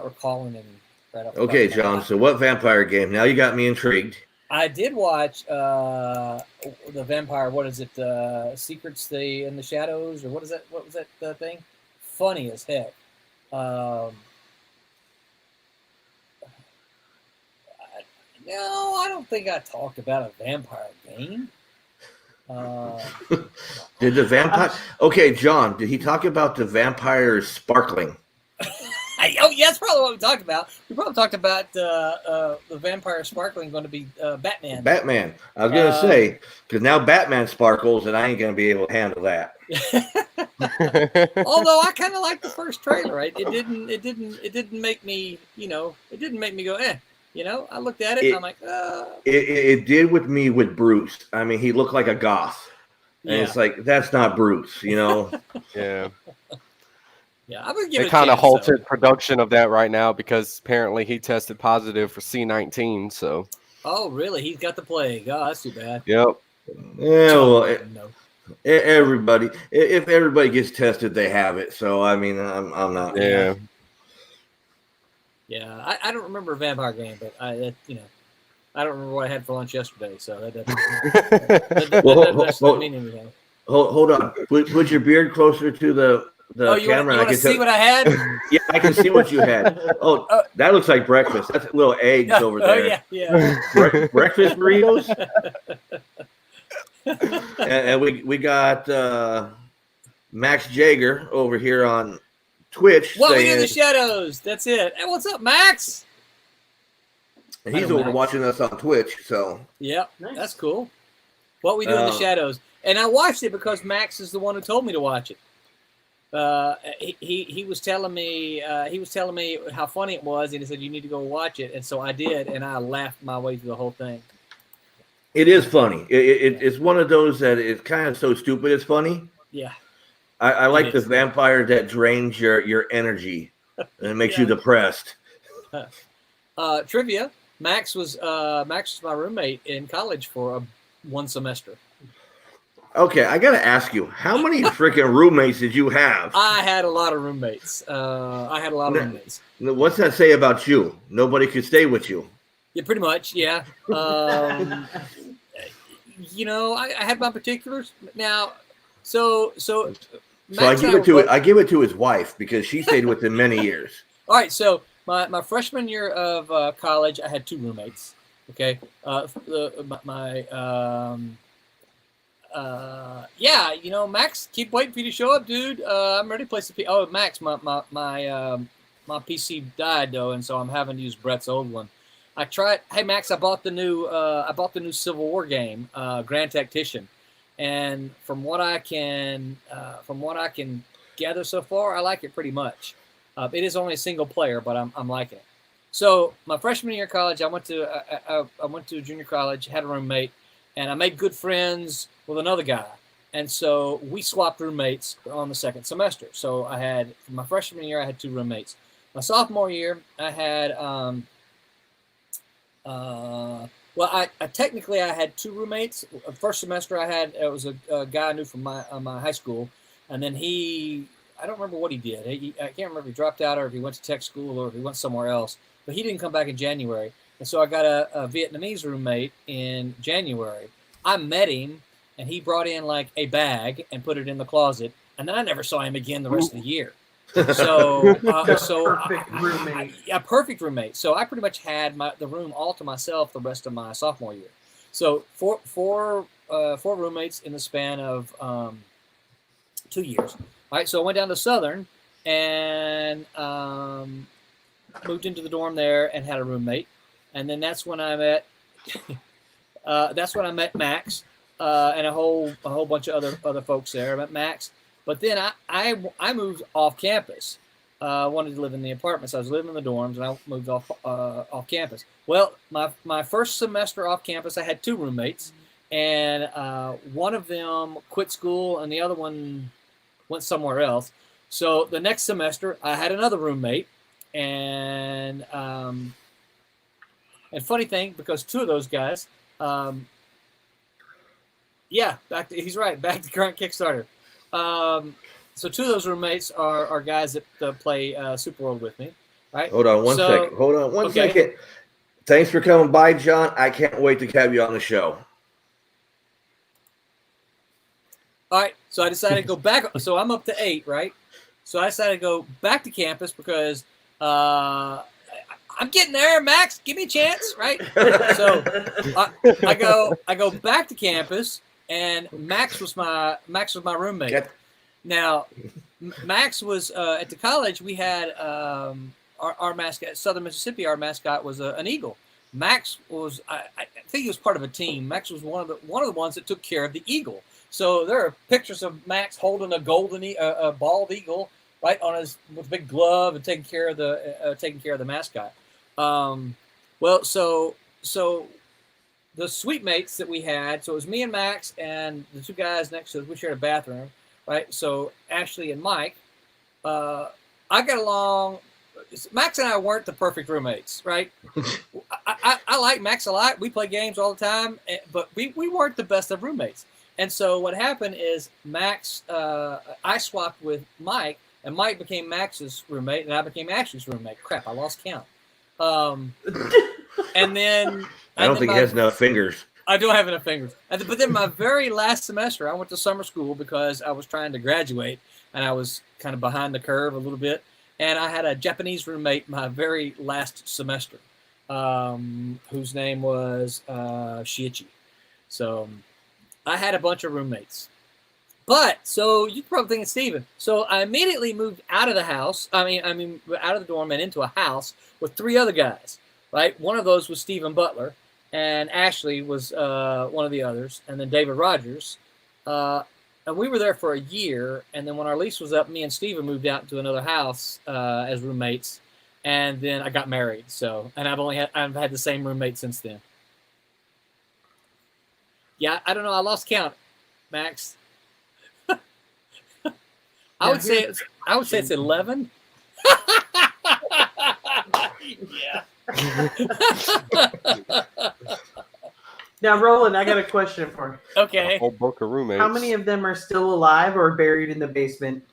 recalling any right off the top okay, of my John. head. So what vampire game? Now you got me intrigued. I did watch the vampire. What is it? Secrets in the Shadows, or what is that? What was that thing? Funny as heck. No, I don't think I talked about a vampire game. Did the vampire? Okay, John. Did he talk about the vampires sparkling? Oh, yeah, that's probably what we talked about. We probably talked about the vampire sparkling going to be Batman. Batman. I was gonna say because now Batman sparkles, and I ain't gonna be able to handle that. Although I kind of like the first trailer, right? It didn't make me, it didn't make me go, eh. I looked at it and I'm like, It did with me with Bruce. I mean, he looked like a goth, and Yeah. it's like that's not Bruce, Yeah. Yeah, I'm gonna give They it a kind of chance, though. halted production of that right now because apparently he tested positive for C19. So, Oh, really? He's got the plague. Oh, that's too bad. yep. Yeah, well, No. everybody. If everybody gets tested, they have it. So I mean, I'm not. Yeah. Yeah, I don't remember a vampire game, but I don't remember what I had for lunch yesterday, so that doesn't, Well, doesn't mean anything. Hold on. Put your beard closer to the Oh, you camera. want to see what I had? Yeah, I can see what you had. Oh, that looks like breakfast. That's little eggs over there. Oh, yeah. Breakfast burritos. and we got Max Jager over here on Twitch. What we do saying, in the shadows. That's it. Hey, what's up, Max? and he's Hello, over Max. watching us on Twitch. So Yep, Nice. that's cool. What we do in the shadows. And I watched it because Max is the one who told me to watch it. He was telling me how funny it was, and he said you need to go watch it, and so I did, and I laughed my way through the whole thing. it is funny. It's one of those that is kind of so stupid it's funny. Yeah. I like It the is. vampire that drains your energy and it makes you Yeah. depressed. Trivia: Max was my roommate in college for one semester. Okay, I gotta ask you, how many freaking roommates did you have? I had a lot of roommates. What's that say about you? Nobody could stay with you. Yeah, pretty much. Yeah. I had my particulars. Now, so So Max I and give it to his wife because she stayed with him many years. All right. So my freshman year of college, I had two roommates. Okay. Max, keep waiting for you to show up, dude. I'm ready to play some. Oh, Max, my PC died though, and so I'm having to use Brett's old one. I tried. Hey, Max, I bought the new Civil War game, Grand Tactician, and from what I can gather so far, I like it pretty much. It is only a single player, but I'm liking it. So my freshman year of college, I went to junior college, had a roommate, and I made good friends with another guy. And so we swapped roommates on the second semester. So my freshman year, I had two roommates. My sophomore year, I had Well, I technically I had two roommates. First semester I had it was a guy I knew from my high school, and then I don't remember what he did. I can't remember if he dropped out or if he went to tech school or if he went somewhere else. But he didn't come back in January, and so I got a Vietnamese roommate in January. I met him, and he brought in like a bag and put it in the closet, and then I never saw him again the rest of the year. So, Perfect roommate. a perfect roommate. So I pretty much had the room all to myself the rest of my sophomore year. So four roommates in the span of 2 years. All right, so I went down to Southern and moved into the dorm there and had a roommate, and then that's when I met Max and a whole bunch of other folks there. I met Max. But then I moved off campus. I wanted to live in the apartments. I was living in the dorms, and I moved off campus. Well, my first semester off campus, I had two roommates, and one of them quit school, and the other one went somewhere else. So the next semester, I had another roommate, and funny thing, because two of those guys, he's right, back to current Kickstarter. So two of those roommates are guys that play Super World with me, right? Hold on one second. Hold on one second. Thanks for coming by, John. I can't wait to have you on the show. All right, so I decided to go back. So I'm up to 8, right? So I decided to go back to campus because I'm getting there, Max. Give me a chance, right? So I go back to campus. And Max was my roommate. Now, Max was at the college. We had our mascot, Southern Mississippi. Our mascot was an eagle. Max was, I think he was part of a team. Max was one of the ones that took care of the eagle. So there are pictures of Max holding a bald eagle right on with a big glove and taking care of the mascot. Well, so. The suite mates that we had, so it was me and Max and the two guys next to us. We shared a bathroom, right? So Ashley and Mike, I got along. Max and I weren't the perfect roommates, right? I like Max a lot. We play games all the time, but we weren't the best of roommates. And so what happened is Max, I swapped with Mike, and Mike became Max's roommate, and I became Ashley's roommate. Crap, I lost count. And then I don't think he has enough fingers. I don't have enough fingers. But then my very last semester, I went to summer school because I was trying to graduate, and I was kind of behind the curve a little bit. And I had a Japanese roommate my very last semester, whose name was Shiichi. So I had a bunch of roommates. But, so you're probably thinking, Steven, so I immediately moved out of the house, out of the dorm and into a house with 3 other guys, right? One of those was Stephen Butler, and Ashley was one of the others, and then David Rogers. And we were there for a year, and then when our lease was up, me and Steven moved out into another house as roommates, and then I got married. So, and I've had the same roommate since then. Yeah, I don't know. I lost count, Max. I would say it's 11. Yeah. Now, Roland, I got a question for you. Okay. A whole book of roommates. How many of them are still alive or buried in the basement?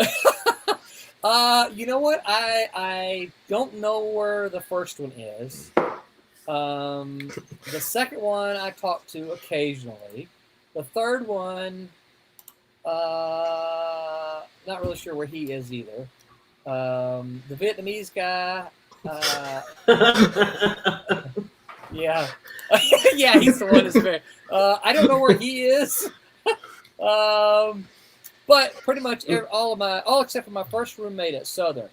You know what? I don't know where the first one is. The second one I talk to occasionally. The third one, not really sure where he is either. The Vietnamese guy, yeah. Yeah, he's the one that's very, I don't know where he is. But pretty much all except for my first roommate at Southern.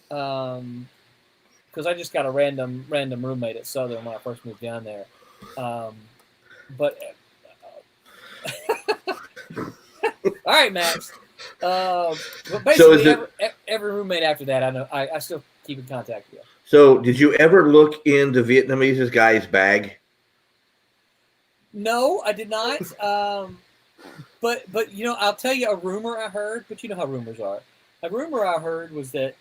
Because I just got a random roommate at Southern when I first moved down there. But all right, Max. But basically, every roommate after that, I know I still keep in contact with. So, did you ever look in the Vietnamese guy's bag? No, I did not. But you know, I'll tell you a rumor I heard. But you know how rumors are. A rumor I heard was that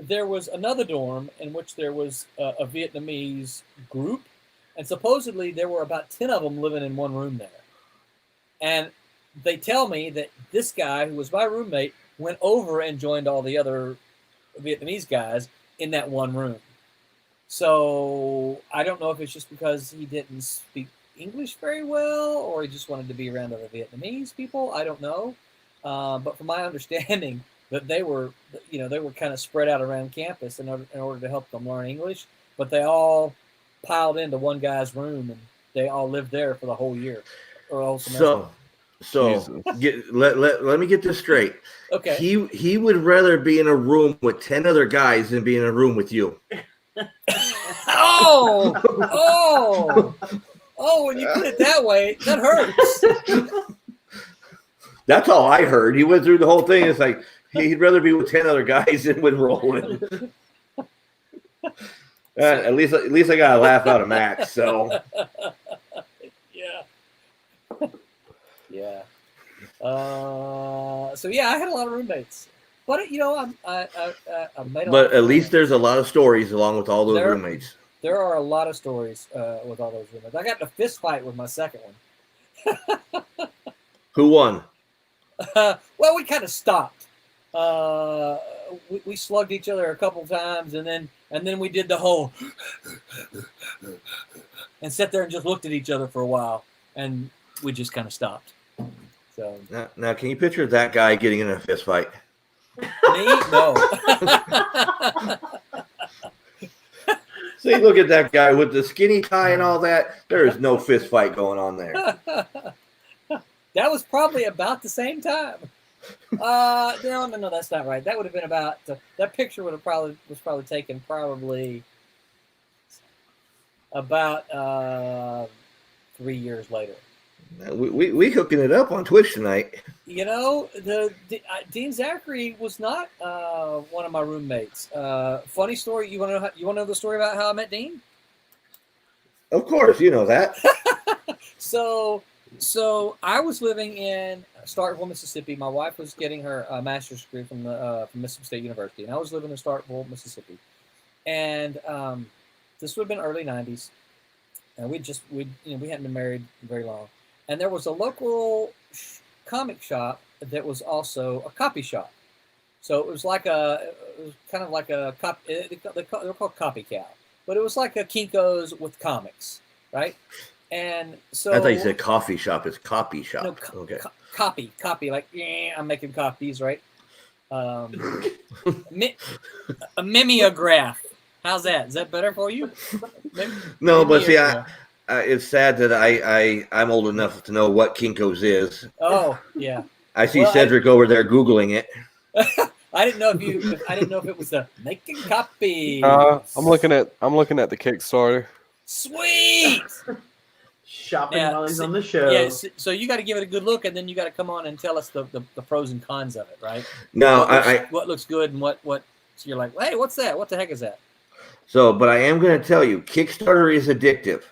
there was another dorm in which there was a Vietnamese group, and supposedly there were about 10 of them living in one room there. And they tell me that this guy, who was my roommate, went over and joined all the other Vietnamese guys in that one room. So I don't know if it's just because he didn't speak English very well, or he just wanted to be around other Vietnamese people. I don't know. But from my understanding, that they were kind of spread out around campus in order to help them learn English. But they all piled into one guy's room, and they all lived there for the whole year or whole semester. So let me get this straight. Okay. He would rather be in a room with 10 other guys than be in a room with you. Oh, when you put it that way, that hurts. That's all I heard. He went through the whole thing. It's like he'd rather be with 10 other guys than with Roland. At least I got a laugh out of Max. So yeah. So yeah, I had a lot of roommates, but I made. But at least there's a lot of stories along with all those roommates. There are a lot of stories with all those roommates. I got in a fist fight with my second one. Who won? Well, we kind of stopped. We slugged each other a couple times, and then we did the whole and sat there and just looked at each other for a while, and we just kind of stopped. So now, can you picture that guy getting in a fist fight? Me? No. See, look at that guy with the skinny tie and all that. There is no fist fight going on there. That was probably about the same time. No, that's not right. That would have been about that picture was probably taken about 3 years later. We cooking it up on Twitch tonight. Dean Zachary was not one of my roommates. Funny story. You want to know the story about how I met Dean? Of course, you know that. So I was living in Starkville, Mississippi. My wife was getting her master's degree from Mississippi State University, and I was living in Starkville, Mississippi. And this would have been early '90s, and we hadn't been married very long. And there was a local comic shop that was also a copy shop. So it was kind of like a cop. They're called Copycat, but it was like a Kinko's with comics, right? And so I thought you said coffee shop. It's copy shop. No, okay. Copy. Like I'm making copies, right? A mimeograph. How's that? Is that better for you? No, but see, it's sad that I'm old enough to know what Kinko's is. Oh yeah. I see Cedric over there Googling it. I didn't know if it was the making copies. I'm looking at the Kickstarter. Sweet. Shopping while he's on the show. Yeah, so you got to give it a good look, and then you got to come on and tell us the pros and cons of it, right? No, what looks good and what so you're like, hey, what's that? What the heck is that? So, but I am going to tell you, Kickstarter is addictive.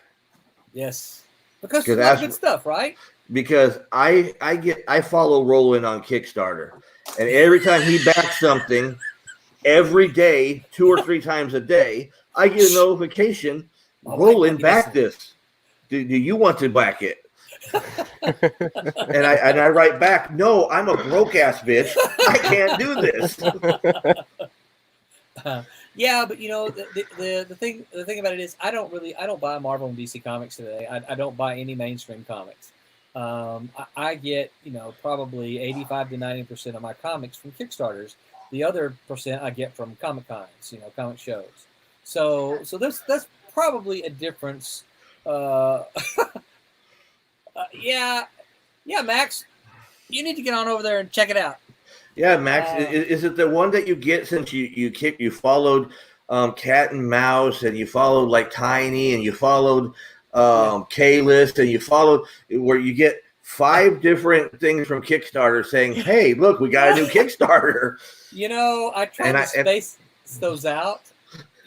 Yes, because there's a lot of good stuff, right? Because I follow Roland on Kickstarter, and every time he backs something, every day, 2 or 3 times a day, I get a notification. Roland backed this. Do you want to back it? and I write back, no, I'm a broke ass bitch. I can't do this. Yeah, but the thing about it is I don't buy Marvel and DC comics today. I don't buy any mainstream comics. I get probably 85 to 90% of my comics from Kickstarters. The other percent I get from Comic Cons, comic shows. So that's probably a difference. Yeah, Max, you need to get on over there and check it out. Yeah, Max, is it the one that you get since you followed Cat and Mouse, and you followed like Tiny, and you followed K-List, and you followed where you get 5 different things from Kickstarter saying, hey, look, we got a new Kickstarter. I try to space those out.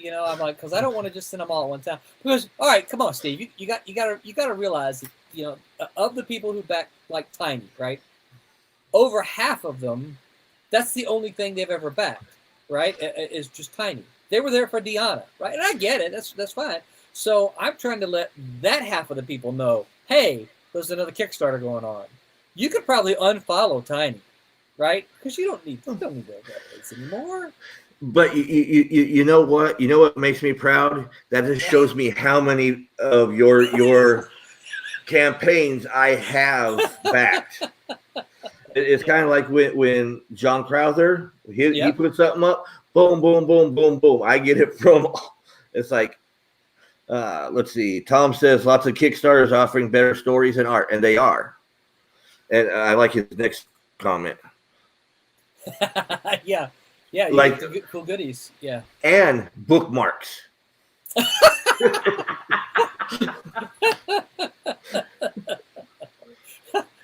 I'm like, because I don't want to just send them all at one time. Because, all right, come on, Steve, you got to realize that, of the people who back like Tiny, right? Over half of them, that's the only thing they've ever backed. right, is just tiny. They were there for Deanna, right? And I get it. That's fine. So I'm trying to let that half of the people know, hey, there's another Kickstarter going on. You could probably unfollow Tiny, right? Because you don't need that anymore. But you know what? You know what makes me proud? That just shows me how many of your campaigns I have backed. It's kind of like when John Crowther he put something up, boom, boom, boom, boom, boom. I get it from. It's like, let's see. Tom says lots of Kickstarters offering better stories and art, and they are. And I like his next comment. Yeah, you like get cool goodies. Yeah, and bookmarks.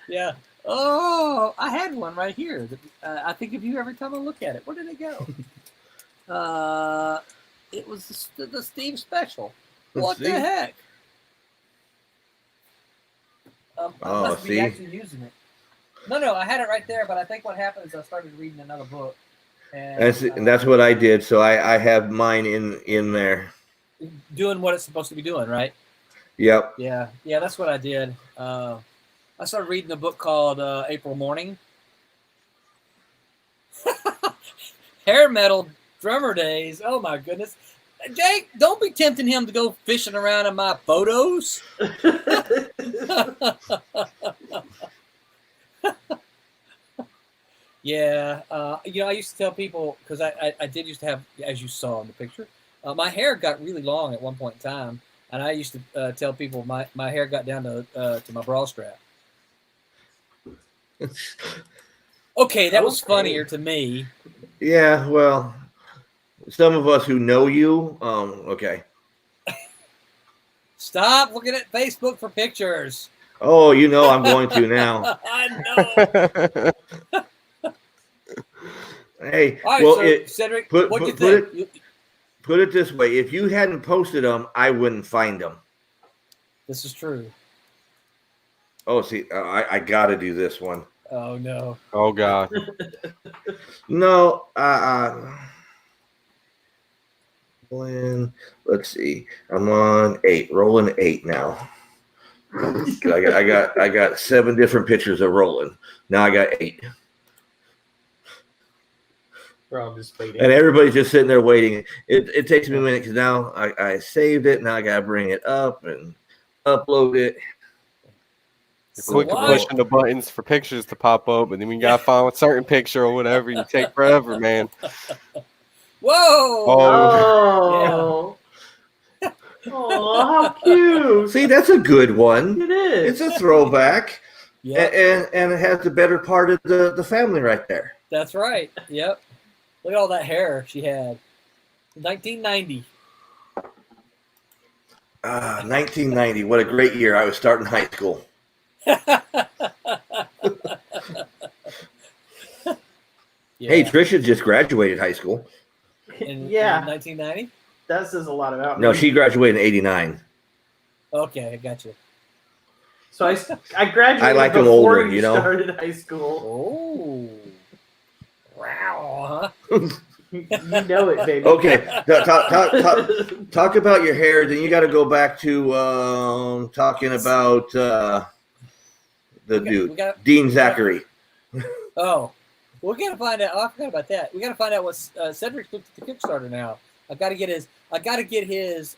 Yeah. Oh, I had one right here. I think of you every time I look at it. Where did it go? It was the Steve special. What the heck? I must be actually using it. No, I had it right there, but I think what happened is I started reading another book. And that's what I did. So I have mine in there. Doing what it's supposed to be doing, right? Yep. Yeah, that's what I did. I started reading a book called April Morning. Hair metal drummer days. Oh my goodness. Jake, don't be tempting him to go fishing around in my photos. Yeah. I used to tell people, because I did used to have, as you saw in the picture, my hair got really long at one point in time. And I used to tell people my hair got down to my bra strap. Okay, that was funnier to me. Yeah, well, some of us who know you, okay. Stop looking at Facebook for pictures. Oh, I'm going to now. I know. Hey, all right, well, so Cedric, what do you think? Put it this way: if you hadn't posted them, I wouldn't find them. This is true. Oh, see, I got to do this one. Oh no! Oh God! No, let's see. I'm on 8, rolling 8 now. I got 7 different pictures of Roland. Now I got 8. We're all just waiting. And everybody's just sitting there waiting. It takes me a minute because now I saved it. Now I got to bring it up and upload it. Quick pushing the buttons for pictures to pop up, and then we got to find a certain picture or whatever. You take forever, man. Whoa! Oh, yeah. Oh, how cute! See, that's a good one. It is. It's a throwback. Yeah, and it has the better part of the family right there. that's right. Yep. Look at all that hair she had. 1990. 1990. What a great year. I was starting high school. Yeah. Hey, Trisha just graduated high school. In 1990? That says a lot about me. No, she graduated in 89. Okay, I got you. So I graduated I like them before older, you started high school. Oh. Wow, huh? You know it, baby. Okay, talk about your hair. Then you got to go back to talking about the dude, Dean Zachary. Oh, we got to find out. Oh, I forgot about that. We got to find out what Cedric's looked at the Kickstarter now. I got to get his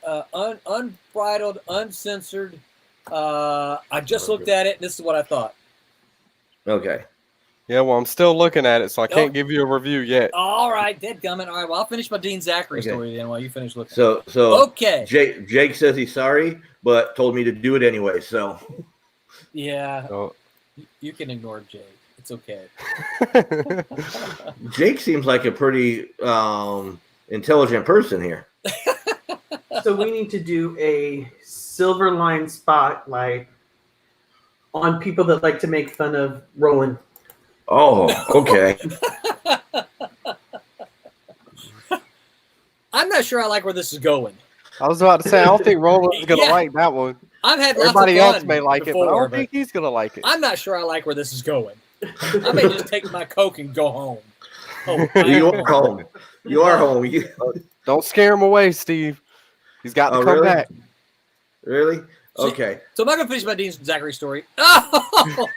unbridled, uncensored. I just looked at it, and this is what I thought. Okay. Yeah, well, I'm still looking at it, so I can't give you a review yet. All right, deadgummit. All right, well, I'll finish my Dean Zachary story then while you finish looking. So okay. Jake says he's sorry, but told me to do it anyway. So yeah, you can ignore Jake. It's okay. Jake seems like a pretty intelligent person here. So we need to do a Silverline spotlight on people that like to make fun of Roland. Oh, okay. I'm not sure I like where this is going. I was about to say, I don't think Roland's going to like that one. I've had Everybody lots of else may like before, it, but I don't think he's going to like it. I'm not sure I like where this is going. I may just take my Coke and go home. Oh, I You am are home. You are home. Don't scare him away, Steve. He's got to Oh, come really? back. Really? Okay. So am I gonna finish my Dean Zachary story? Oh!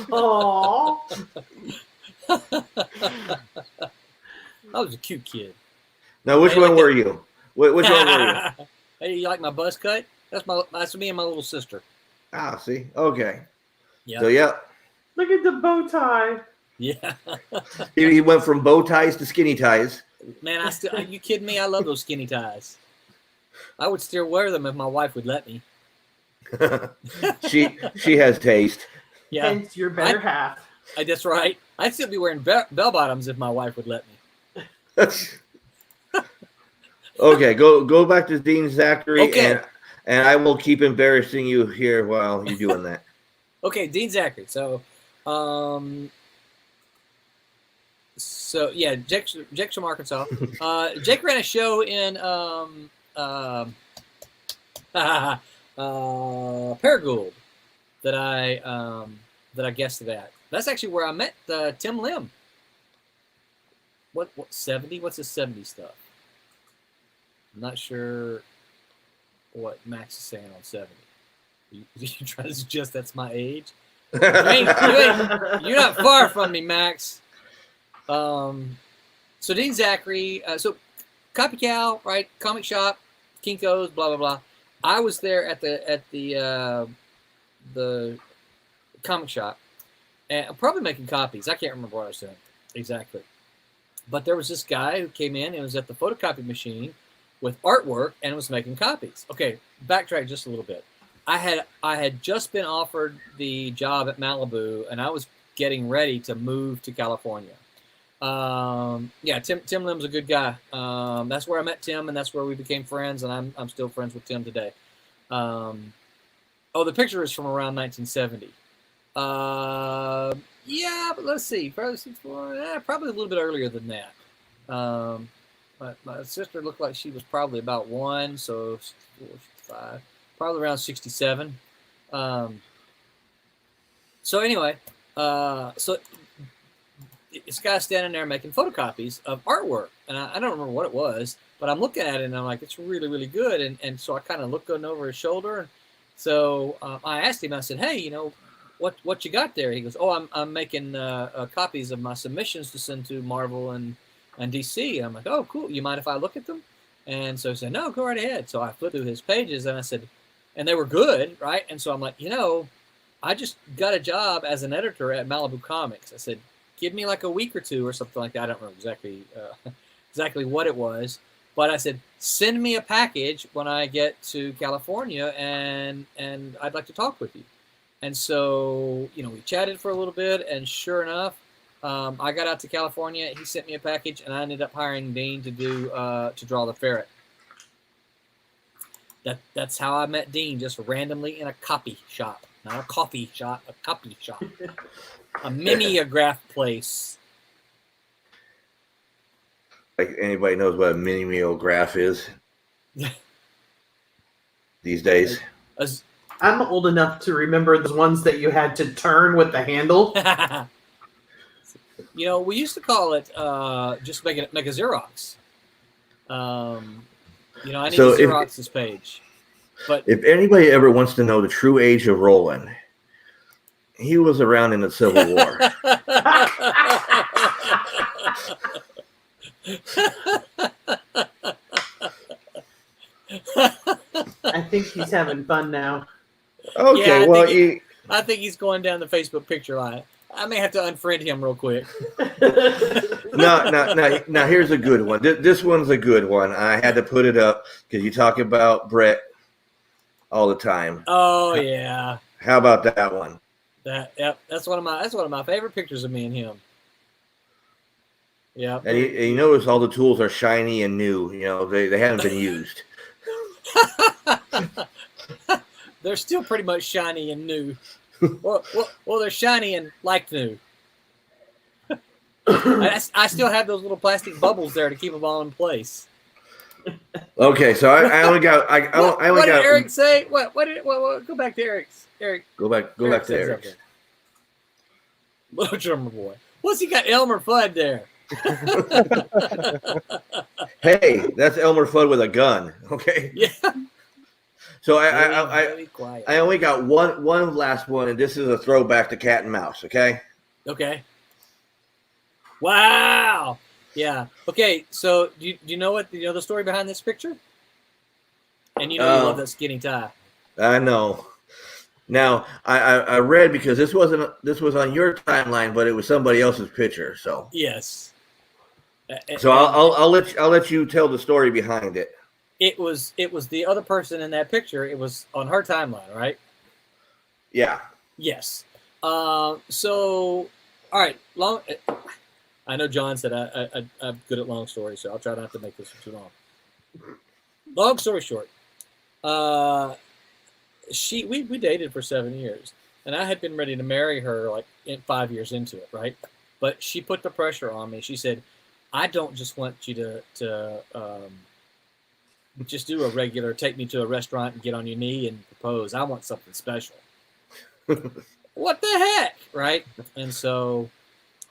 Oh, I was a cute kid. Now, which Hey, one like were you? Which one were you? Hey, you like my buzz cut? That's me and my little sister. Ah, see. Okay. Yeah. So, yeah. look at the bow tie. Yeah. He went from bow ties to skinny ties. Man, are you kidding me? I love those skinny ties. I would still wear them if my wife would let me. she has taste. Yeah. Hence your better half. That's right. I'd still be wearing bell bottoms if my wife would let me. Okay, go back to Dean Zachary, Okay. and I will keep embarrassing you here while you're doing that. Okay, Dean Zachary. So yeah, Jake's from Arkansas. Jake ran a show in Paragould that I guested at. That's actually where I met Tim Lim. What 70? What's his 70 stuff? I'm not sure what Max is saying on 70. You trying to suggest that's my age? You're not far from me, Max. So Dean Zachary, so Copy Cow, right? Comic shop, Kinko's, blah blah blah. I was there at the comic shop, and I'm probably making copies. I can't remember what I was doing exactly, but there was this guy who came in and was at the photocopy machine with artwork and was making copies. Okay, backtrack just a little bit. I had just been offered the job at Malibu, and I was getting ready to move to California. Yeah, Tim Lim's a good guy. That's where I met Tim, and that's where we became friends, and I'm still friends with Tim today. The picture is from around 1970. Yeah, but let's see, probably a little bit earlier than that. My sister looked like she was probably about 1, so 64, 65, probably around 67. So anyway, so this guy's standing there making photocopies of artwork, and I don't remember what it was, but I'm looking at it and I'm like, it's really, really good. And so I kind of looked over his shoulder. And so I asked him, I said, hey, you know, what you got there? He goes, oh, I'm making copies of my submissions to send to Marvel and DC. And I'm like, oh, cool. You mind if I look at them? And so he said, no, go right ahead. So I flipped through his pages and I said, and they were good, right? And so I'm like, you know, I just got a job as an editor at Malibu Comics. I said, give me like a week or two or something like that. I don't remember exactly what it was. But I said, send me a package when I get to California and I'd like to talk with you. And so, you know, we chatted for a little bit, and sure enough, I got out to California. He sent me a package, and I ended up hiring Dean to draw the Ferret. That's how I met Dean, just randomly in a copy shop. Not a coffee shop, a copy shop. A mimeograph place. Like anybody knows what a mimeograph is these days. I'm old enough to remember the ones that you had to turn with the handle. You know, we used to call it just make a Xerox. You know, I need to Xerox this page. But if anybody ever wants to know the true age of Roland, he was around in the Civil War. I think he's having fun now. Okay, yeah, I think he's going down the Facebook picture line. I may have to unfriend him real quick. No, here's a good one. This one's a good one. I had to put it up because you talk about Brett all the time. Oh yeah. How about that one? That's one of my favorite pictures of me and him. Yeah. And you notice all the tools are shiny and new. You know, they haven't been used. They're still pretty much shiny and new. well, they're shiny and like new. I still have those little plastic bubbles there to keep them all in place. Okay, so I only got. What did Eric say? What did go back to Eric's? Eric. Go back to Eric's. Little drummer boy. What's he got? Elmer Fudd there. Hey, that's Elmer Fudd with a gun. Okay. Yeah. So Very quiet. I only got one last one, and this is a throwback to Cat and Mouse. Okay. Okay. Wow. Yeah. Okay. So do you know the story behind this picture? And you love that skinny tie. I know. Now I read, because this was on your timeline, but it was somebody else's picture. So Yes. so I'll let you tell the story behind it. It was the other person in that picture. It was on her timeline, right? Yeah. Yes. So all right. I know John said I'm good at long stories, so I'll try not to make this too long. Long story short, we dated for 7 years, and I had been ready to marry her like 5 years into it, right? But she put the pressure on me. She said, "I don't just want you to just do a regular, take me to a restaurant and get on your knee and propose. I want something special." What the heck, right? And so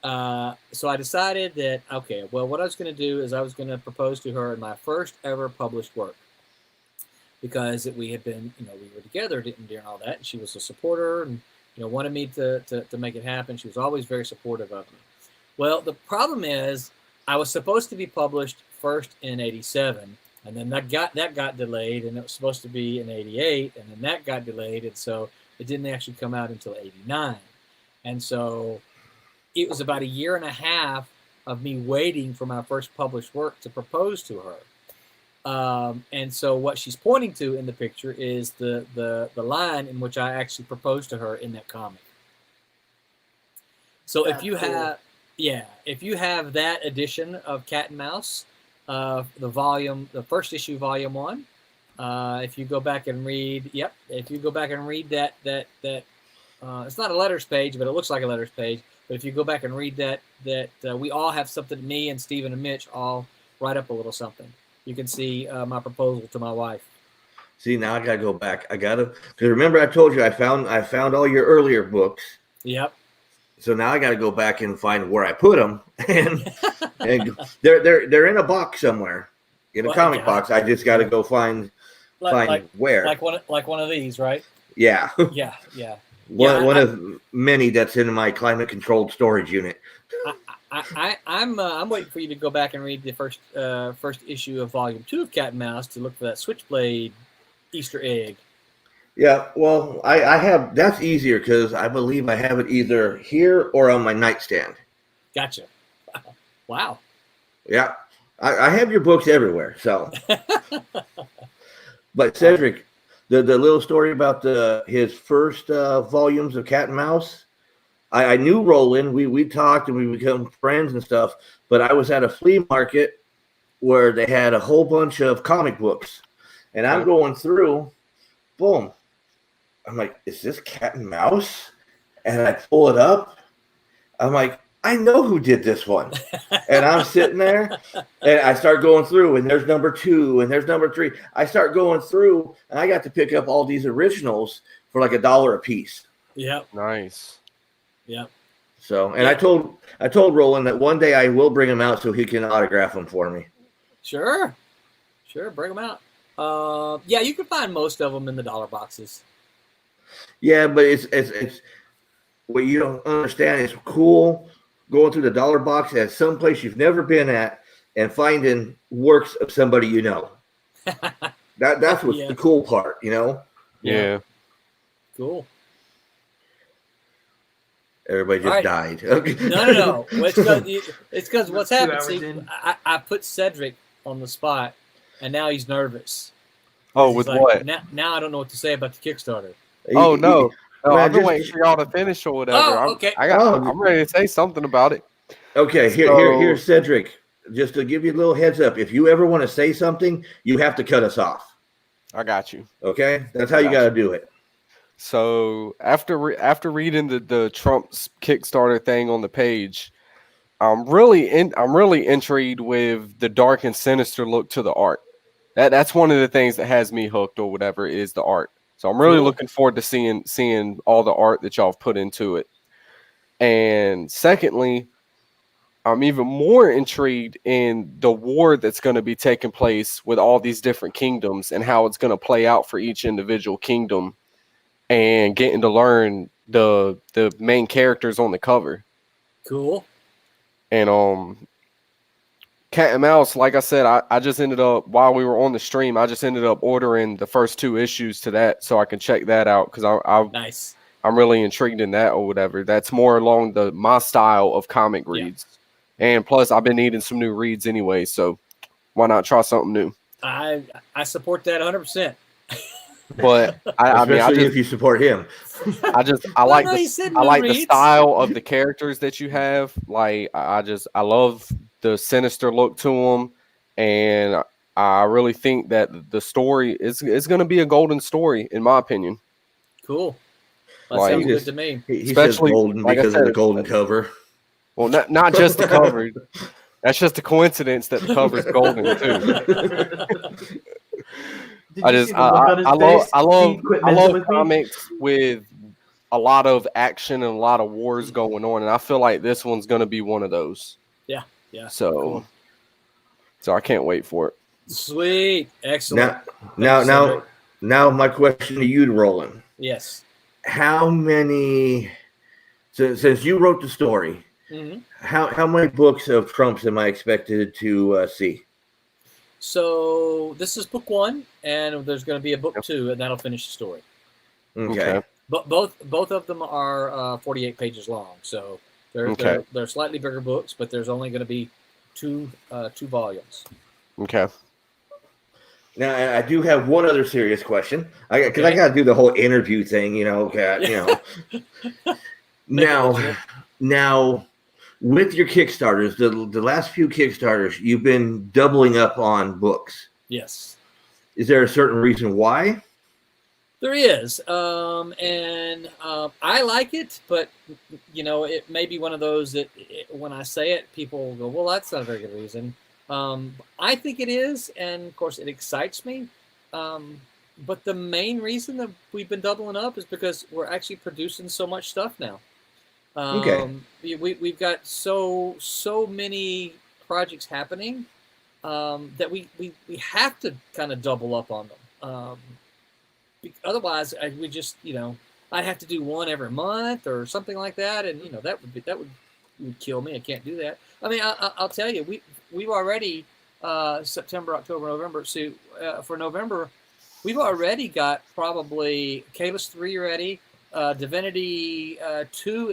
I decided that, okay, well, what I was going to do is I was going to propose to her in my first ever published work, because we had been, we were together during all that, and she was a supporter and, wanted me to make it happen. She was always very supportive of me. Well, the problem is I was supposed to be published first in 87, and then that got delayed, and it was supposed to be in 88, and then that got delayed, and so it didn't actually come out until 89. And so it was about a year and a half of me waiting for my first published work to propose to her. And so what she's pointing to in the picture is the line in which I actually proposed to her in that comic. So that's if you have that edition of Cat and Mouse, the first issue, volume 1, if you go back and read, that it's not a letters page, but it looks like a letters page. But if you go back and read that we all have something, me and Stephen and Mitch all write up a little something. You can see my proposal to my wife. See, now I gotta go back. Because remember I told you I found all your earlier books. Yep. So now I gotta go back and find where I put them, and they're in a box somewhere, in a comic box. I just gotta go find where. Like one of these, right? Yeah. Yeah. One of many that's in my climate controlled storage unit. I'm waiting for you to go back and read the first issue of volume 2 of Cat and Mouse to look for that Switchblade Easter egg. Yeah, well, I have, that's easier because I believe I have it either here or on my nightstand. Gotcha. Wow. Yeah, I have your books everywhere. So, but Cedric, the little story about his first volumes of Cat and Mouse. I knew Roland. We talked and we become friends and stuff. But I was at a flea market where they had a whole bunch of comic books, and I'm going through. Boom! I'm like, is this Cat and Mouse? And I pull it up. I'm like, I know who did this one. And I'm sitting there, and I start going through, and there's number 2, and there's number 3. I start going through, and I got to pick up all these originals for like $1 a piece. Yep. Nice. Yep. So, and I told Roland that one day I will bring him out so he can autograph them for me. Sure, bring them out. Yeah, you can find most of them in the dollar boxes. Yeah, but it's what you don't understand. It's cool going through the dollar box at some place you've never been at and finding works of somebody you know. That's what's the cool part, Yeah. Cool. Everybody just died. Okay. No. It's because what's happened. See, I put Cedric on the spot, and now he's nervous. Oh, with like, what? Now I don't know what to say about the Kickstarter. Oh no! I've been waiting for y'all to finish or whatever. Oh, okay. I'm ready to say something about it. Okay, here's Cedric. Just to give you a little heads up, if you ever want to say something, you have to cut us off. I got you. Okay, that's how you got to do it. So after reading the Trump's Kickstarter thing on the page, I'm really intrigued with the dark and sinister look to the art. That's one of the things that has me hooked or whatever is the art. So I'm really looking forward to seeing all the art that y'all have put into it. And secondly, I'm even more intrigued in the war that's going to be taking place with all these different kingdoms and how it's going to play out for each individual kingdom, and getting to learn the main characters on the cover. Cool. And Cat and Mouse, like I said, I just ended up, while we were on the stream, I just ended up ordering the first 2 issues to that so I can check that out, because Nice. I'm really intrigued in that or whatever. That's more along my style of comic reads. And plus, I've been needing some new reads anyway, so why not try something new? I support that 100%. But I mean, Especially if you support him. I Well, like no, he said I new like the reads. style of the characters that you have. Like I love the sinister look to them, and I really think that the story is going to be a golden story, in my opinion. Cool. That Like, sounds good to me. He says Especially, golden like I because of the said, golden cover. Well, not just the cover. That's just a coincidence that the cover's golden too. I love comics with a lot of action and a lot of wars going on, and I feel like this one's going to be one of those. Yeah. So, cool. So I can't wait for it. Sweet, excellent. Now, my question to you, Roland. Yes. How many? Since you wrote the story, mm-hmm. how many books of Trump's am I expected to see? So this is book 1, and there's going to be a book 2, and that'll finish the story. Okay. But both of them are 48 pages long, so they're slightly bigger books, but there's only going to be two volumes. Okay. Now I do have one other serious question, because I got to do the whole interview thing, Now, with your Kickstarters, the last few Kickstarters, you've been doubling up on books. Yes. Is there a certain reason why? There is, and I like it, but it may be one of those that when I say it, people go, "Well, that's not a very good reason." I think it is, and of course, it excites me. But the main reason that we've been doubling up is because we're actually producing so much stuff now. We've got so many projects happening that we have to kind of double up on them. Otherwise, we just I'd have to do one every month or something like that, and that would kill me. I can't do that. I mean, I'll tell you, we've already September, October, November. So for November, we've already got probably Kalis 3 ready. Divinity 2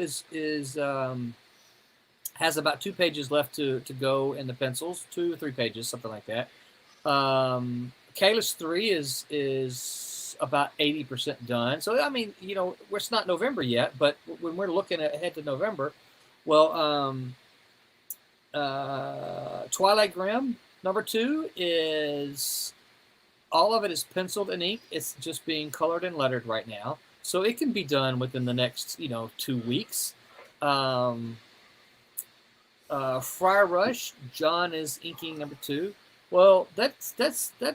has about 2 pages left to go in the pencils, 2 or 3 pages, something like that. Kalis 3 is about 80% done. So I mean, it's not November yet, but when we're looking ahead to November, well, Twilight Grim number 2 is all of it is penciled and inked. It's just being colored and lettered right now. So it can be done within the next, 2 weeks. Friar Rush, John is inking number 2. Well, that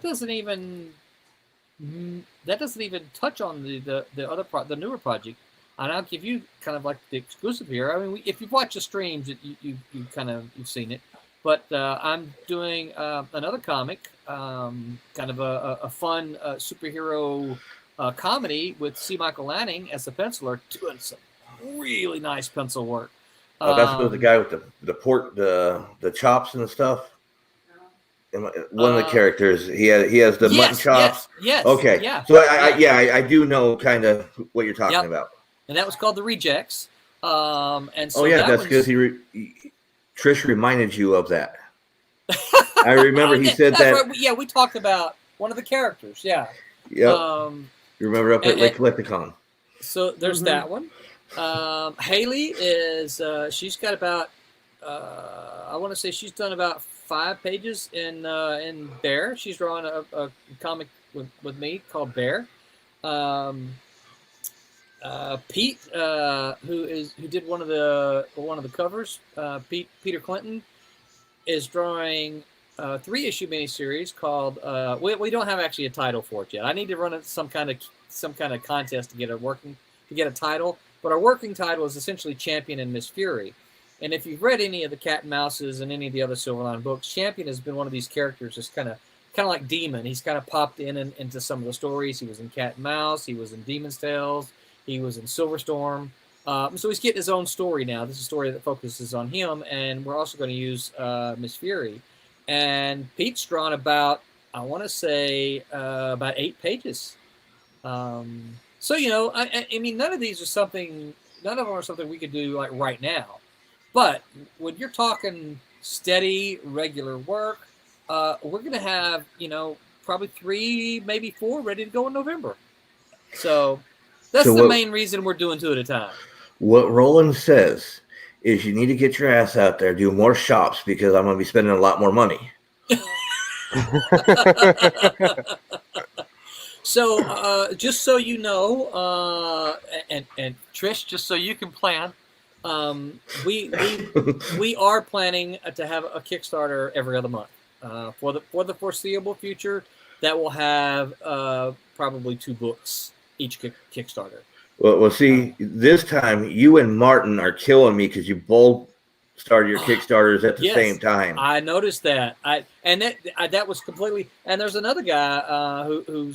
doesn't even touch on the other the newer project. And I'll give you kind of like the exclusive here. I mean, if you've watched the streams, you've seen it. But I'm doing another comic, kind of a fun superhero comedy with C. Michael Lanning as the penciler, doing some really nice pencil work. That's with the guy with the chops and the stuff. One of the characters, he has the mutton chops. Yes. Okay. Yeah. So I do know kind of what you're talking about. And that was called The Rejects. And so that's because Trish reminded you of that. I remember he said that. Right. Yeah, we talked about one of the characters. Yeah. Yep. You remember up at Lake Collecticon. So there's that one. Haley is she's got about I want to say she's done about 5 pages in Bear. She's drawing a comic with me called Bear. Pete, who did one of the covers, Peter Clinton, is drawing a 3-issue miniseries called. We don't have actually a title for it yet. I need to run some kind of contest to get a title. But our working title is essentially Champion and Miss Fury. And if you've read any of the Cat and Mouses and any of the other Silverline books, Champion has been one of these characters that's kind of like Demon. He's kind of popped in and into some of the stories. He was in Cat and Mouse. He was in Demon's Tales. He was in Silverstorm. So he's getting his own story now. This is a story that focuses on him, and we're also going to use Miss Fury. And Pete's drawn about, I want to say, about 8 pages. So, you know, I mean, none of them are something we could do like right now. But when you're talking steady, regular work, we're going to have, you know, probably 3, maybe 4 ready to go in November. So that's the main reason we're doing 2 at a time. What Roland says is you need to get your ass out there, do more shops, because I'm going to be spending a lot more money. So just so you know, and Trish, just so you can plan, we are planning to have a Kickstarter every other month for the foreseeable future. That will have probably 2 books each Kickstarter. Well, see, this time you and Martin are killing me because you both started your Kickstarters at the same time. I noticed that. That was completely. And there's another guy who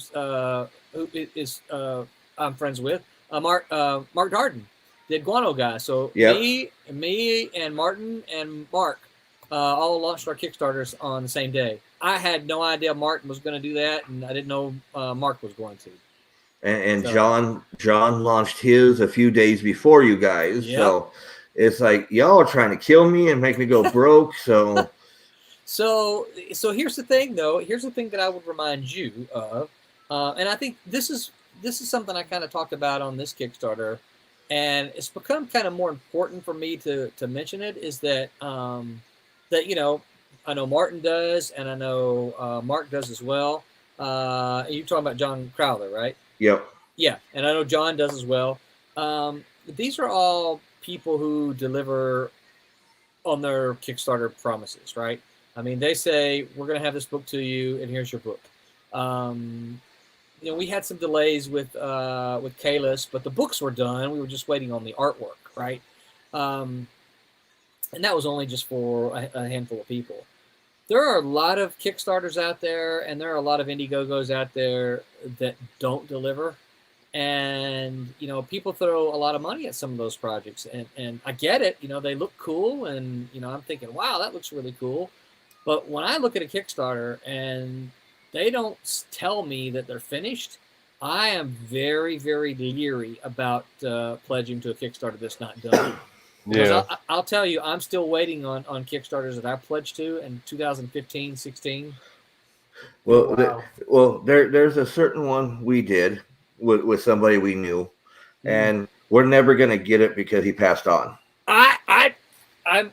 is I'm friends with, Mark Darden, the Guano guy. So me and Martin and Mark all launched our Kickstarters on the same day. I had no idea Martin was going to do that, and I didn't know Mark was going to. And so, John launched his a few days before you guys. Yep. So it's like y'all are trying to kill me and make me go broke. So here's the thing, though. Here's the thing that I would remind you of, and I think this is something I kind of talked about on this Kickstarter, and it's become kind of more important for me to mention it. Is that that, you know, I know Martin does, and I know Mark does as well. You're talking about John Crowther, right? Yep. Yeah, and I know John does as well. These are all people who deliver on their Kickstarter promises, right? I mean, they say, we're going to have this book to you, and here's your book. You know, we had some delays with Kalis, but the books were done. We were just waiting on the artwork, right? And that was only just for a handful of people. There are a lot of Kickstarters out there, and there are a lot of Indiegogos out there that don't deliver. And, you know, people throw a lot of money at some of those projects. And I get it. You know, they look cool. And, you know, I'm thinking, wow, that looks really cool. But when I look at a Kickstarter and they don't tell me that they're finished, I am very, very leery about pledging to a Kickstarter that's not done. Yeah, I'll tell you, I'm still waiting on Kickstarters that I pledged to in 2015, 16. Well, wow. There's a certain one we did with somebody we knew, and we're never going to get it because he passed on. I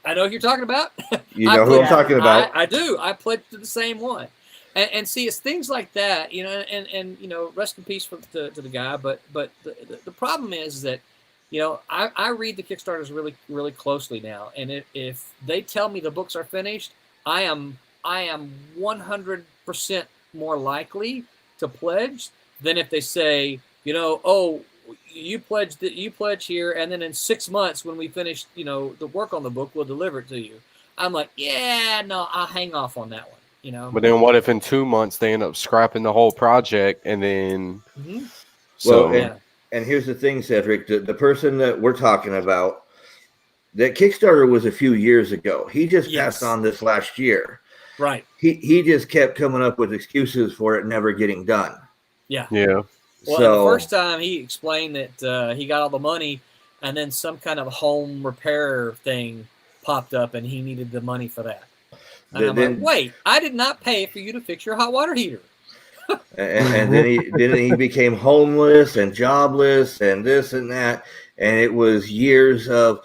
know who you're talking about. You know who I'm talking about. I do. I pledged to the same one. And see, it's things like that, you know, and you know, rest in peace to the guy. But the problem is that, you know, I read the Kickstarters really, really closely now, and if they tell me the books are finished, I am 100% more likely to pledge than if they say, you know, oh, you pledge here, and then in 6 months when we finish, you know, the work on the book, we'll deliver it to you. I'm like, yeah, no, I'll hang off on that one. You know. But then what if in 2 months they end up scrapping the whole project, and then And here's the thing, Cedric, the person that we're talking about, that Kickstarter was a few years ago. He just passed on this last year. Right. He just kept coming up with excuses for it never getting done. Yeah. Yeah. Well, the first time he explained that he got all the money, and then some kind of home repair thing popped up, and he needed the money for that. And I'm like, wait, I did not pay for you to fix your hot water heater. and then he became homeless and jobless and this and that, and it was years of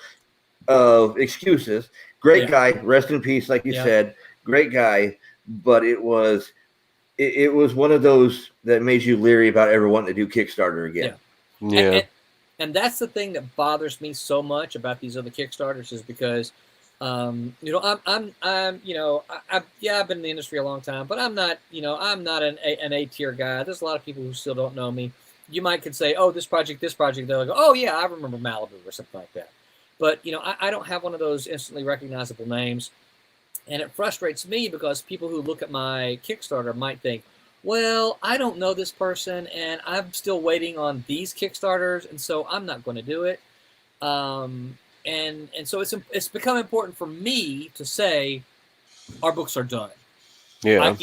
excuses. Great guy, rest in peace, like you said. Great guy, but it was one of those that made you leery about ever wanting to do Kickstarter again. Yeah. And that's the thing that bothers me so much about these other Kickstarters is because, you know, I'm you know, I've been in the industry a long time, but I'm not an A-tier guy. There's a lot of people who still don't know me. You could say, oh, this project. They'll go, oh yeah, I remember Malibu or something like that. But I don't have one of those instantly recognizable names, and it frustrates me because people who look at my Kickstarter might think, well, I don't know this person, and I'm still waiting on these Kickstarters, and so I'm not going to do it. And so it's become important for me to say our books are done. Yeah.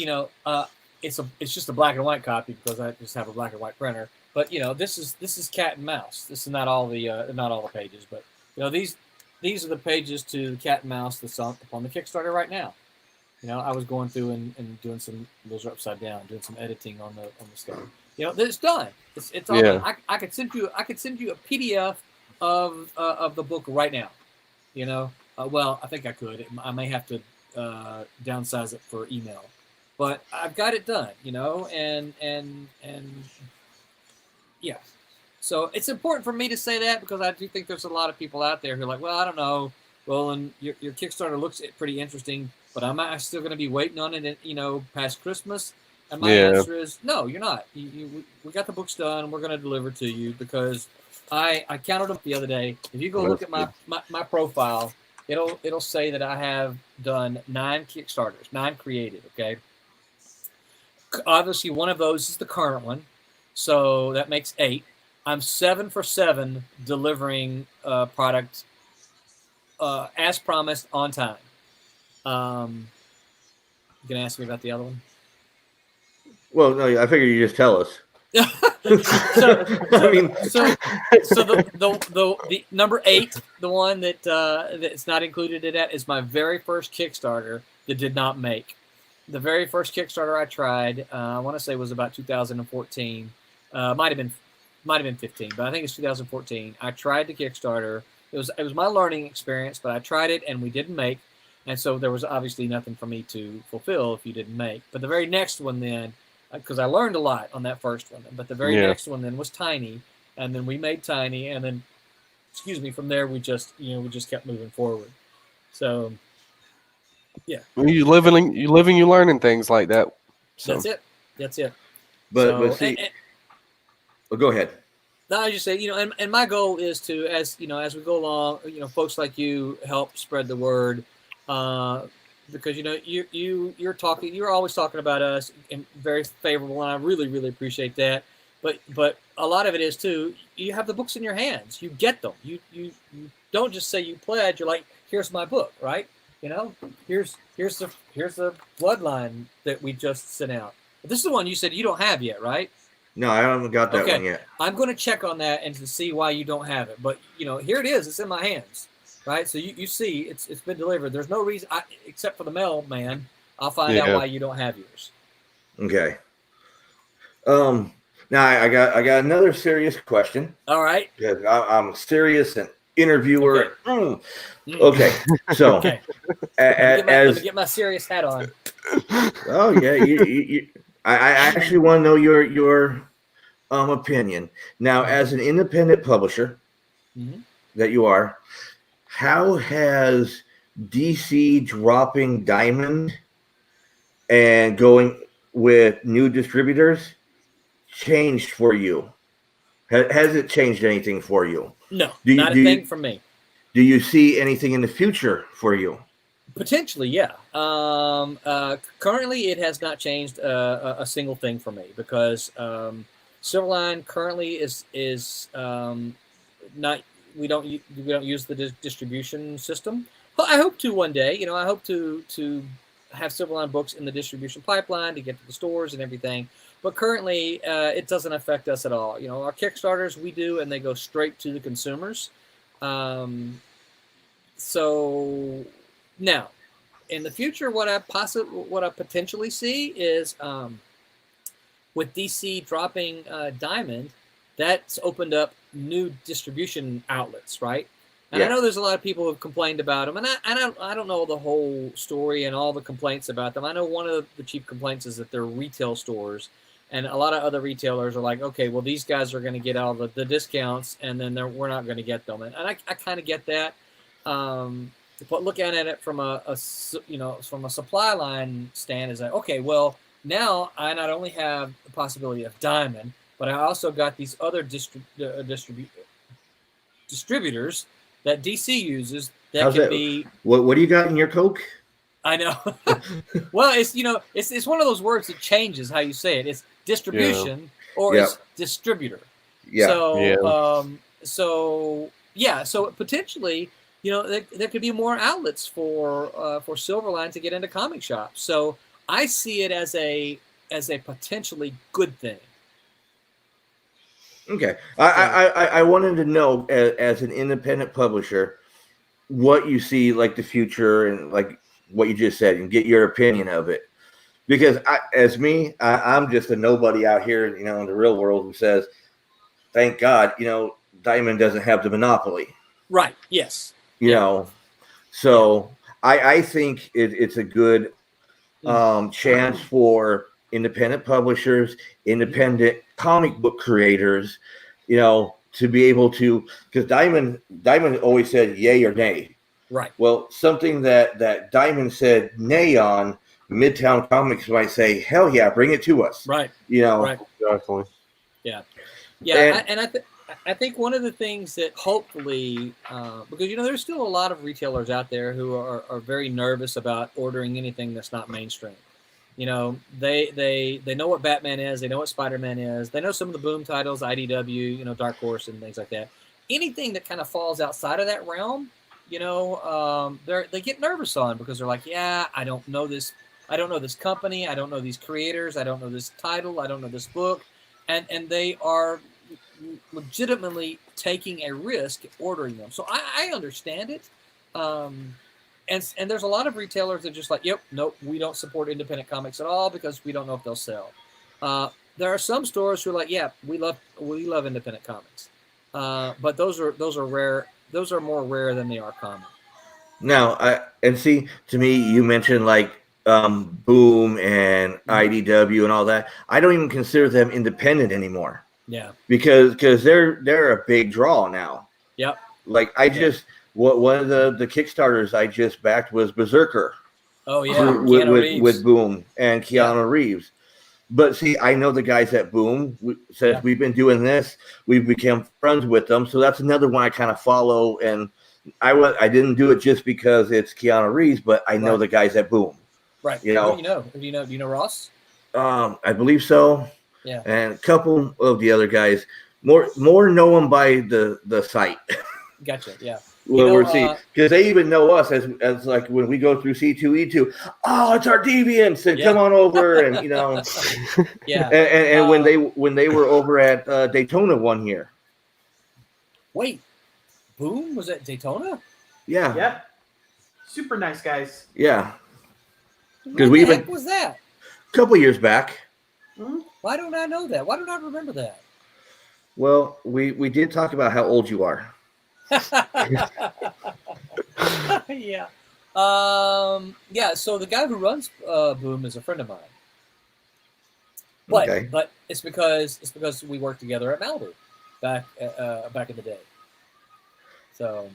It's just a black and white copy because I just have a black and white printer. But this is cat and mouse. This is not all the pages, but these are the pages to the cat and mouse that's on the Kickstarter right now. I was going through and doing some, those are upside down, doing some editing on the stuff. It's done. It's all done. I could send you a PDF of the book right now. Well, I think I could. I may have to downsize it for email, but I've got it done. And yeah. So it's important for me to say that because I do think there's a lot of people out there who are like, well, I don't know, Roland, your Kickstarter looks pretty interesting, but am I still going to be waiting on it, past Christmas? And my answer is, no, you're not. We got the books done. We're going to deliver to you because I counted them the other day. If you go look at my profile, it'll say that I have done 9 Kickstarters, 9 created, okay? Obviously, one of those is the current one, so that makes 8. I'm 7 for 7 delivering product as promised on time. You gonna ask me about the other one? Well, no, I figure you just tell us. So the number 8, the one that's not included in that, is my very first Kickstarter that did not make. The very first Kickstarter I tried, I want to say was about 2014. Might have been 15, but I think it's 2014. I tried the Kickstarter. It was my learning experience, but I tried it and we didn't make, and so there was obviously nothing for me to fulfill if you didn't make. But the very next one then, because I learned a lot on that first one, but the very next one then was Tiny, and then we made Tiny, and then, from there we just kept moving forward. So, yeah. You learning things like that. So. That's it. But see, well, go ahead. No, I just say, and my goal is to, as we go along, folks like you help spread the word, because you're always talking about us and very favorable, and I really, really appreciate that. But a lot of it is too, you have the books in your hands, you get them, you don't just say you pledge. You're like, here's my book, right? Here's the Bloodline that we just sent out. This is the one you said you don't have yet, right? No, I haven't got that one yet. I'm going to check on that and to see why you don't have it. But here it is. It's in my hands, right? So you see, it's been delivered. There's no reason, except for the mailman. I'll find out why you don't have yours. Okay. Now I got another serious question. All right. I'm a serious and interviewer. Okay. So, let me get my serious hat on. Oh yeah, I actually want to know your opinion. Now, as an independent publisher that you are, how has DC dropping Diamond and going with new distributors changed for you? Has it changed anything for you? No, not a thing for me. Do you see anything in the future for you? Potentially, yeah. Currently, it has not changed a single thing for me because Silverline currently is not. We don't use the distribution system. But I hope to one day. I hope to have Silverline books in the distribution pipeline to get to the stores and everything. But currently, it doesn't affect us at all. Our Kickstarters we do, and they go straight to the consumers. So. Now, in the future, what I potentially see is with DC dropping Diamond, that's opened up new distribution outlets, right? And I know there's a lot of people who have complained about them, and I don't know the whole story and all the complaints about them. I know one of the chief complaints is that they're retail stores, and a lot of other retailers are like, okay, well, these guys are going to get all the discounts, and then we're not going to get them. And I kind of get that. But looking at it from a supply line stand is like, okay, well, now I not only have the possibility of Diamond, but I also got these other distributors that DC uses that How's could that? be. What do you got in your Coke? I know. Well, it's it's one of those words that changes how you say it. It's distribution or Yeah. it's distributor. Yeah. So potentially, there could be more outlets for Silverline to get into comic shops. So I see it as a potentially good thing. Okay. I wanted to know as an independent publisher what you see like the future and like what you just said and get your opinion of it. Because I'm just a nobody out here, in the real world who says, thank God, Diamond doesn't have the monopoly. Right. Yes. So I think it's a good chance for independent publishers, independent comic book creators, to be able to, because Diamond always said yay or nay. Right. Well, something that Diamond said nay on, Midtown Comics might say, hell yeah, bring it to us. Right. Exactly. Yeah. Yeah. And I think one of the things that hopefully, because there's still a lot of retailers out there who are very nervous about ordering anything that's not mainstream. They know what Batman is, they know what Spider-Man is, they know some of the Boom titles, IDW, Dark Horse and things like that. Anything that kind of falls outside of that realm, they get nervous on because they're like, yeah, I don't know this company, I don't know these creators, I don't know this title, I don't know this book, and they are legitimately taking a risk ordering them. So I understand it. And there's a lot of retailers that are just like, yep, nope, we don't support independent comics at all because we don't know if they'll sell. There are some stores who are like, yeah, we love independent comics, but those are rare. Those are more rare than they are common. Now, to me, you mentioned like Boom and IDW and all that. I don't even consider them independent anymore. Yeah, because they're a big draw now. Yep. Like one of the Kickstarters I just backed was Berserker. Oh yeah, with Boom and Keanu Reeves. But see, I know the guys at Boom. Since we've been doing this, we've become friends with them. So that's another one I kind of follow. And I didn't do it just because it's Keanu Reeves, but I know the guys at Boom. Right. Who do you know? Do you know Ross? I believe so. Yeah. And a couple of the other guys, more know them by the site. Gotcha. Yeah. Well, we'll see, because they even know us as like when we go through C2E2. Oh, it's our deviants, and come on over, and yeah. And when they were over at Daytona one year. Wait, Boom was at Daytona? Yeah. Yeah. Super nice guys. Yeah. Because what the heck was that? A couple years back. Why don't I know that? Why don't I remember that? Well, we did talk about how old you are. Yeah. So the guy who runs Boom is a friend of mine. But it's because we worked together at Malibu back in the day. So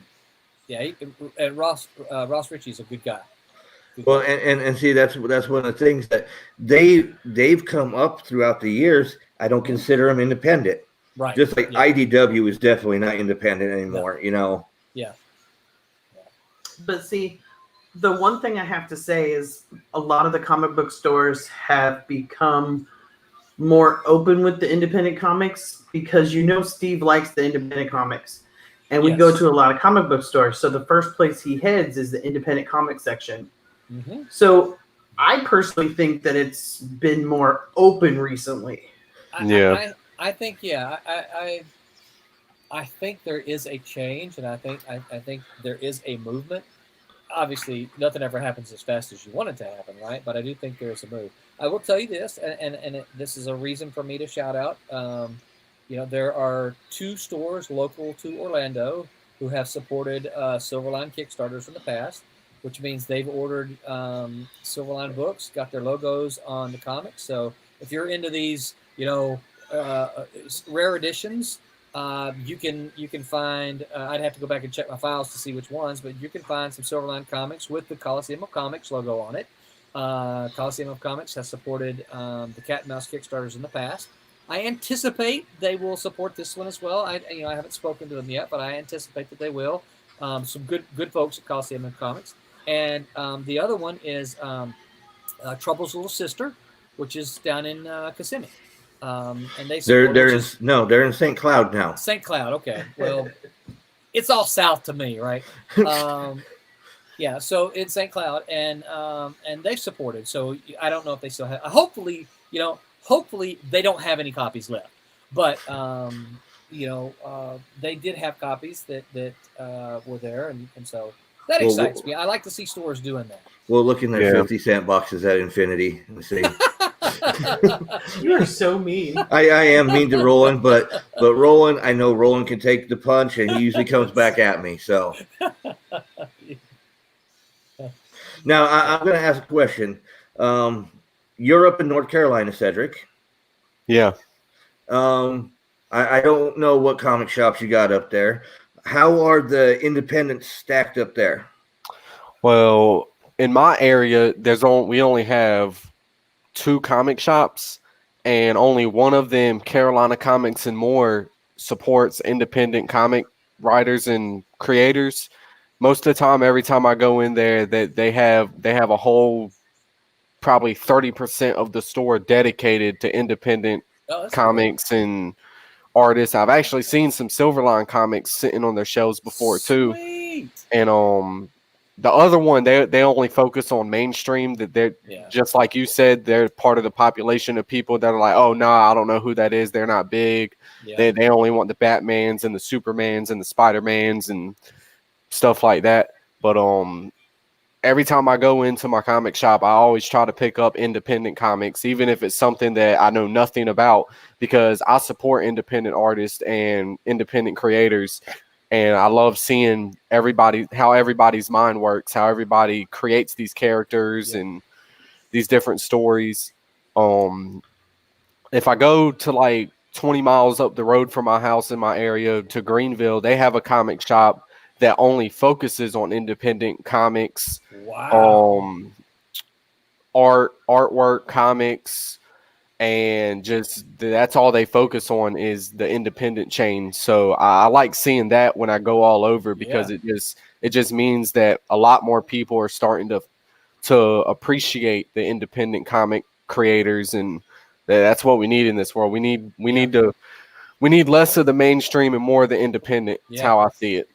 yeah, and Ross Ritchie's a good guy. Well, and see, that's one of the things that they've come up throughout the years. I don't consider them independent. Right. Just like IDW is definitely not independent anymore, Yeah. But see, the one thing I have to say is a lot of the comic book stores have become more open with the independent comics because Steve likes the independent comics. And we go to a lot of comic book stores. So the first place he heads is the independent comic section. Mm-hmm. So I personally think that it's been more open recently. I think I think there is a change, and I think there is a movement. Obviously, nothing ever happens as fast as you want it to happen, right? But I do think there is a move. I will tell you this, and this is a reason for me to shout out. There are 2 stores local to Orlando who have supported Silverline Kickstarters in the past, which means they've ordered Silverline books, got their logos on the comics. So if you're into these, rare editions, you can find. I'd have to go back and check my files to see which ones, but you can find some Silverline comics with the Coliseum of Comics logo on it. Coliseum of Comics has supported the Cat and Mouse Kickstarters in the past. I anticipate they will support this one as well. I haven't spoken to them yet, but I anticipate that they will. Some good folks at Coliseum Comics. And the other one is Trouble's Little Sister, which is down in Kissimmee. And they support, they're in St. Cloud now. St. Cloud, okay. Well, it's all south to me, right? Yeah, so it's St. Cloud, and they supported. So I don't know if they still have. Hopefully they don't have any copies left. But they did have copies that were there, and so that excites me. I like to see stores doing that. We'll look in their 50-cent boxes at Infinity and see. You are so mean. I am mean to Roland, but Roland, I know Roland can take the punch, and he usually comes back at me. So now I'm going to ask a question. You're up in North Carolina, Cedric. Yeah. I don't know what comic shops you got up there. How are the independents stacked up there? Well, in my area, we only have 2 comic shops, and only one of them, Carolina Comics and More, supports independent comic writers and creators. Most of the time, every time I go in there, they have a whole probably 30% of the store dedicated to independent comics and artists. I've actually seen some Silverline comics sitting on their shelves before too. And the other one, they only focus on mainstream. That they're just like you said, they're part of the population of people that are like, oh no, I don't know who that is. They're not big. Yeah. They only want the Batmans and the Supermans and the Spider-Mans and stuff like that. But every time I go into my comic shop, I always try to pick up independent comics, even if it's something that I know nothing about, because I support independent artists and independent creators. And I love seeing how everybody's mind works, how everybody creates these characters and these different stories. If I go to like 20 miles up the road from my house in my area to Greenville, they have a comic shop that only focuses on independent comics. Wow. Artwork, comics, and just that's all they focus on is the independent chain. So I like seeing that when I go all over, because it just means that a lot more people are starting to appreciate the independent comic creators, and that's what we need in this world. We need less of the mainstream and more of the independent. That's how I see it.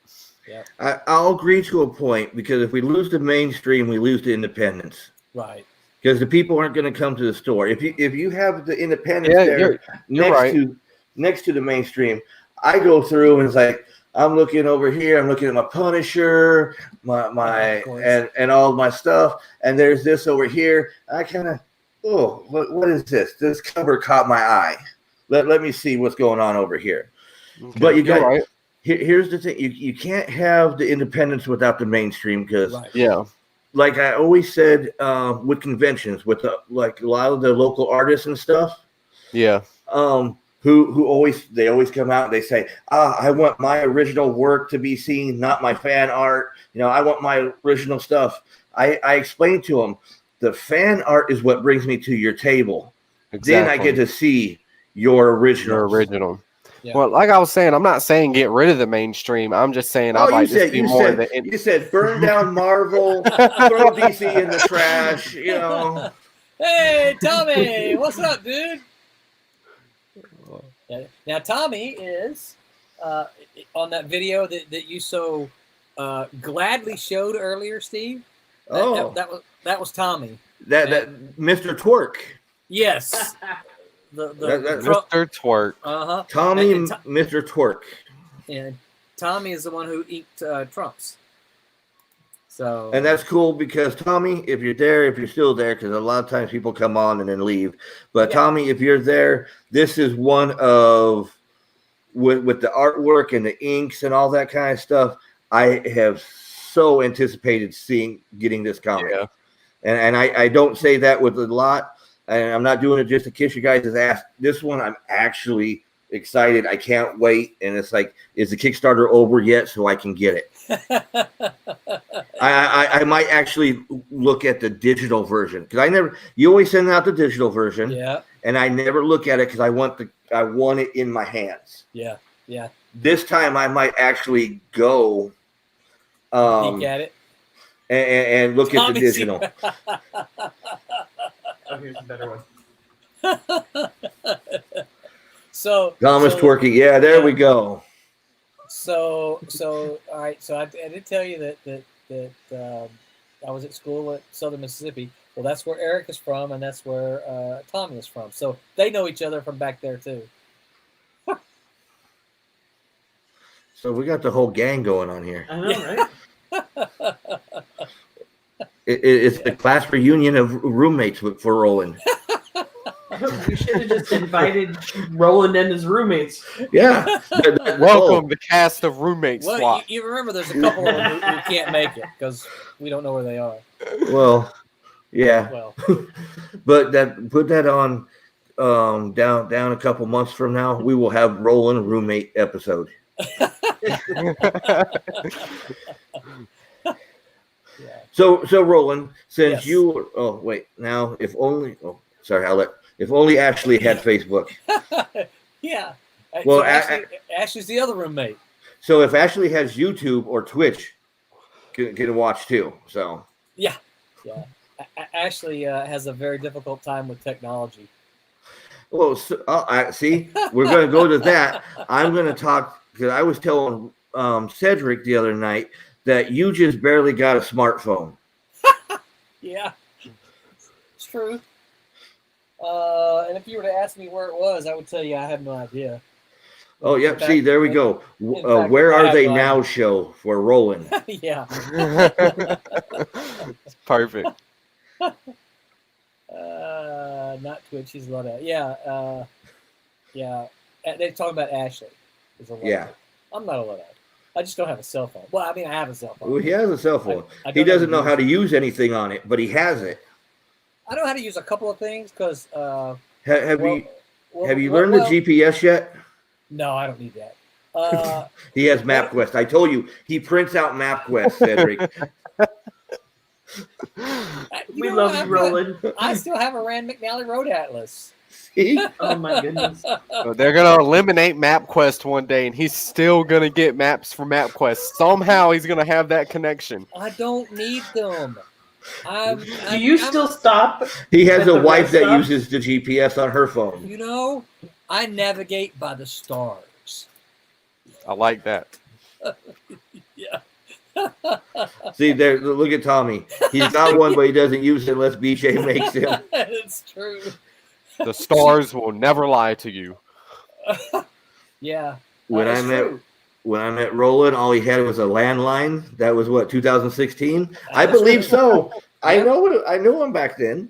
Yeah. I'll agree to a point, because if we lose the mainstream, we lose the independence. Right. Because the people aren't going to come to the store. If you have the independence there next to the mainstream, I go through and it's like I'm looking over here. I'm looking at my Punisher, and all my stuff, and there's this over here. I kind of, what is this? This cover caught my eye. Let me see what's going on over here. Okay, but you got here's the thing: you can't have the independence without the mainstream, because like I always said, with conventions, with like a lot of the local artists and stuff, who always come out and they say, I want my original work to be seen, not my fan art. I want my original stuff. I explained to them, the fan art is what brings me to your table. Exactly. Then I get to see your original. Yeah. Well, like I was saying, I'm not saying get rid of the mainstream. I'm just saying I'd like to see more of the. You said burn down Marvel, throw DC in the trash. Hey, Tommy, what's up, dude? Now, Tommy is on that video that you so gladly showed earlier, Steve. That was Tommy. That Mr. Twerk. Yes. Mr. Twerk. Tommy and Mr. Twerk. And Tommy is the one who eat Trumps. So. And that's cool, because Tommy, if you're still there, because a lot of times people come on and then leave. But Tommy, if you're there, this is one of with the artwork and the inks and all that kind of stuff. I have so anticipated getting this comic. Yeah. And I don't say that with a lot. And I'm not doing it just to kiss you guys' ass. This one, I'm actually excited. I can't wait. And it's like, is the Kickstarter over yet so I can get it? I might actually look at the digital version, because you always send out the digital version. Yeah. And I never look at it because I want it in my hands. Yeah. Yeah. This time I might actually go Peek at it. and look at the Tommy, digital. Oh, here's a better one. So Thomas twerking. Yeah, there we go. So all right. So I did tell you that I was at school at Southern Mississippi. Well, that's where Eric is from, and that's where Tommy is from. So they know each other from back there too. So we got the whole gang going on here. I know, right? It's the class reunion of roommates for Roland. We should have just invited Roland and his roommates. Yeah. Welcome the cast of Roommate Well, Swap. you remember there's a couple of them who can't make it because we don't know where they are. Well, yeah. Well, But put that on down a couple months from now. We will have Roland roommate episode. yeah. So Roland, since Yes. if only Ashley had Facebook. Yeah. Well, So Ashley's the other roommate. So if Ashley has YouTube or Twitch, can watch too. So Yeah. Ashley has a very difficult time with technology. well, see, we're going to go to that. I'm going to talk because I was telling Cedric the other night that you just barely got a smartphone. Yeah, it's true. And if you were to ask me where it was, I would tell you I have no idea. Oh, yep. See, there we go. fact, Where I are have they one. now? Show for Roland. Yeah. Perfect. Not Twitch. He's a lot of yeah. They talk about Ashley. Is a Yeah. I'm not a Luddite. I just don't have a cell phone. Well, I mean, I have a cell phone. Well, he has a cell phone. I He don't doesn't know use how to it. use anything on it, but he has it. I know how to use a couple of things because. Have you learned the GPS yet? No, I don't need that. He has MapQuest. I told you he prints out MapQuest, Cedric. We love you, Roland. I still have a Rand McNally Road Atlas. See? Oh my goodness. So they're gonna eliminate MapQuest one day, and he's still gonna get maps from MapQuest. Somehow he's gonna have that connection. I don't need them. Do you still stop? He has at a the wife rest that stop? uses the GPS on her phone. You know, I navigate by the stars. I like that. Yeah. See, there. Look at Tommy. He's got one, but he doesn't use it unless BJ makes him. It's true. The stars will never lie to you. Yeah. When it's I met Roland, all he had was a landline. That was what 2016. I That's believe right. so. I Yep. knew him back then.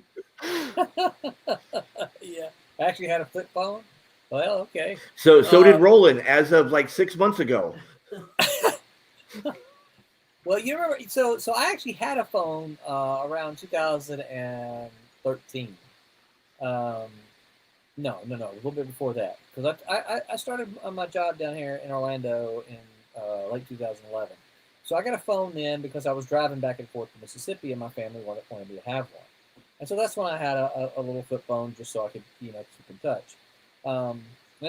Yeah. I actually had a flip phone. Well, okay. So did Roland as of like 6 months ago. Well, you remember, so I actually had a phone around 2013. No, a little bit before that, because I started my job down here in Orlando in late 2011. So I got a phone then because I was driving back and forth to Mississippi, and my family wanted me to have one. And so that's when I had a little flip phone just so I could keep in touch. And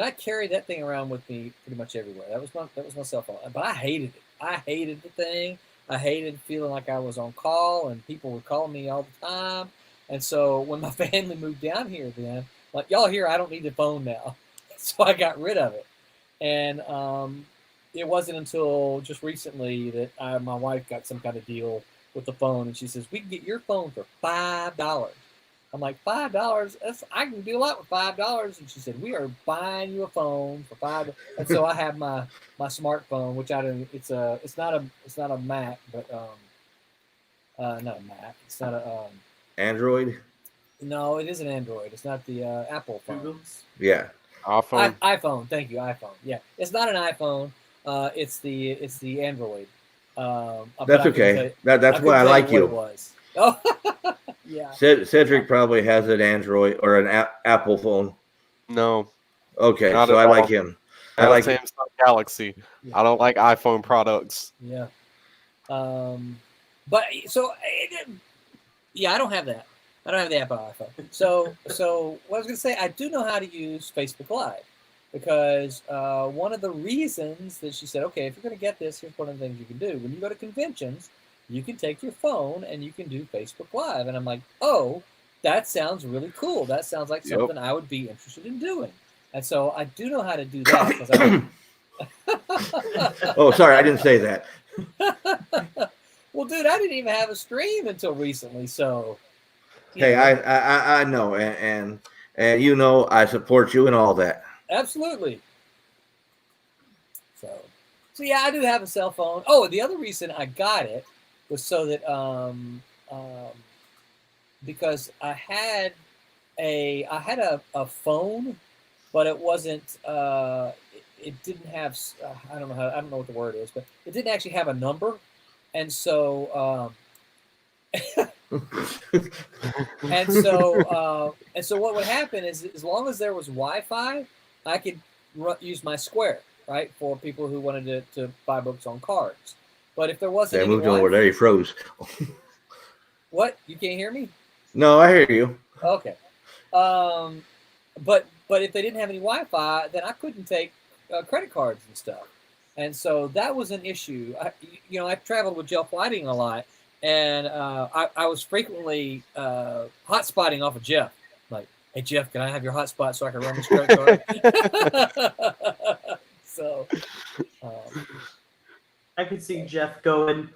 I carried that thing around with me pretty much everywhere. That was my cell phone, but I hated it. I hated the thing. I hated feeling like I was on call and people were calling me all the time. And so when my family moved down here, then like y'all here, I don't need the phone now, so I got rid of it. And it wasn't until just recently that my wife got some kind of deal with the phone, and she says we can get your phone for $5. I'm like, $5? I can do a lot with $5. And she said, we are buying you a phone for $5. And so I have my smartphone, which I don't. It's not a Mac, but not a Mac. It's not a Android. No, it is an Android. It's not the Apple phones. Yeah. iPhone. iPhone. Thank you, iPhone. Yeah, it's not an iPhone. It's the Android. That's okay. That's why I like you. It was. Oh, yeah. Cedric probably has an Android or an Apple phone. No. Okay, Not so at I like all. him. I I like like Samsung Galaxy. Yeah. I don't like iPhone products. Yeah. But so I don't have that. I don't have the Apple iPhone. So what I was gonna say, I do know how to use Facebook Live, because one of the reasons that she said, okay, if you're going to get this, here's one of the things you can do. When you go to conventions, you can take your phone and you can do Facebook Live. And I'm like, oh, that sounds really cool. That sounds like something I would be interested in doing. And so I do know how to do that. Oh, sorry, I didn't say that. Well, dude, I didn't even have a stream until recently, so. Hey, I know, and you know, I support you and all that. Absolutely. So yeah, I do have a cell phone. Oh, the other reason I got it was so that because I had a phone, but it wasn't. It didn't have. I don't know what the word is, but it didn't actually have a number, and so. And so what would happen is, as long as there was Wi-Fi, I could use my Square, right, for people who wanted to buy books on cards. But if there wasn't, they moved over there. He froze. What? You can't hear me? No, I hear you. Okay. But if they didn't have any Wi-Fi, then I couldn't take credit cards and stuff. And so that was an issue. I've traveled with Jeff Whiting a lot. And I was frequently hotspotting off of Jeff. Like, hey, Jeff, can I have your hotspot so I can run this credit card? So. I could see Jeff going,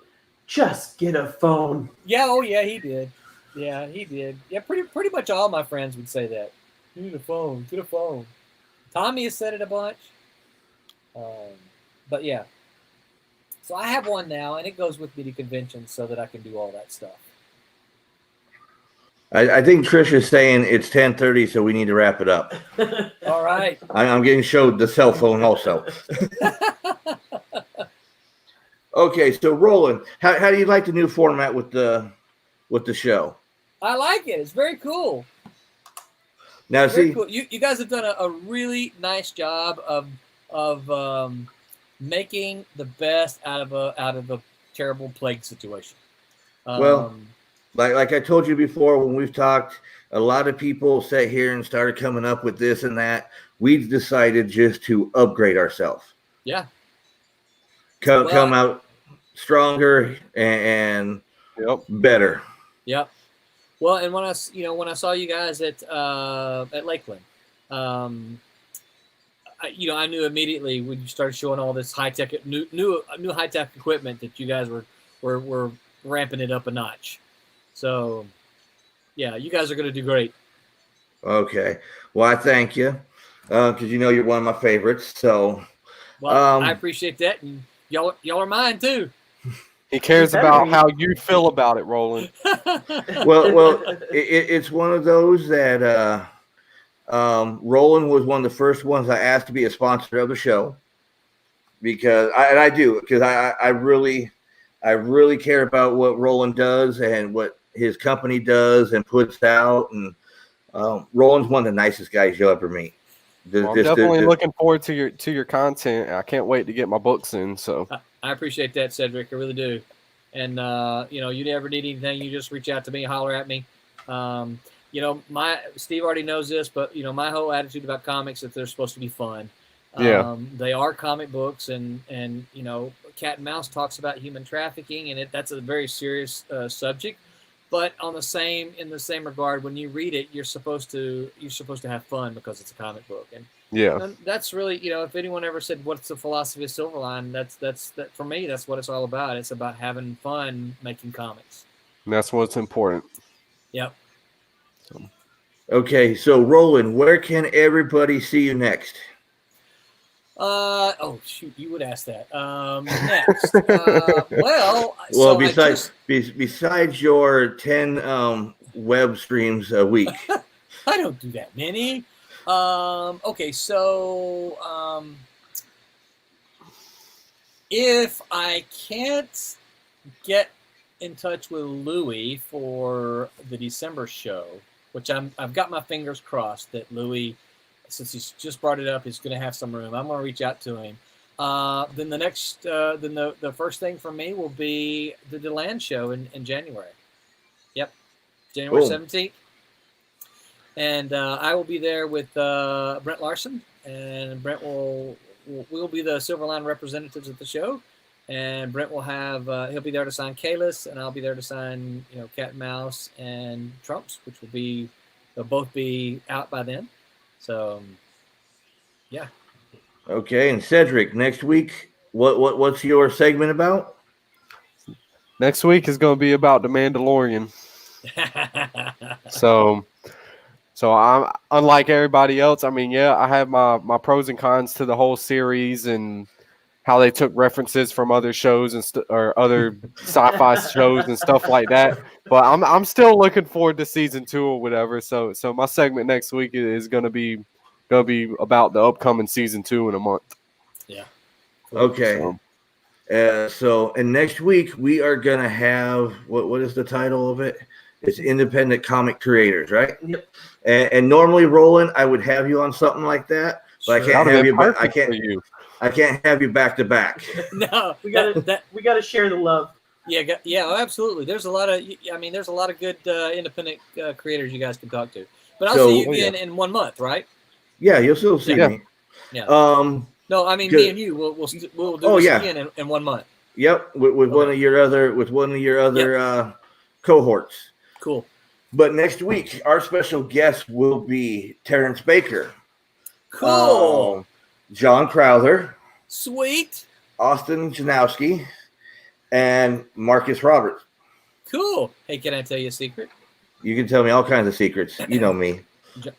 just get a phone. Yeah, oh, yeah, he did. Yeah, he did. Yeah, pretty much all my friends would say that. You need a phone. Get a phone. Tommy has said it a bunch. But, yeah. So I have one now, and it goes with me to conventions so that I can do all that stuff. I think Trish is saying it's 10:30, so we need to wrap it up. All right. I'm getting showed the cell phone also. Okay, so Roland, how do you like the new format with the show? I like it. It's very cool. Now, very cool. You guys have done a really nice job of making the best out of a terrible plague situation. Well, like I told you before when we've talked, a lot of people sat here and started coming up with this and that. We've decided just to upgrade ourselves. Yeah. Come out stronger and better. Yep. Well, and when I saw you guys at Lakeland, I knew immediately when you started showing all this high tech, new high tech equipment that you guys were ramping it up a notch. So, yeah, you guys are going to do great. Okay. Well, I thank you because you're one of my favorites. So, well, I appreciate that, and y'all are mine too. He cares about how you feel about it, Roland. well, it's one of those that. Roland was one of the first ones I asked to be a sponsor of the show because I really care about what Roland does and what his company does and puts out. And Roland's one of the nicest guys you'll ever meet. I'm definitely looking forward to your content. I can't wait to get my books in. So I appreciate that, Cedric. I really do. And you never need anything, you just reach out to me, holler at me. Steve already knows this, but my whole attitude about comics is they're supposed to be fun. They are comic books, and Cat and Mouse talks about human trafficking, and that's a very serious subject. But in the same regard, when you read it, you're supposed to have fun because it's a comic book, and that's really if anyone ever said what's the philosophy of Silverline, that's for me. That's what it's all about. It's about having fun making comics. And that's what's important. Yep. Okay, so Roland, where can everybody see you next? Oh shoot, you would ask that. Next, besides your 10 web streams a week, I don't do that many. Okay, so if I can't get in touch with Louie for the December show, which I've got my fingers crossed that Louie, since he's just brought it up, he's going to have some room. I'm going to reach out to him. Then the first thing for me will be the DeLand show in January. Yep, January 17th. And I will be there with Brent Larson and Brent we'll be the Silverline representatives at the show, and Brent will have he'll be there to sign Kalis, and I'll be there to sign Cat and Mouse and Trumps, which they'll both be out by then. So yeah. Okay, and Cedric, next week, what's your segment about? Next week is going to be about the Mandalorian. So I'm unlike everybody else. I mean, yeah, I have my pros and cons to the whole series and how they took references from other shows and or other sci-fi shows and stuff like that. But I'm still looking forward to season 2 or whatever. So my segment next week is going to be about the upcoming season 2 in a month. Yeah. Okay. And next week we are gonna have what is the title of it? It's independent comic creators, right? Yep. And normally, Roland, I would have you on something like that, but Sure. I can't have you. I can't have you back to back. No, we gotta share the love. Yeah, absolutely. There's a lot of good independent creators you guys can talk to. But I'll see you again in 1 month, right? Yeah, you'll still see me. Yeah. No, I mean me and you. We'll do this again in 1 month. Yep, with one of your other cohorts. Cool. But next week, our special guest will be Terrence Baker. Cool. John Crowther. Sweet. Austin Janowski. And Marcus Roberts. Cool. Hey, can I tell you a secret? You can tell me all kinds of secrets. You know me.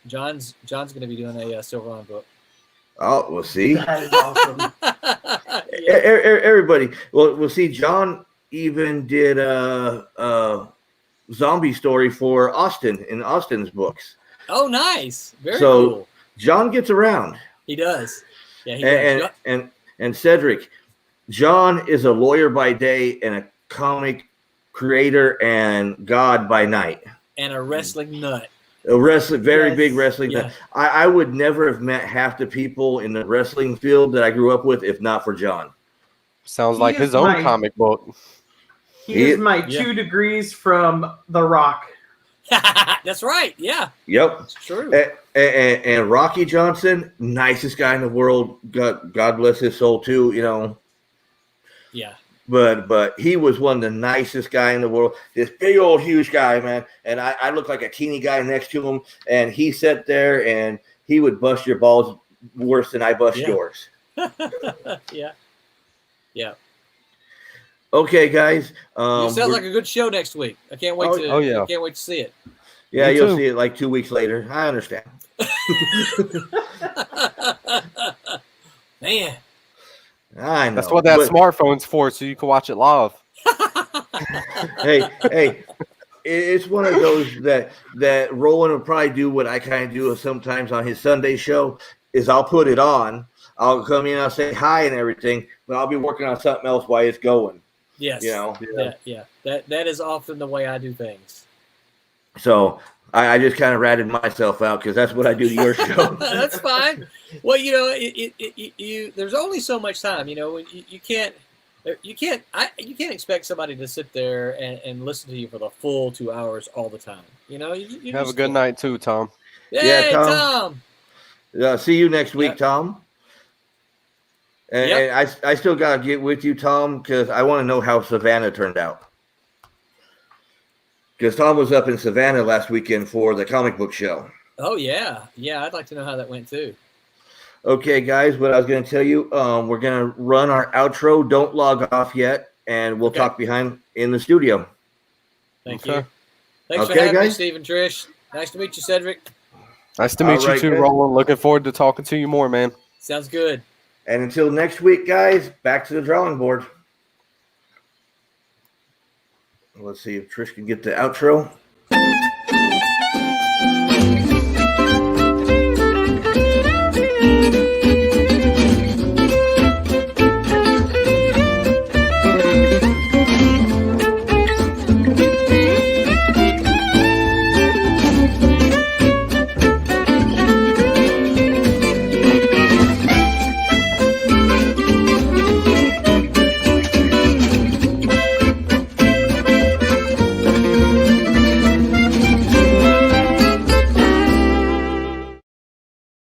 John's going to be doing a Silverline book. Oh, we'll see. That is awesome. Everybody. Well, we'll see. John even did a zombie story for Austin in Austin's books. Oh, nice. Very cool. John gets around. He does. Yeah, he does. And Cedric, John is a lawyer by day and a comic creator and god by night. And a wrestling nut. A big wrestling nut. I would never have met half the people in the wrestling field that I grew up with if not for John. Sounds like his own comic book. He is my 2 degrees from The Rock. That's right. Yeah. Yep. It's true. And Rocky Johnson, nicest guy in the world. God bless his soul too. Yeah. But he was one of the nicest guy in the world. This big old huge guy, man. And I looked like a teeny guy next to him. And he sat there and he would bust your balls worse than I bust yours. Yeah. Yeah. Okay, guys. It sounds like a good show next week. I can't wait I can't wait to see it. Yeah, you'll see it like 2 weeks later. I understand. Man. I know. That's what that smartphone's for, so you can watch it live. Hey, it's one of those that Roland will probably do what I kind of do sometimes on his Sunday show is I'll put it on. I'll come in, I'll say hi and everything, but I'll be working on something else while it's going. Yes. Yeah. That is often the way I do things. So I just kind of ratted myself out because that's what I do to your show. That's fine. Well, there's only so much time. You can't expect somebody to sit there and listen to you for the full 2 hours all the time. You have a good night too, Tom. Hey, Tom. See you next week, Tom. And I still got to get with you, Tom, because I want to know how Savannah turned out. Because Tom was up in Savannah last weekend for the comic book show. Oh, yeah. Yeah, I'd like to know how that went, too. Okay, guys, what I was going to tell you, we're going to run our outro. Don't log off yet, and we'll talk behind in the studio. Thank you. Thanks for having me, Steve and Trish. Nice to meet you, Cedric. Nice to meet you, too, Roland. Looking forward to talking to you more, man. Sounds good. And until next week, guys, back to the drawing board. Let's see if Trish can get the outro.